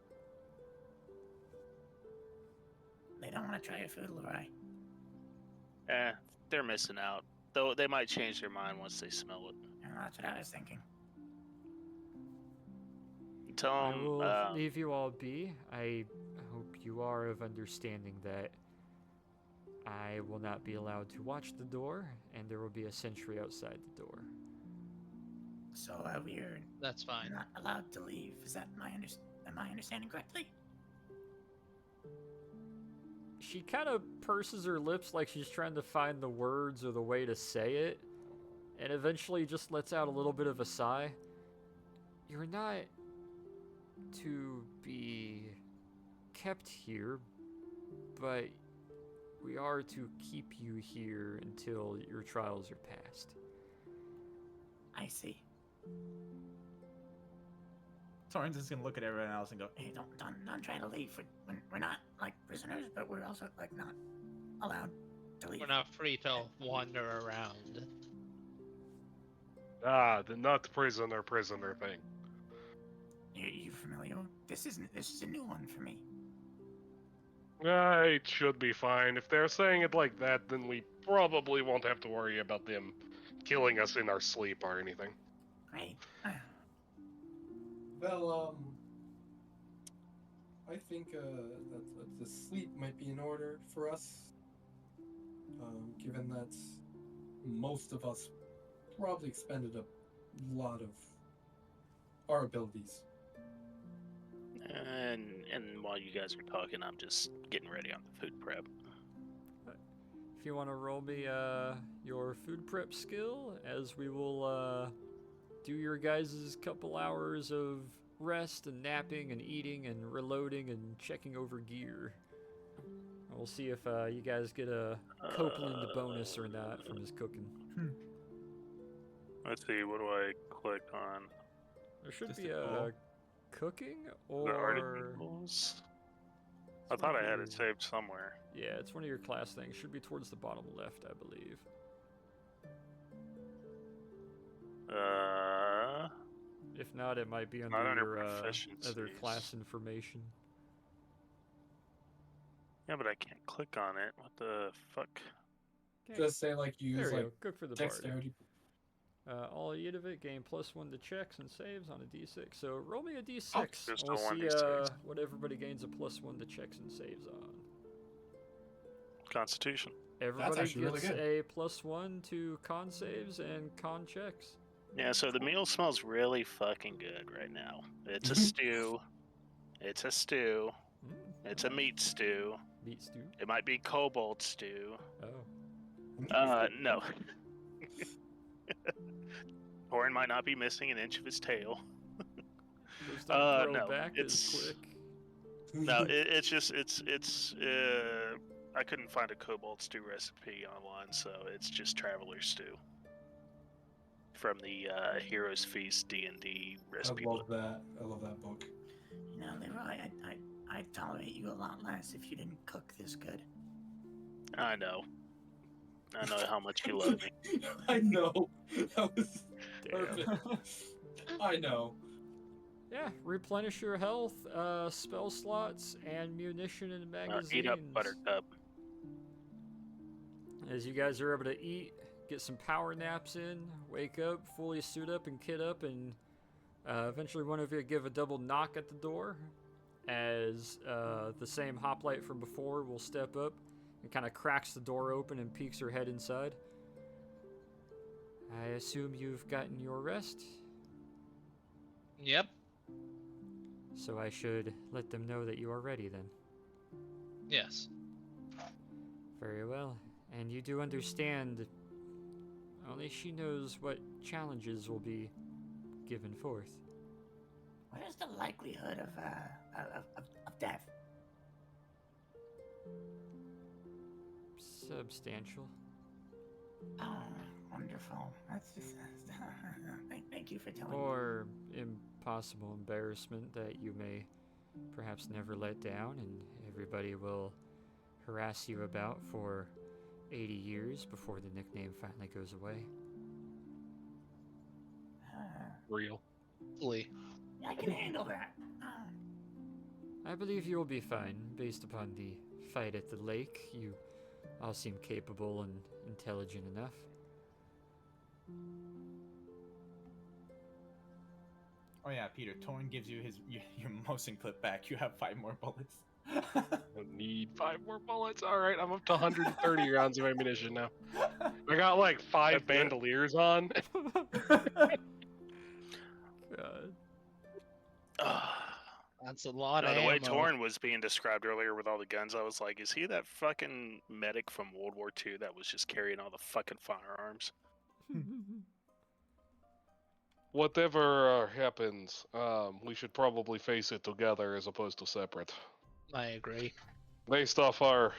They don't want to try your food, Leroy. They're missing out. Though they might change their mind once they smell it. That's what I was thinking. Tell I them, will leave you all be. I hope you are of understanding that I will not be allowed to watch the door, and there will be a sentry outside the door. So we're That's fine. not allowed to leave. Is that am I understanding correctly? She kind of purses her lips like she's trying to find the words or the way to say it, and eventually just lets out a little bit of a sigh. You're not to be kept here, but we are to keep you here until your trials are passed. I see. Torrance is gonna look at everyone else and go, Hey, don't try to leave. We're not like prisoners, but we're also like not allowed to leave. We're not free to wander around. Not the prisoner thing. You familiar? This is a new one for me. It should be fine. If they're saying it like that, then we probably won't have to worry about them killing us in our sleep or anything. Great. Well, I think that the sleep might be in order for us, given that most of us probably expended a lot of our abilities. And while you guys are talking, I'm just getting ready on the food prep. If you want to roll me your food prep skill, as we will do your guys' couple hours of rest and napping and eating and reloading and checking over gear. And we'll see if you guys get a Copeland bonus or not from his cooking. Let's see, what do I click on? There should Just be a a goal. cooking The or... articles? I thought I had it saved somewhere. Yeah, it's one of your class things. Should be towards the bottom left, I believe. If not, it might be under Not under your other proficiencies. class information. Yeah, but I can't click on it. What the fuck? Just say like you There use we like go. Cook for the party. dexterity. All eight of it gain +1 to checks and saves on a d6. So roll me a d6. Just and we'll a see 1d6. what everybody gains a +1 to checks and saves on. Constitution. Everybody actually really gets good. a +1 to con saves and con checks. Yeah, so the meal smells really fucking good right now. It's a stew. It's a stew. It's a meat stew. Meat stew. It might be kobold stew. Oh. No. Torin might not be missing an inch of his tail. Those don't grow no, back as it's quick. no, it's just I couldn't find a kobold stew recipe online, so it's just traveler stew from the Heroes Feast D&D recipe I love book. that. I love that book. You know, Leroy, I'd tolerate you a lot less if you didn't cook this good. I know how much you love me. I know. That was Damn. perfect. I know. Yeah, replenish your health, spell slots, and munition and magazines. Eat up, Buttercup. As you guys are able to eat, get some power naps in, wake up, fully suit up and kit up, and eventually one of you give a double knock at the door as the same hoplite from before will step up and kind of cracks the door open and peeks her head inside. I assume you've gotten your rest, Yep. so I should let them know that you are ready then. Yes. Very well. And you do understand only she knows what challenges will be given forth. What is the likelihood of death? Substantial. Oh, wonderful. That's just. Thank you for telling me. Or impossible embarrassment that you may perhaps never let down and everybody will harass you about for 80 years before the nickname finally goes away. Real. I can handle that. I believe you will be fine based upon the fight at the lake. You all seem capable and intelligent enough. Oh yeah, Peter. Torn gives you your motion clip back. You have 5 more bullets. I need 5 more bullets. All right, I'm up to 130 rounds of ammunition now. I got like 5 bandoliers on. That's a lot No, of the way ammo. Torn was being described earlier with all the guns, I was like, is he that fucking medic from World War II that was just carrying all the fucking firearms? Whatever happens, we should probably face it together as opposed to separate. I agree. Based off our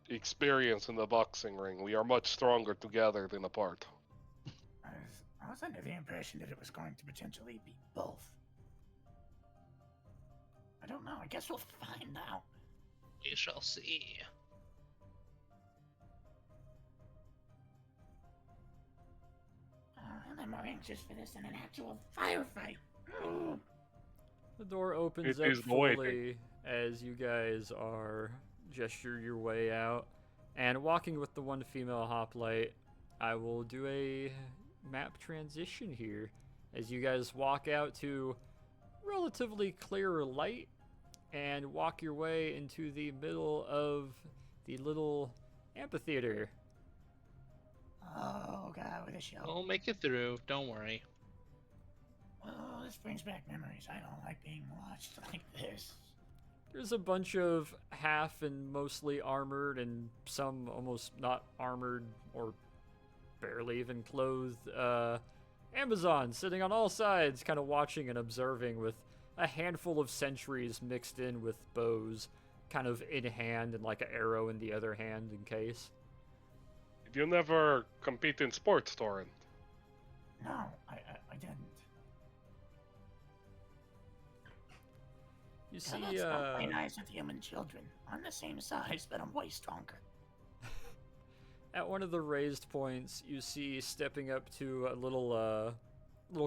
experience in the boxing ring, we are much stronger together than apart. I was under the impression that it was going to potentially be both. I don't know. I guess we'll find out. We shall see. And I'm more anxious for this than an actual firefight. The door opens It up is waiting. fully as you guys are gesture your way out. And walking with the one female hoplite, I will do a map transition here as you guys walk out to relatively clear light and walk your way into the middle of the little amphitheater. Oh, God, with a show. We'll make it through. Don't worry. Oh, this brings back memories. I don't like being watched like this. There's a bunch of half and mostly armored and some almost not armored or barely even clothed Amazons sitting on all sides, kind of watching and observing with a handful of sentries mixed in with bows, kind of in hand and like an arrow in the other hand in case. Did you never compete in sports, Torin? No, I didn't. You Yeah, see, let's not play nice with human children. I'm the same size, but I'm way stronger. at one of the raised points, you see stepping up to a little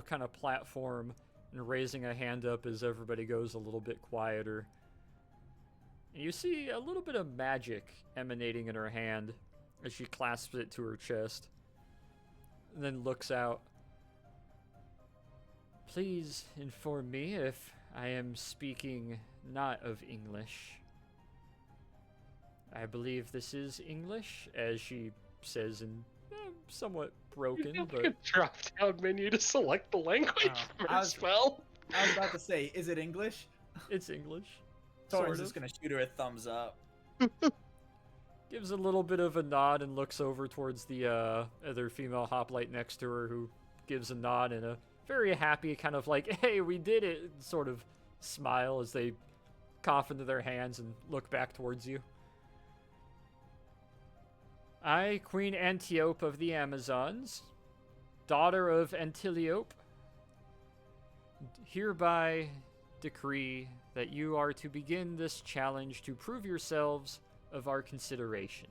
kind of platform and raising a hand up as everybody goes a little bit quieter. And you see a little bit of magic emanating in her hand as she clasps it to her chest. And then looks out. Please inform me if I am speaking not of English. I believe this is English, as she says in somewhat broken, You but can drop down menu to select the language from I her was- spell. I was about to say, is it English? it's English. Torrance Sort is of. gonna shoot her a thumbs up. Gives a little bit of a nod and looks over towards the other female hoplite next to her, who gives a nod and a very happy kind of like, hey, we did it, sort of smile as they cough into their hands and look back towards you. I, Queen Antiope of the Amazons, daughter of Antiope, hereby decree that you are to begin this challenge to prove yourselves of our consideration.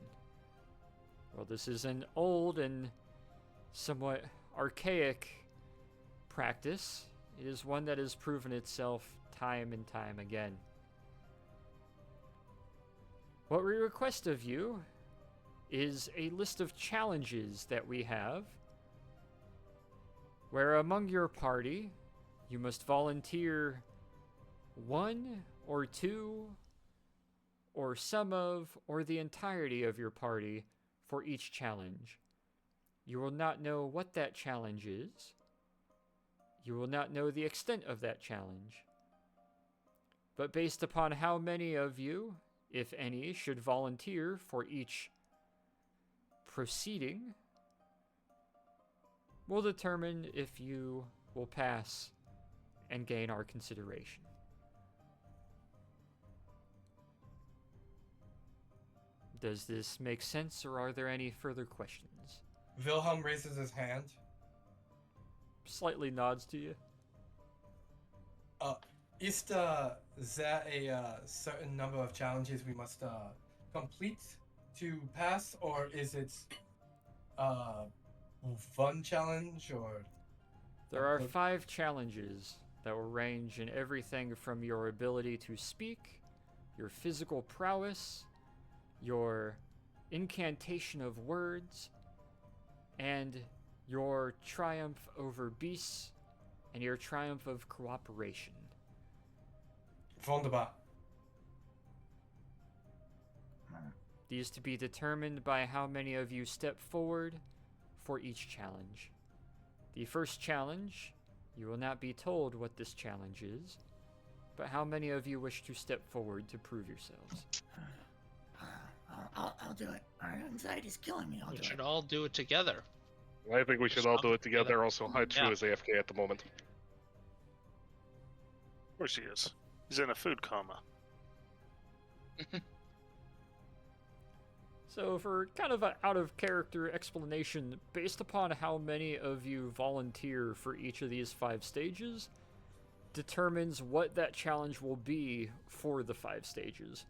Well, this is an old and somewhat archaic practice. It is one that has proven itself time and time again. What we request of you is a list of challenges that we have, where among your party, you must volunteer one or two or some of or the entirety of your party for each challenge. You will not know what that challenge is. You will not know the extent of that challenge. But based upon how many of you, if any, should volunteer for each proceeding, we'll determine if you will pass and gain our consideration. Does this make sense, or are there any further questions? Wilhelm raises his hand. Slightly nods to you. Is there a certain number of challenges we must complete to pass, or is it one challenge, or? There are 5 challenges that will range in everything from your ability to speak, your physical prowess, your incantation of words, and your triumph over beasts, and your triumph of cooperation. Wunderbar. These to be determined by how many of you step forward for each challenge. The first challenge, you will not be told what this challenge is. but how many of you wish to step forward to prove yourselves? I'll do it. My anxiety's killing me. I'll We do should it. all do it together. I think we should all do it together. Also, Hachu Yeah. is AFK at the moment. Of course he is. He's in a food coma. So for kind of an out-of-character explanation, based upon how many of you volunteer for each of these 5 stages, determines what that challenge will be for the 5 stages.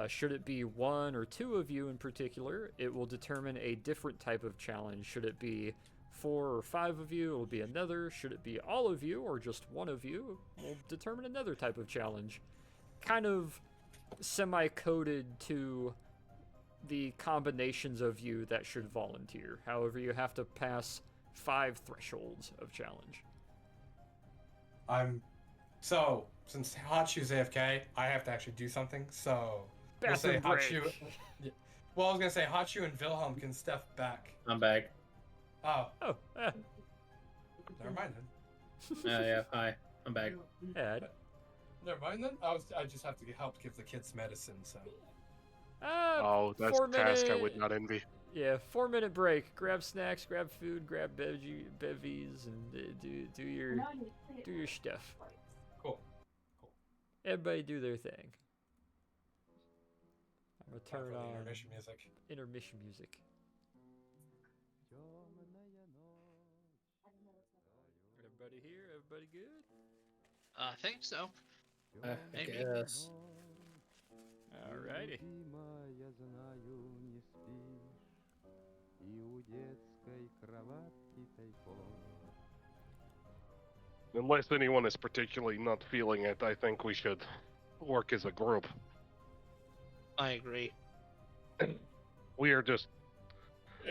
Should it be 1 or 2 of you in particular, it will determine a different type of challenge. Should it be 4 or 5 of you, it will be another. Should it be all of you or just 1 of you, it will determine another type of challenge. Kind of semi-coded to the combinations of you that should volunteer. However, you have to pass 5 thresholds of challenge. So, since Hachu's AFK, I have to actually do something. So, we'll say Bathroom Hachu. break. Well, I was gonna say Hachu and Wilhelm can step back. I'm back. Oh, Oh, never mind then. Yeah, hi. I'm back. yeah. Never mind then. I just have to help give the kids medicine. So. Oh, that's a 4 task I minute- would not envy. Yeah, 4-minute break. Grab snacks, grab food, grab bevies, and do your stuff. Cool. Everybody do their thing. I'm gonna Time turn for the on intermission music. intermission music. Everybody here? Everybody good? I think so. Maybe. Yes. Alrighty. Unless anyone is particularly not feeling it, I think we should work as a group. I agree. We are just...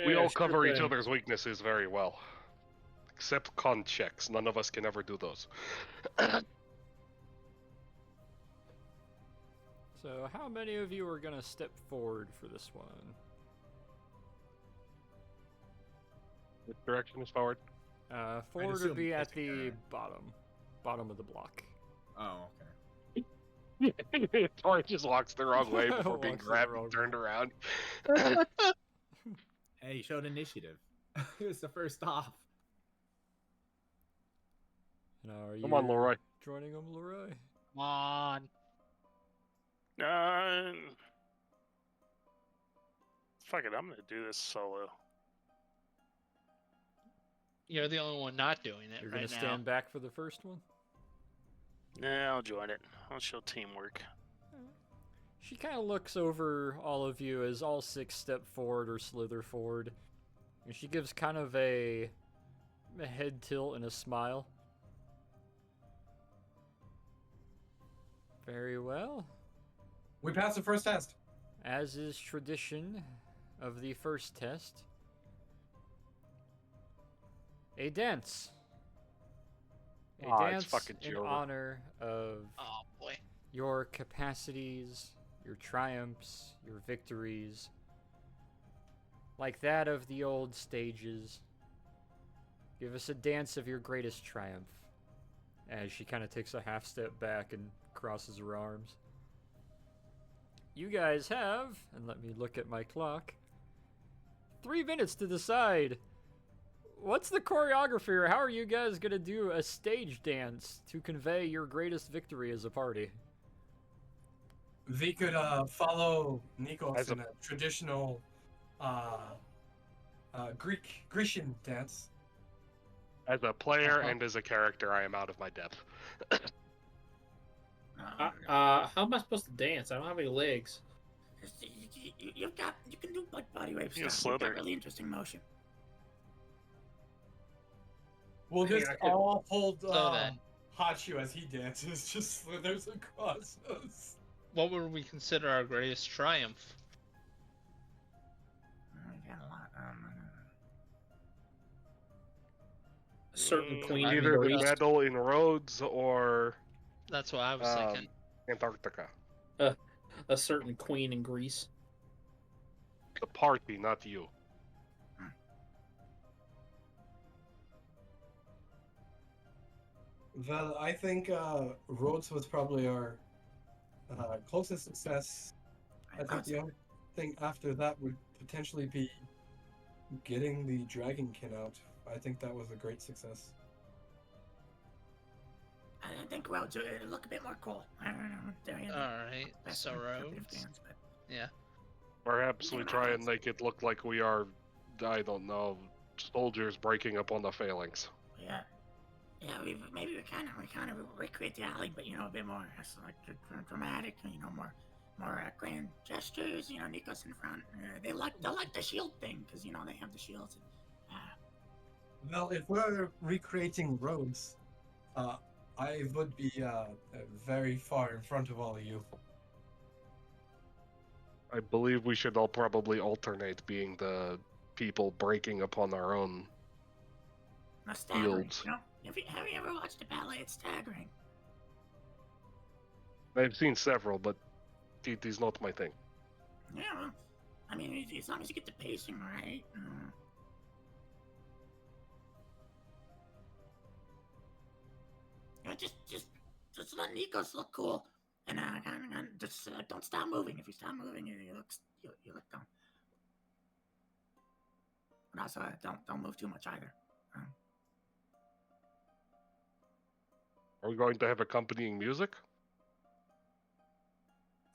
We all cover each other's weaknesses very well. Except con checks. None of us can ever do those. So, how many of you are gonna step forward for this one? Which direction is forward? Forward would assume be at facing the her. bottom of the block. Oh, okay. Tori just walks the wrong way before being Walks the grabbed wrong and turned around. Hey, he showed initiative. He was the first off. Now, are you Come on, Leroy. joining him, Leroy? Come on. Fuck it, I'm gonna do this solo. You're the only one not doing it You're right gonna now. stand back for the first one? Nah, I'll join it. I'll show teamwork. She kind of looks over all of you as all 6 step forward or slither forward. And she gives kind of a head tilt and a smile. Very well. We passed the first test. As is tradition of the first test, a dance. A Aw, it's dance fucking in Joe. honor of Oh boy. your capacities, your triumphs, your victories, like that of the old stages. Give us a dance of your greatest triumph. As she kind of takes a half step back and crosses her arms. You guys have, and let me look at my clock, 3 minutes to decide. What's the choreography, or how are you guys gonna do a stage dance to convey your greatest victory as a party? We could follow Nikos As a- in a traditional Grecian dance. As a player Uh-huh. and as a character, I am out of my depth. How am I supposed to dance? I don't have any legs. You can do like body wave You stuff. You've got slither. really interesting motion. We'll Maybe just I could- all hold So then- Hachu as he dances, just slithers across us. What would we consider our greatest triumph? We've got a lot. A certain queen in Either the Greece. medal in Rhodes or That's what I was thinking. Antarctica. A certain queen in Greece. The party, not you. Well, I think Rhodes was probably our closest success. I think the only thing after that would potentially be getting the Dragonkin out. I think that was a great success. I think Rhodes would look a bit more cool. I don't know. Alright, so Rhodes. Yeah. Perhaps we try and make it look like we are, I don't know, soldiers breaking up on the phalanx. Yeah. Yeah, maybe we kind of recreate the alley, but a bit more like dramatic, more grand gestures. Nikos in front. They like the shield thing because they have the shields. Well, if we're recreating Rhodes, I would be very far in front of all of you. I believe we should all probably alternate being the people breaking upon our own fields. Have you ever watched a ballet? It's staggering. I've seen several, but it is not my thing. Yeah, well, I mean, as long as you get the pacing right. Just let Nikos look cool, and just don't stop moving. If you stop moving, you look dumb. But also, don't move too much either. Are we going to have accompanying music?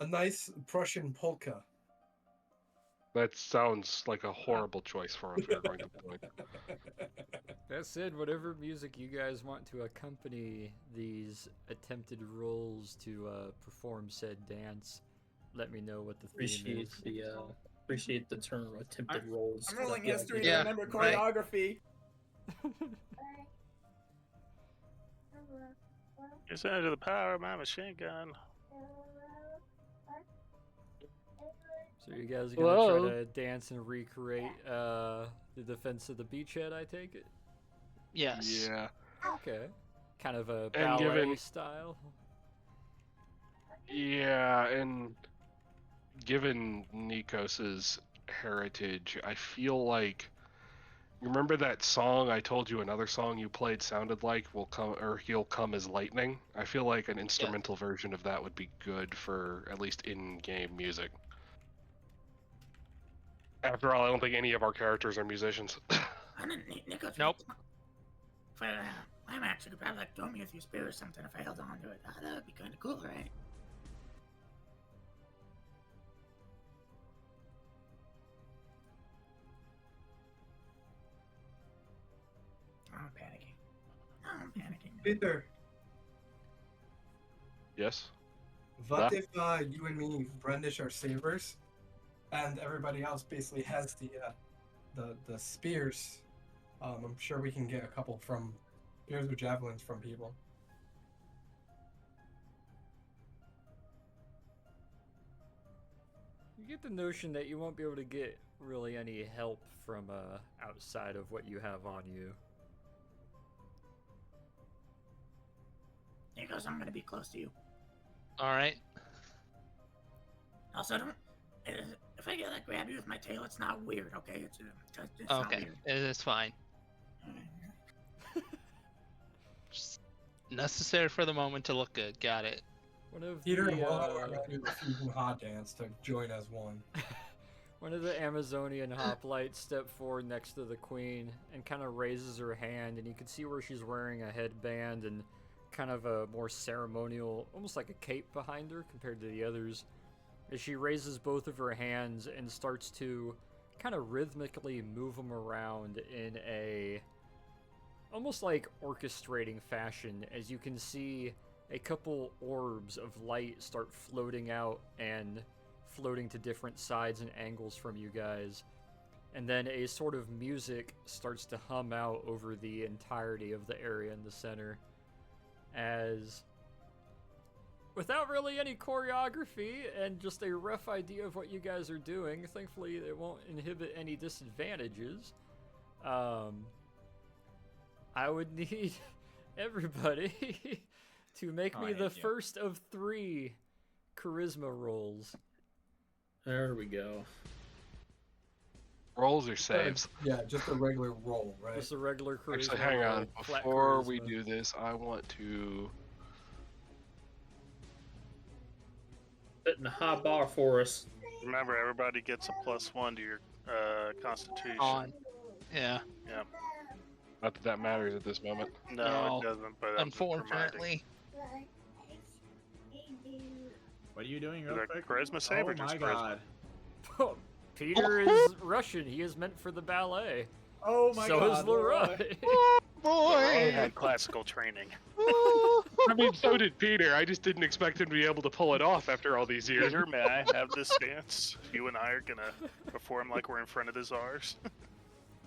A nice Prussian polka. That sounds like a horrible choice for if we're going to play. That said, whatever music you guys want to accompany these attempted roles to perform said dance, let me know what the theme is. Appreciate the term attempted roles. I'm rolling Yeah, history yeah. to remember choreography. It's under the power of my machine gun. So you guys are gonna try to dance and recreate the defense of the beachhead, I take it? Yes. Yeah. Okay. Kind of a And ballet style. Yeah, and given Nikos's heritage, I feel like, remember that song I told you another song you played sounded like he'll come as lightning? I feel like an instrumental version of that would be good for at least in-game music. After all, I don't think any of our characters are musicians. Nikos, Nope. I'm actually probably like throw me with your spear or something if I held on to it. That would be kind of cool, right? I'm panicking. Peter, Yes? what if you and me brandish our sabers, and everybody else basically has the spears? I'm sure we can get a couple from spears or javelins from people. You get the notion that you won't be able to get really any help from outside of what you have on you. Nikos, I'm gonna be close to you. Alright. Also, don't. If I get grab you with my tail, it's not weird, okay? It's not Okay, weird. it's fine. Just necessary for the moment to look good. Got it. One of Peter the, and Waldo are gonna do the fusion hot dance to join as one. One of the Amazonian hoplites step forward next to the queen and kind of raises her hand, and you can see where she's wearing a headband and kind of a more ceremonial, almost like a cape behind her compared to the others. As she raises both of her hands and starts to kind of rhythmically move them around in a almost like orchestrating fashion, as you can see a couple orbs of light start floating out and floating to different sides and angles from you guys. And then a sort of music starts to hum out over the entirety of the area in the center, as without really any choreography and just a rough idea of what you guys are doing, thankfully it won't inhibit any disadvantages. I would need everybody to make me the first of 3 charisma rolls. There we go. Rolls or saves? Yeah, just a regular roll, right? Just a regular charisma. Actually, hang on. roll, flat Before we charisma. do this, I want to. Setting a high bar for us. Remember, everybody gets a +1 to your Constitution. On. Yeah. Yeah. Not that that matters at this moment. No, No. it doesn't. But I'm just reminding. Unfortunately. What are you doing? Is Real that quick? charisma save Oh or just my charisma? god. Peter is Russian. He is meant for the ballet. Oh my so god. is Leroy. I had classical training. I mean, so did Peter. I just didn't expect him to be able to pull it off after all these years. Peter, may I have this stance? You and I are gonna perform like we're in front of the czars.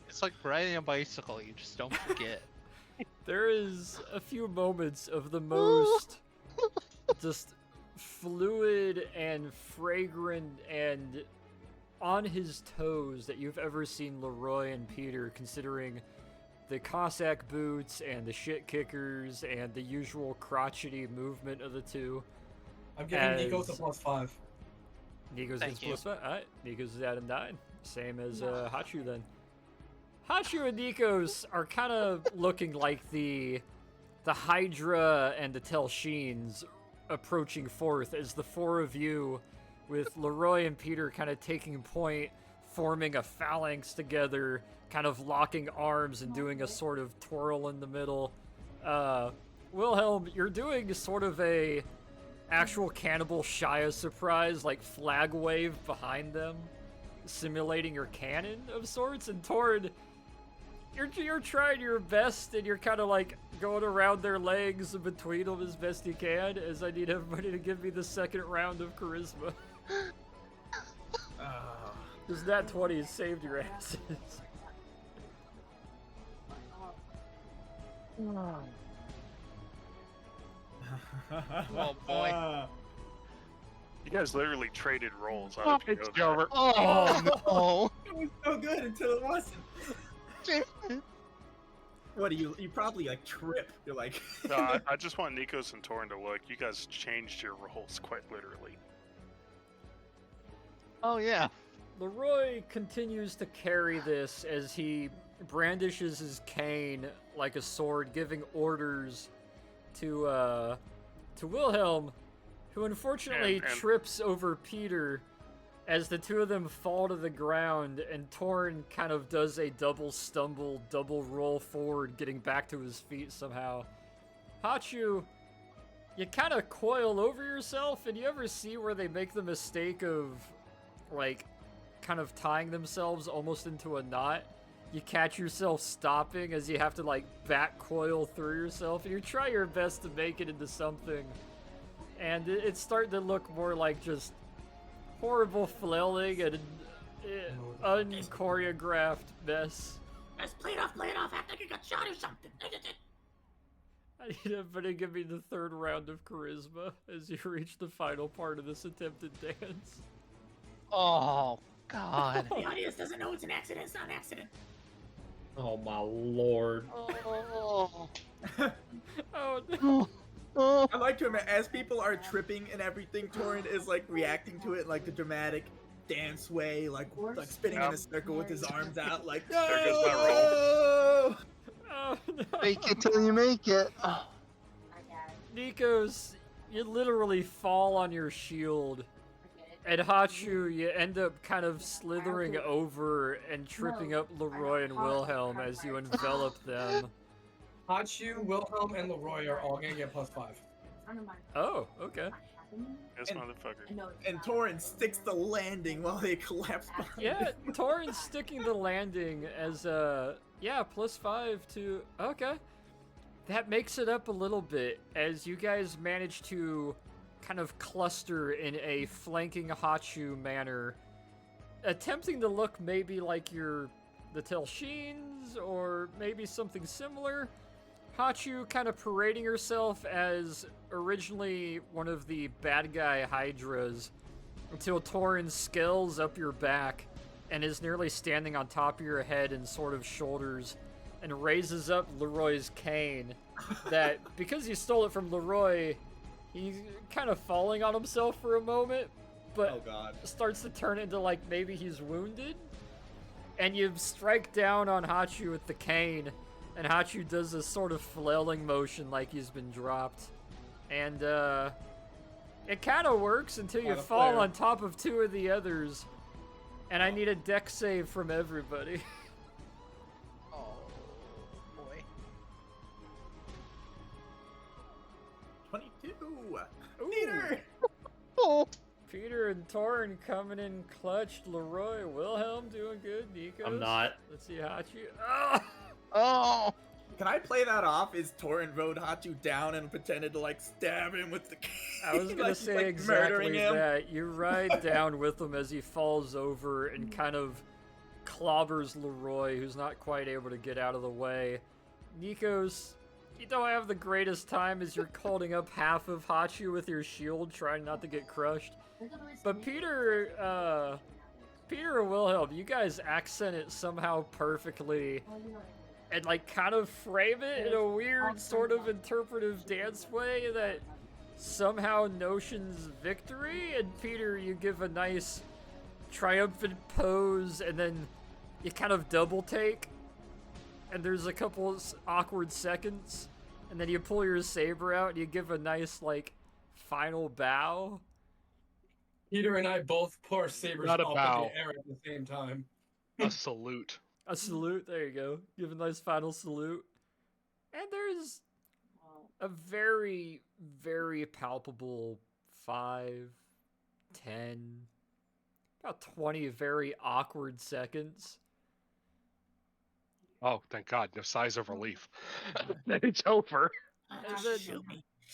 It's like riding a bicycle. You just don't forget. There is a few moments of the most just fluid and fragrant and on his toes that you've ever seen Leroy and Peter, considering the Cossack boots and the shit kickers and the usual crotchety movement of the two. I'm giving Nikos a +5. Nikos Thank gets you. +5. Alright, Nikos is at a 9. Same as Hachu then. Hachu and Nikos are kind of looking like the Hydra and the Telshines approaching forth as the four of you, with Leroy and Peter kind of taking point, forming a phalanx together, kind of locking arms and doing a sort of twirl in the middle. Wilhelm, you're doing sort of a actual Cannibal Shia surprise, like flag wave behind them, simulating your cannon of sorts. And Torn, you're trying your best, and you're kind of like going around their legs and between them as best you can, as I need everybody to give me the second round of charisma. Because that 20 has saved your asses. Oh boy. You guys literally traded roles. Oh, it's over. Oh It was so good until it wasn't. no. What do you probably like trip. You're like No, I just want Nikos and Torn to look. You guys changed your roles quite literally. Oh yeah. Leroy continues to carry this as he brandishes his cane like a sword, giving orders to Wilhelm, who unfortunately And- trips over Peter as the two of them fall to the ground, and Torn kind of does a double stumble, double roll forward, getting back to his feet somehow. Hachu, you kind of coil over yourself, and you ever see where they make the mistake of, like, kind of tying themselves almost into a knot? You catch yourself stopping as you have to, like, back coil through yourself, and you try your best to make it into something. And it's starting to look more like just horrible flailing and unchoreographed mess. Let's play it off, act like you got shot or something. I need everybody to give me the third round of charisma as you reach the final part of this attempted dance. Oh god. The audience doesn't know it's an accident, it's not an accident. Oh my lord. Oh. Oh no. I like to imagine as people are tripping and everything, Torrent is like reacting to it in like the dramatic dance way, like spinning in a circle with his arms out, like no! There goes my roll. Oh no. Fake it till you make it. Nikos, you literally fall on your shield. And Hachu, you end up kind of slithering over and tripping up Leroy and Wilhelm as you envelop them. Hachu, Wilhelm, and Leroy are all gonna get +5. Oh, okay. This motherfucker. And Torrent sticks the landing while they collapse behind Yeah, him. Torrent's sticking the landing as yeah, +5 to okay. That makes it up a little bit as you guys manage to kind of cluster in a flanking Hachu manner, attempting to look maybe like you're the Telshines or maybe something similar. Hachu kind of parading herself as originally one of the bad guy Hydras until Torrin scales up your back and is nearly standing on top of your head and sort of shoulders and raises up Leroy's cane that, because you stole it from Leroy, he's kind of falling on himself for a moment, but Oh god. starts to turn into like maybe he's wounded. and you strike down on Hachu with the cane, and Hachu does this sort of flailing motion like he's been dropped. And, it kind of works until you fall on top of two of the others. And I need a deck save from everybody. Oh, boy. 22. Ooh. Peter. Oh. Peter and Torn coming in clutch. Leroy, Wilhelm doing good. Nikos. I'm not. Let's see Hachu. Oh! Oh. Can I play that off? Is Torin rode Hachu down and pretended to like stab him with the cane? I was gonna Like, say like, exactly murdering him? that. You ride down with him as he falls over and kind of clobbers Leroy, who's not quite able to get out of the way. Nikos, you don't have the greatest time as you're holding up half of Hachu with your shield, trying not to get crushed. But Peter and Wilhelm, you guys accent it somehow perfectly. And like kind of frame it in a weird sort of interpretive dance way that somehow notions victory. And Peter, you give a nice triumphant pose and then you kind of double take. And there's a couple awkward seconds. And then you pull your saber out and you give a nice like final bow. Peter and I both pour sabers Not a up in bow. the air at the same time. A salute. A salute, there you go. Give a nice final salute. And there's a very, very palpable 5, 10, about 20 very awkward seconds. Oh, thank God, no sighs of relief. It's over. And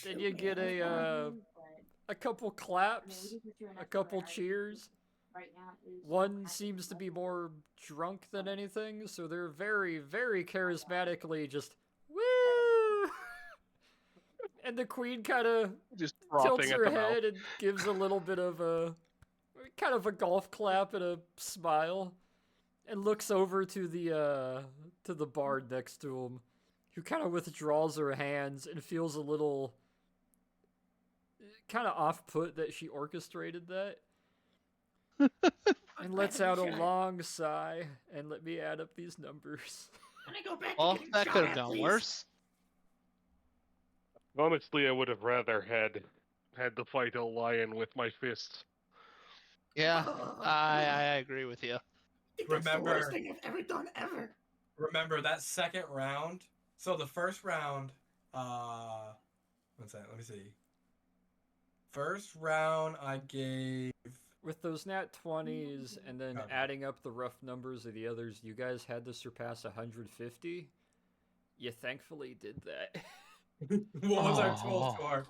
then you get a couple claps, a couple cheers. One seems to be more drunk than anything, so they're very, very charismatically just woo. And the queen kind of Just tilts frothing at her the mouth. head and gives a little bit of a kind of a golf clap and a smile, and looks over to the bard next to him, who kind of withdraws her hands and feels a little kind of off-put that she orchestrated that. And lets out a long sigh, and let me add up these numbers. Can I go back Well, to getting that shot could have at, gone please? worse. Honestly, I would have rather had to fight a lion with my fists. Yeah, I agree with you. I think that's the Remember- worst thing I've ever done ever. Remember that second round? So the first round, what's that? Let me see. First round, I gave. With those nat 20s and then Okay. adding up the rough numbers of the others, you guys had to surpass 150. You thankfully did that. What was our Oh. total score?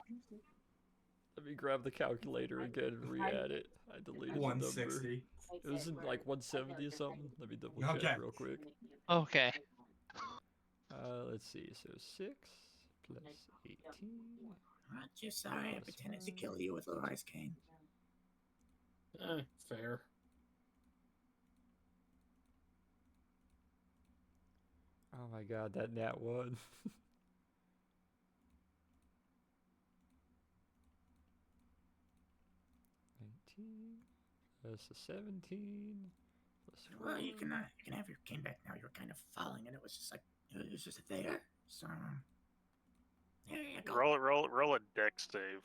Let me grab the calculator again and re-add it. I deleted the number. 160. It was in like 170 or something. Let me double check Okay. real quick. Okay. Let's see. So 6 plus 18. I'm just sorry I pretended to kill you with Leroy's cane. Fair. Oh my god, that nat 1. Plus a 17. Plus Well, you can have your cane back now. You were kind of falling, and it was just there. So there you go. Roll a dex save.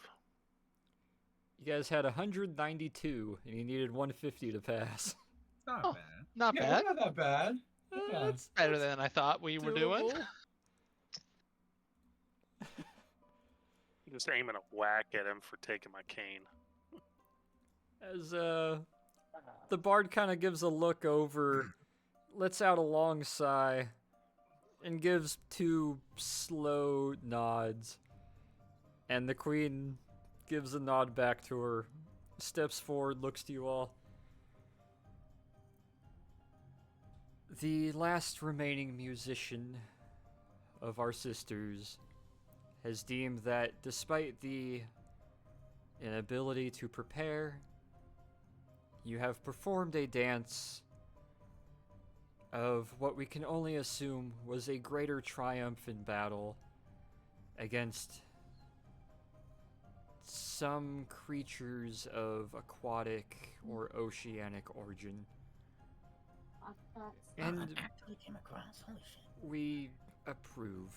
You guys had 192, and you needed 150 to pass. It's not Oh. bad. Not Yeah, bad. not that bad. Yeah. That's Better than I thought we were doing. doable. Just aiming a whack at him for taking my cane. As the bard kind of gives a look over, lets out a long sigh, and gives 2 slow nods. And the queen gives a nod back to her, steps forward, looks to you all. The last remaining musician of our sisters has deemed that despite the inability to prepare, you have performed a dance of what we can only assume was a greater triumph in battle against some creatures of aquatic or oceanic origin. And that actually came across. Holy shit. we approve.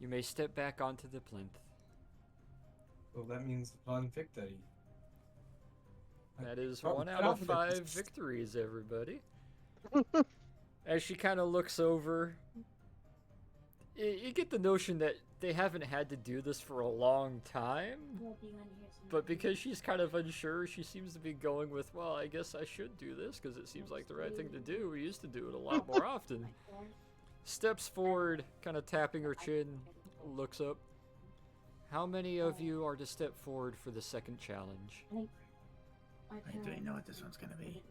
You may step back onto the plinth. Well, that means one victory. That is Oh, 1 get out off of of it. 5 victories, everybody. As she kind of looks over, you get the notion that they haven't had to do this for a long time. But because she's kind of unsure, she seems to be going with, well, I guess I should do this because it seems like the right thing to do. We used to do it a lot more often. Steps forward, kind of tapping her chin, looks up. How many of you are to step forward for the second challenge? Wait, do you know what this one's gonna be?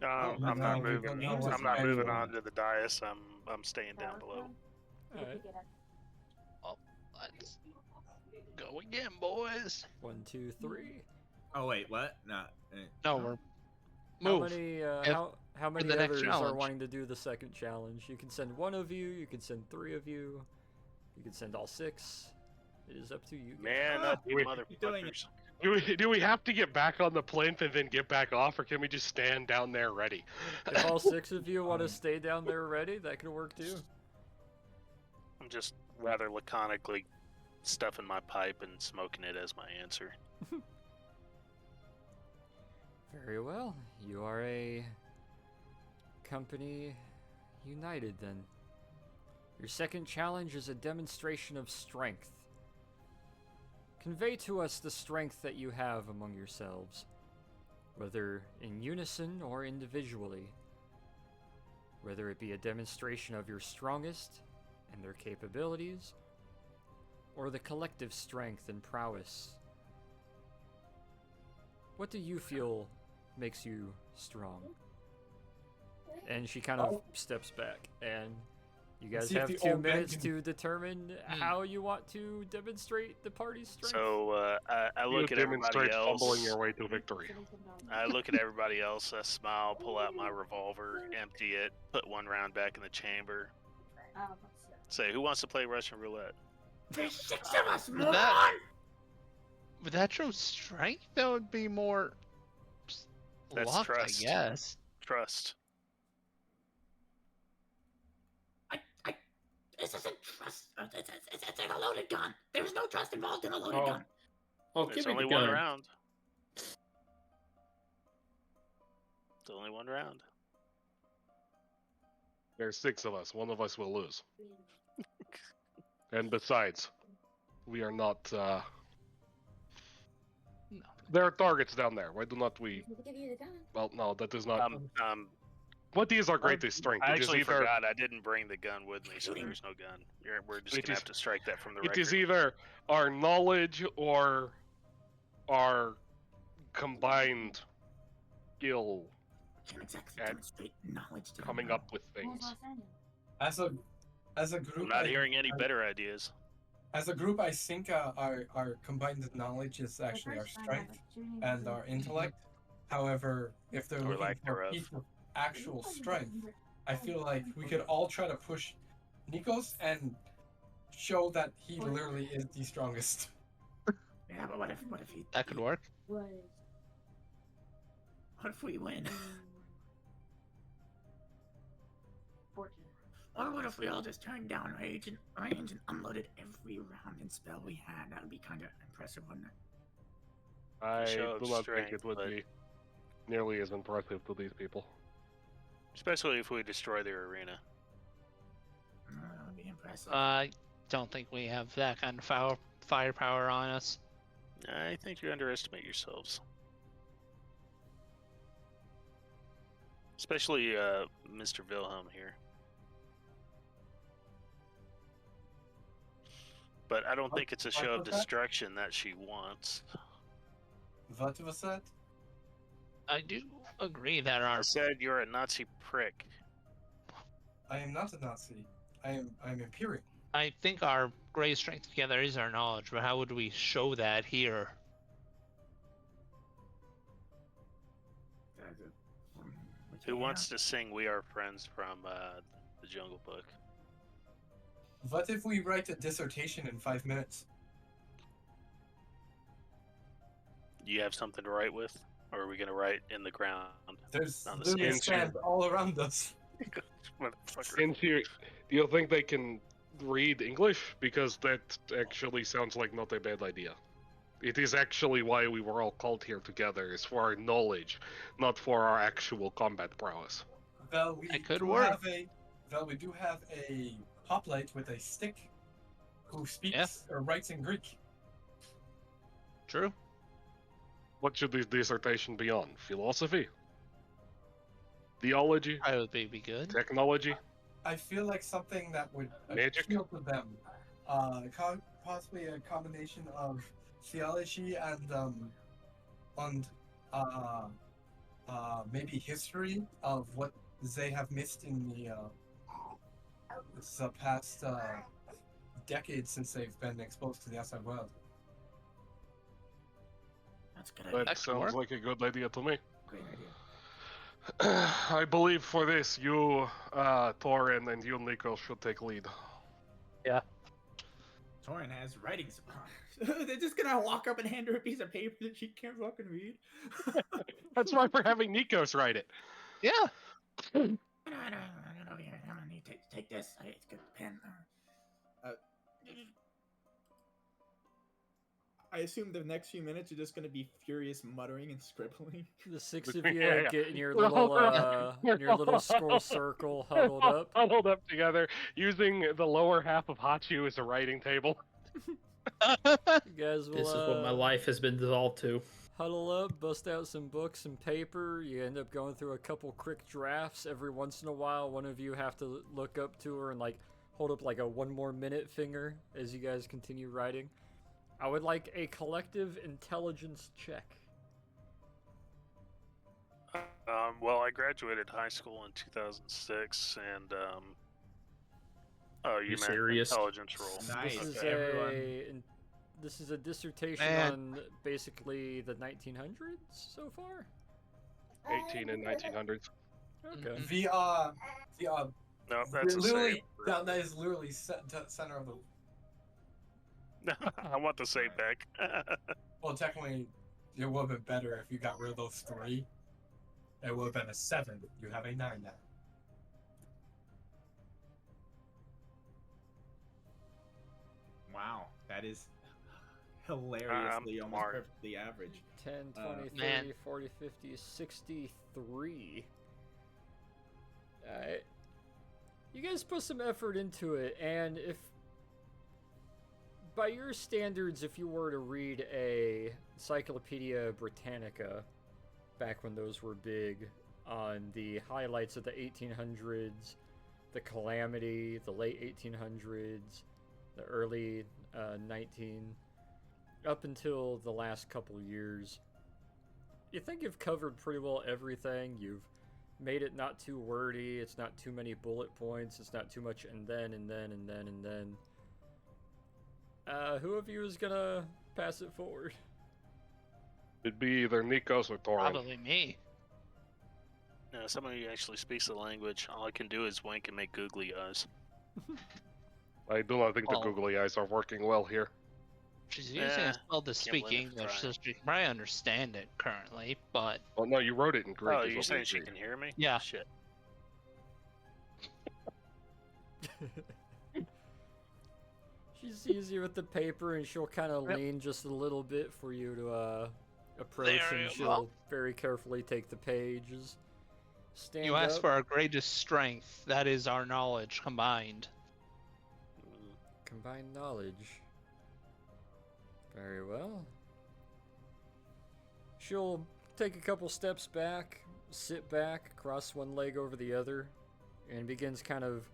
I'm no, not we moving. don't know what's I'm not going moving on. on to the dais. I'm staying down below. Alright. Let's go again, boys. 1, 2, 3. Oh wait, what? No. No, we're How move. many, If- how many the next others are challenge. wanting to do the second challenge? You can send 1 of you, you can send 3 of you, you can send all 6. It is up to you. guys. Man up, you Wait, doing motherfuckers. Do we have to get back on the plinth and then get back off, or can we just stand down there ready? If all 6 of you want to stay down there ready, that could work too. I'm just rather laconically stuffing my pipe and smoking it as my answer. Very well. You are a company united then. Your second challenge is a demonstration of strength. Convey to us the strength that you have among yourselves, whether in unison or individually. Whether it be a demonstration of your strongest and their capabilities, or the collective strength and prowess. What do you feel makes you strong? And she kind of steps back, and you guys See if have the 2 old man minutes can- to determine how you want to demonstrate the party's strength. So I You look at everybody demonstrate else. fumbling your way to victory. I look at everybody else. I smile, pull out my revolver, empty it, put 1 round back in the chamber. Say, who wants to play Russian roulette? There's 6 of us, Would moron! Would that show strength? That would be more That's luck, trust. I guess. Trust. This isn't trust. It's like a loaded gun. There's no trust involved in a loaded Oh. gun. Oh, There's give me only the 1 gun. round. It's only 1 round. There's 6 of us. 1 of us will lose. And besides, we are not. No. There are targets down there. Why do not we? Well, no, that is not. What is our greatest strength? I It is actually either- forgot I didn't bring the gun with me, so there's no gun. We're just It gonna is- have to strike that from the It record. is either our knowledge or our combined skill Can't exactly at demonstrate knowledge to coming them. up with things. As a group, I'm not I- hearing any I- better ideas. As a group, I think our combined knowledge is actually our strength and our intellect. However, if they're Or looking lack for a thereof. piece of actual strength, I feel like we could all try to push Nikos and show that he literally is the strongest. Yeah, but what if he? That could work. What if we win? Or what if we all just turned down range and unloaded every round and spell we had? That would be kind of impressive, wouldn't it? I show do of not think strength, it would but- be nearly as impressive to these people. Especially if we destroy their arena. That would be impressive. I don't think we have that kind of firepower on us. I think you underestimate yourselves. Especially Mr. Wilhelm here. But I don't think it's a show of What was that? destruction that she wants. What was that? I do agree that I our said you're a Nazi prick. I am not a Nazi. I'm Imperial. I think our greatest strength together is our knowledge, but how would we show that here? Who wants to sing We Are Friends from the Jungle Book? What if we write a dissertation in 5 minutes? You have something to write with, or are we gonna write in the ground? There's On the literally sand. sand all around us. Motherfucker. In theory, do you think they can read English? Because that actually sounds like not a bad idea. It is actually why we were all called here together, is for our knowledge, not for our actual combat prowess. Well, we That could do work. have we do have a hoplite with a stick who speaks or writes in Greek. True. What should this dissertation be on? Philosophy? Theology? Probably be good. Technology? I feel like something that would Magic? appeal to them. Possibly a combination of theology and maybe history of what they have missed in the past decades since they've been exposed to the outside world. That's a good idea. That sounds like a good idea to me. Great idea. I believe for this, you, Torin, and you, Nico, should take lead. Torin has writing supplies. They're just gonna walk up and hand her a piece of paper that she can't fucking read. That's why we're having Nikos write it. Yeah. No, I'm gonna need to take this. It's a good pen. I assume the next few minutes are just gonna be furious muttering and scribbling. The six of you Yeah. get in your We're all little scroll circle, huddled up. Huddled up together, using the lower half of Hachu as a writing table. You guys will This is what my life has been dissolved to. huddle up, bust out some books and paper. You end up going through a couple quick drafts. Every once in a while, one of you have to look up to her and like hold up like a 1 more minute finger as you guys continue writing. I would like a collective intelligence check. Well, I graduated high school in 2006, and oh, you meant serious? intelligence roll. Nice. This is Okay. this is a dissertation Man. on basically the 1900s so far. 18 and 1900s. Okay. The No, that's the literally same. that is literally center of the. I want the same back. Well, technically, it would have been better if you got rid of those 3. It would have been a 7. You have a 9 now. Wow, that is hilariously almost smart. perfectly average. 10, 20, 30, Man. 40, 50, 63. Alright. You guys put some effort into it, and if by your standards, if you were to read a Encyclopedia Britannica, back when those were big, on the highlights of the 1800s, the Calamity, the late 1800s, the early 19, up until the last couple years, you think you've covered pretty well everything. You've made it not too wordy, it's not too many bullet points, it's not too much and then, and then, and then, and then. Who of you is gonna pass it forward? It'd be either Nikos or Torin. Probably me. No, somebody who actually speaks the language. All I can do is wink and make googly eyes. I do not think Well- the googly eyes are working well here. She's using a spell to can't speak blame her for English, so trying. she can probably understand it currently, but Well, no, you wrote it in Greek. Oh, is you're what we saying she agreed. can hear me? Yeah. Shit. She sees you with the paper and she'll kind of Yep. lean just a little bit for you to approach, Very and she'll well. very carefully take the pages. Stand you asked up. for our greatest strength. That is our knowledge combined. Combined knowledge. Very well. She'll take a couple steps back, sit back, cross one leg over the other, and begins kind of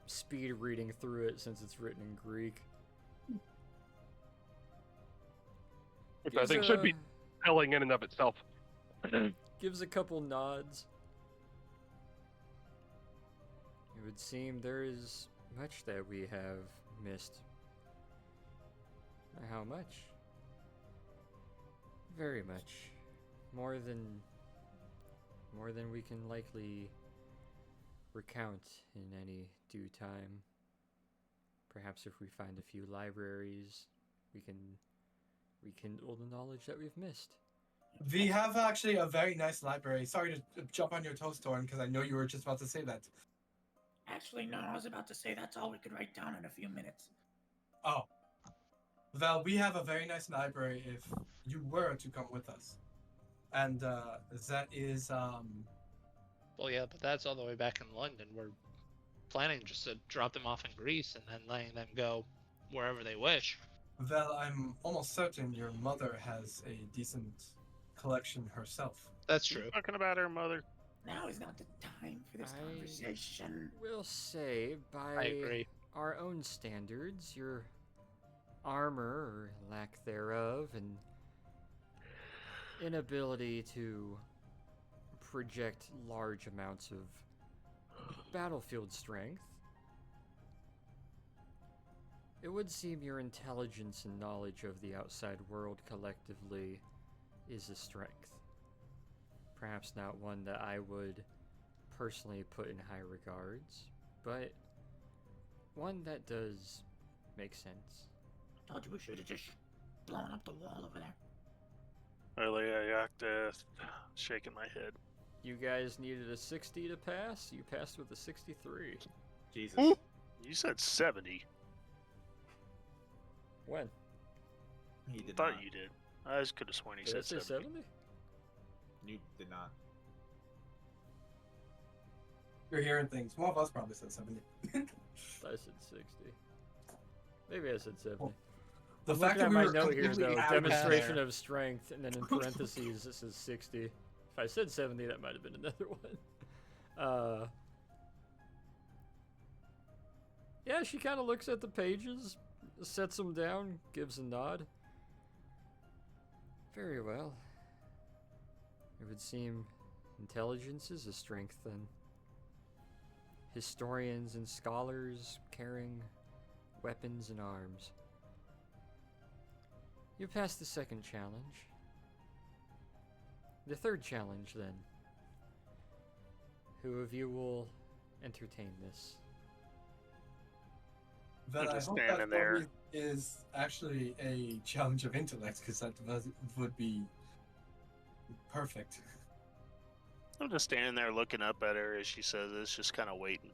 speed reading through it since it's written in Greek. Which I think should be telling in and of itself. Gives a couple nods. It would seem there is much that we have missed. How much? Very much. More than we can likely recount in any due time. Perhaps if we find a few libraries, we can rekindle the knowledge that we've missed. We have actually a very nice library. Sorry to jump on your toes, Torn, because I know you were just about to say that. Actually, no, I was about to say that's all we could write down in a few minutes. Oh. Well, we have a very nice library if you were to come with us. And that is Well, yeah, but that's all the way back in London. We're planning just to drop them off in Greece and then letting them go wherever they wish. well, I'm almost certain your mother has a decent collection herself. That's true. Talking about her mother. Now is not the time for this conversation. Will say, I by agree. our own standards, your armor, or lack thereof, and inability to project large amounts of battlefield strength, it would seem your intelligence and knowledge of the outside world collectively is a strength. Perhaps not one that I would personally put in high regards, but one that does make sense. I told you we should have just blown up the wall over there. Earlier, I got shaking my head. You guys needed a 60 to pass. You passed with a 63. Jesus. You said 70. When? He did Thought not. you did. I just could have sworn he Did I said say 70. 70? You did not. You're hearing things. One of us probably said 70. I said 60. Maybe I said 70. The I'm fact looking that at we my were note here, completely though. out of Demonstration there. of strength, and then in parentheses, this is 60. If I said 70, that might have been another one. Yeah, she kind of looks at the pages, sets them down, gives a nod. Very well. It would seem intelligence is a strength, then. Historians and scholars carrying weapons and arms. You passed the second challenge. The third challenge, then. Who of you will entertain this? But I just hope standing that there. probably is actually a challenge of intellect, because that would be perfect. I'm just standing there looking up at her as she says this, just kind of waiting.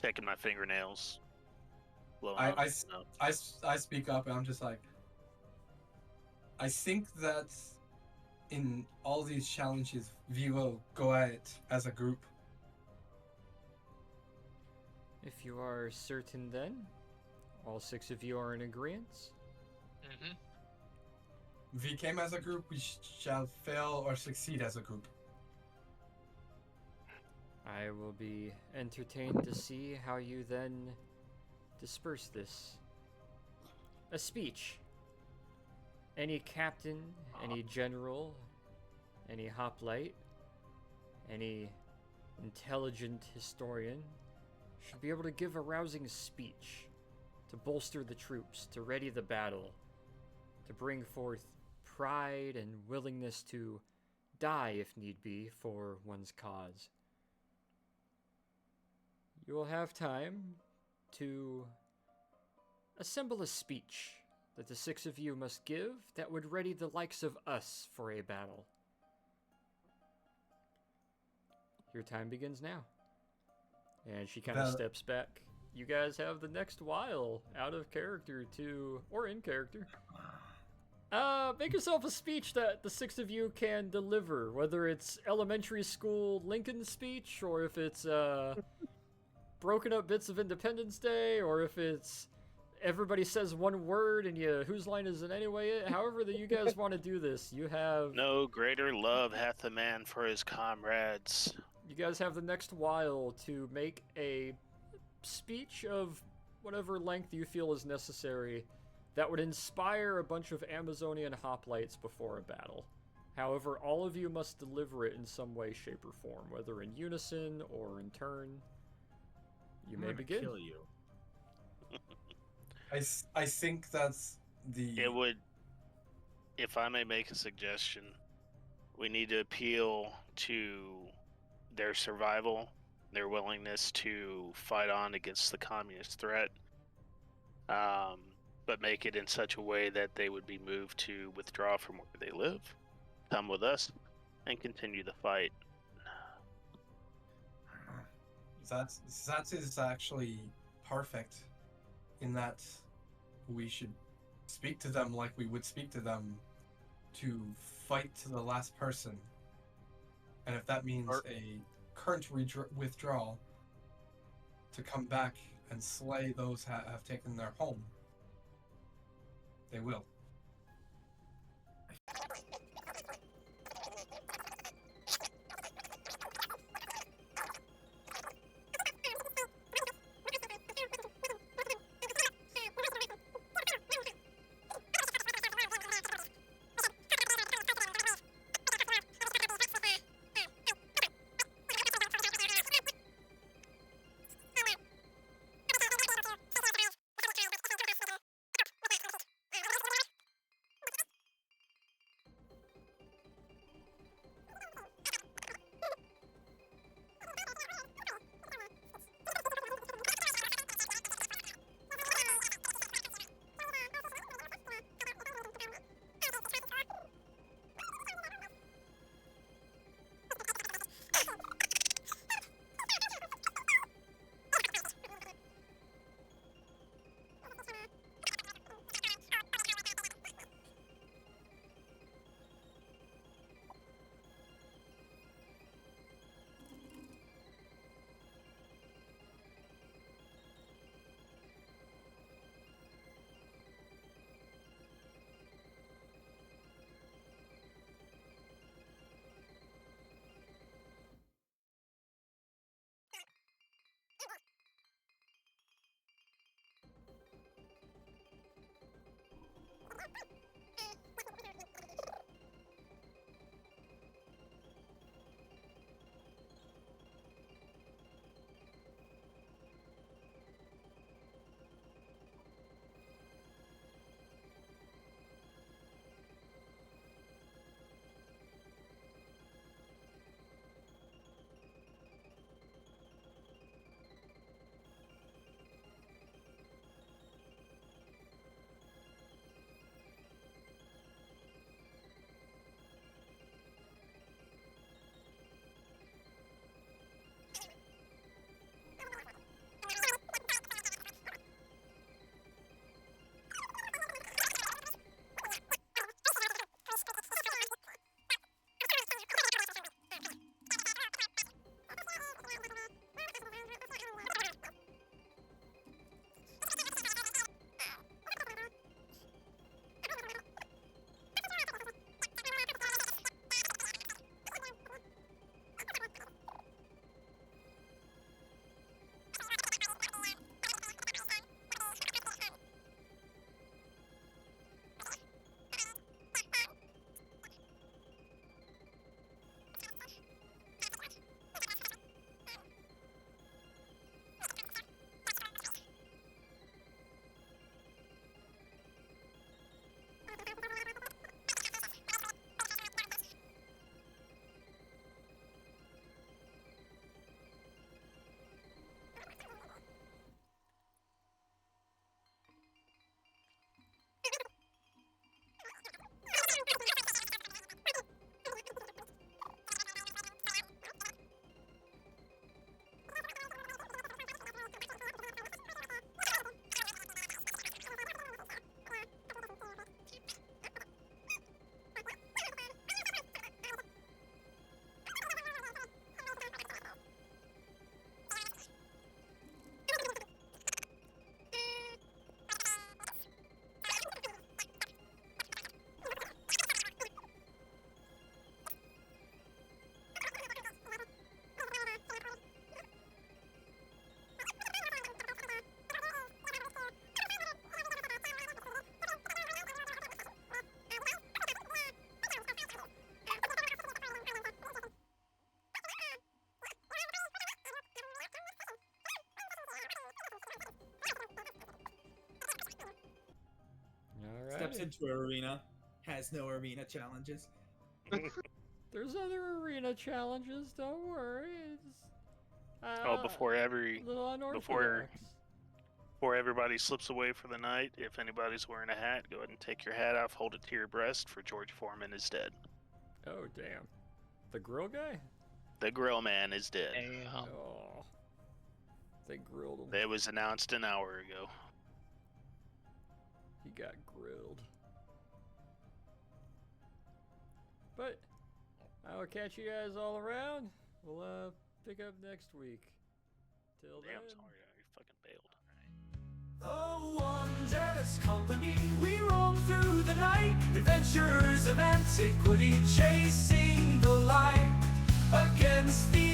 Taking my fingernails. Blowing out, I speak up and I'm just like, I think that in all these challenges, we will go at it as a group. If you are certain, then, all 6 of you are in agreement. Mm-hmm. We came as a group, we shall fail or succeed as a group. I will be entertained to see how you then disperse this. A speech. Any captain, any general, any hoplite, any intelligent historian should be able to give a rousing speech to bolster the troops, to ready the battle, to bring forth pride and willingness to die if need be for one's cause. You will have time to assemble a speech that the 6 of you must give that would ready the likes of us for a battle. Your time begins now. And she kind of steps back. You guys have the next while out of character to, or in character. Make yourself a speech that the 6 of you can deliver, whether it's elementary school Lincoln speech, or if it's broken up bits of Independence Day, or if it's everybody says one word and you whose line is it anyway. However that you guys want to do this, you have No greater love hath a man for his comrades. you guys have the next while to make a speech of whatever length you feel is necessary that would inspire a bunch of Amazonian hoplites before a battle. However, all of you must deliver it in some way, shape, or form, whether in unison or in turn. You may begin. Kill you. I think that's the. It would, if I may make a suggestion, we need to appeal to their survival, their willingness to fight on against the communist threat. but make it in such a way that they would be moved to withdraw from where they live, come with us, and continue the fight. That is actually perfect in that we should speak to them like we would speak to them to fight to the last person. And if that means a current withdrawal to come back and slay those that have taken their home, they will. Steps into arena, has no arena challenges. There's other arena challenges. Don't worry. It's, before every little before unorthodox. Before everybody slips away for the night, if anybody's wearing a hat, go ahead and take your hat off, hold it to your breast, for George Foreman is dead. Oh, damn. The grill guy? The grill man is dead. Damn. Oh. They grilled him. It was announced an hour ago. He got grilled. But I will catch you guys all around. We'll pick up next week. Till then. Damn, sorry, I fucking bailed. The Wondrous Company, we roam through the night, adventurers of antiquity, chasing the light against the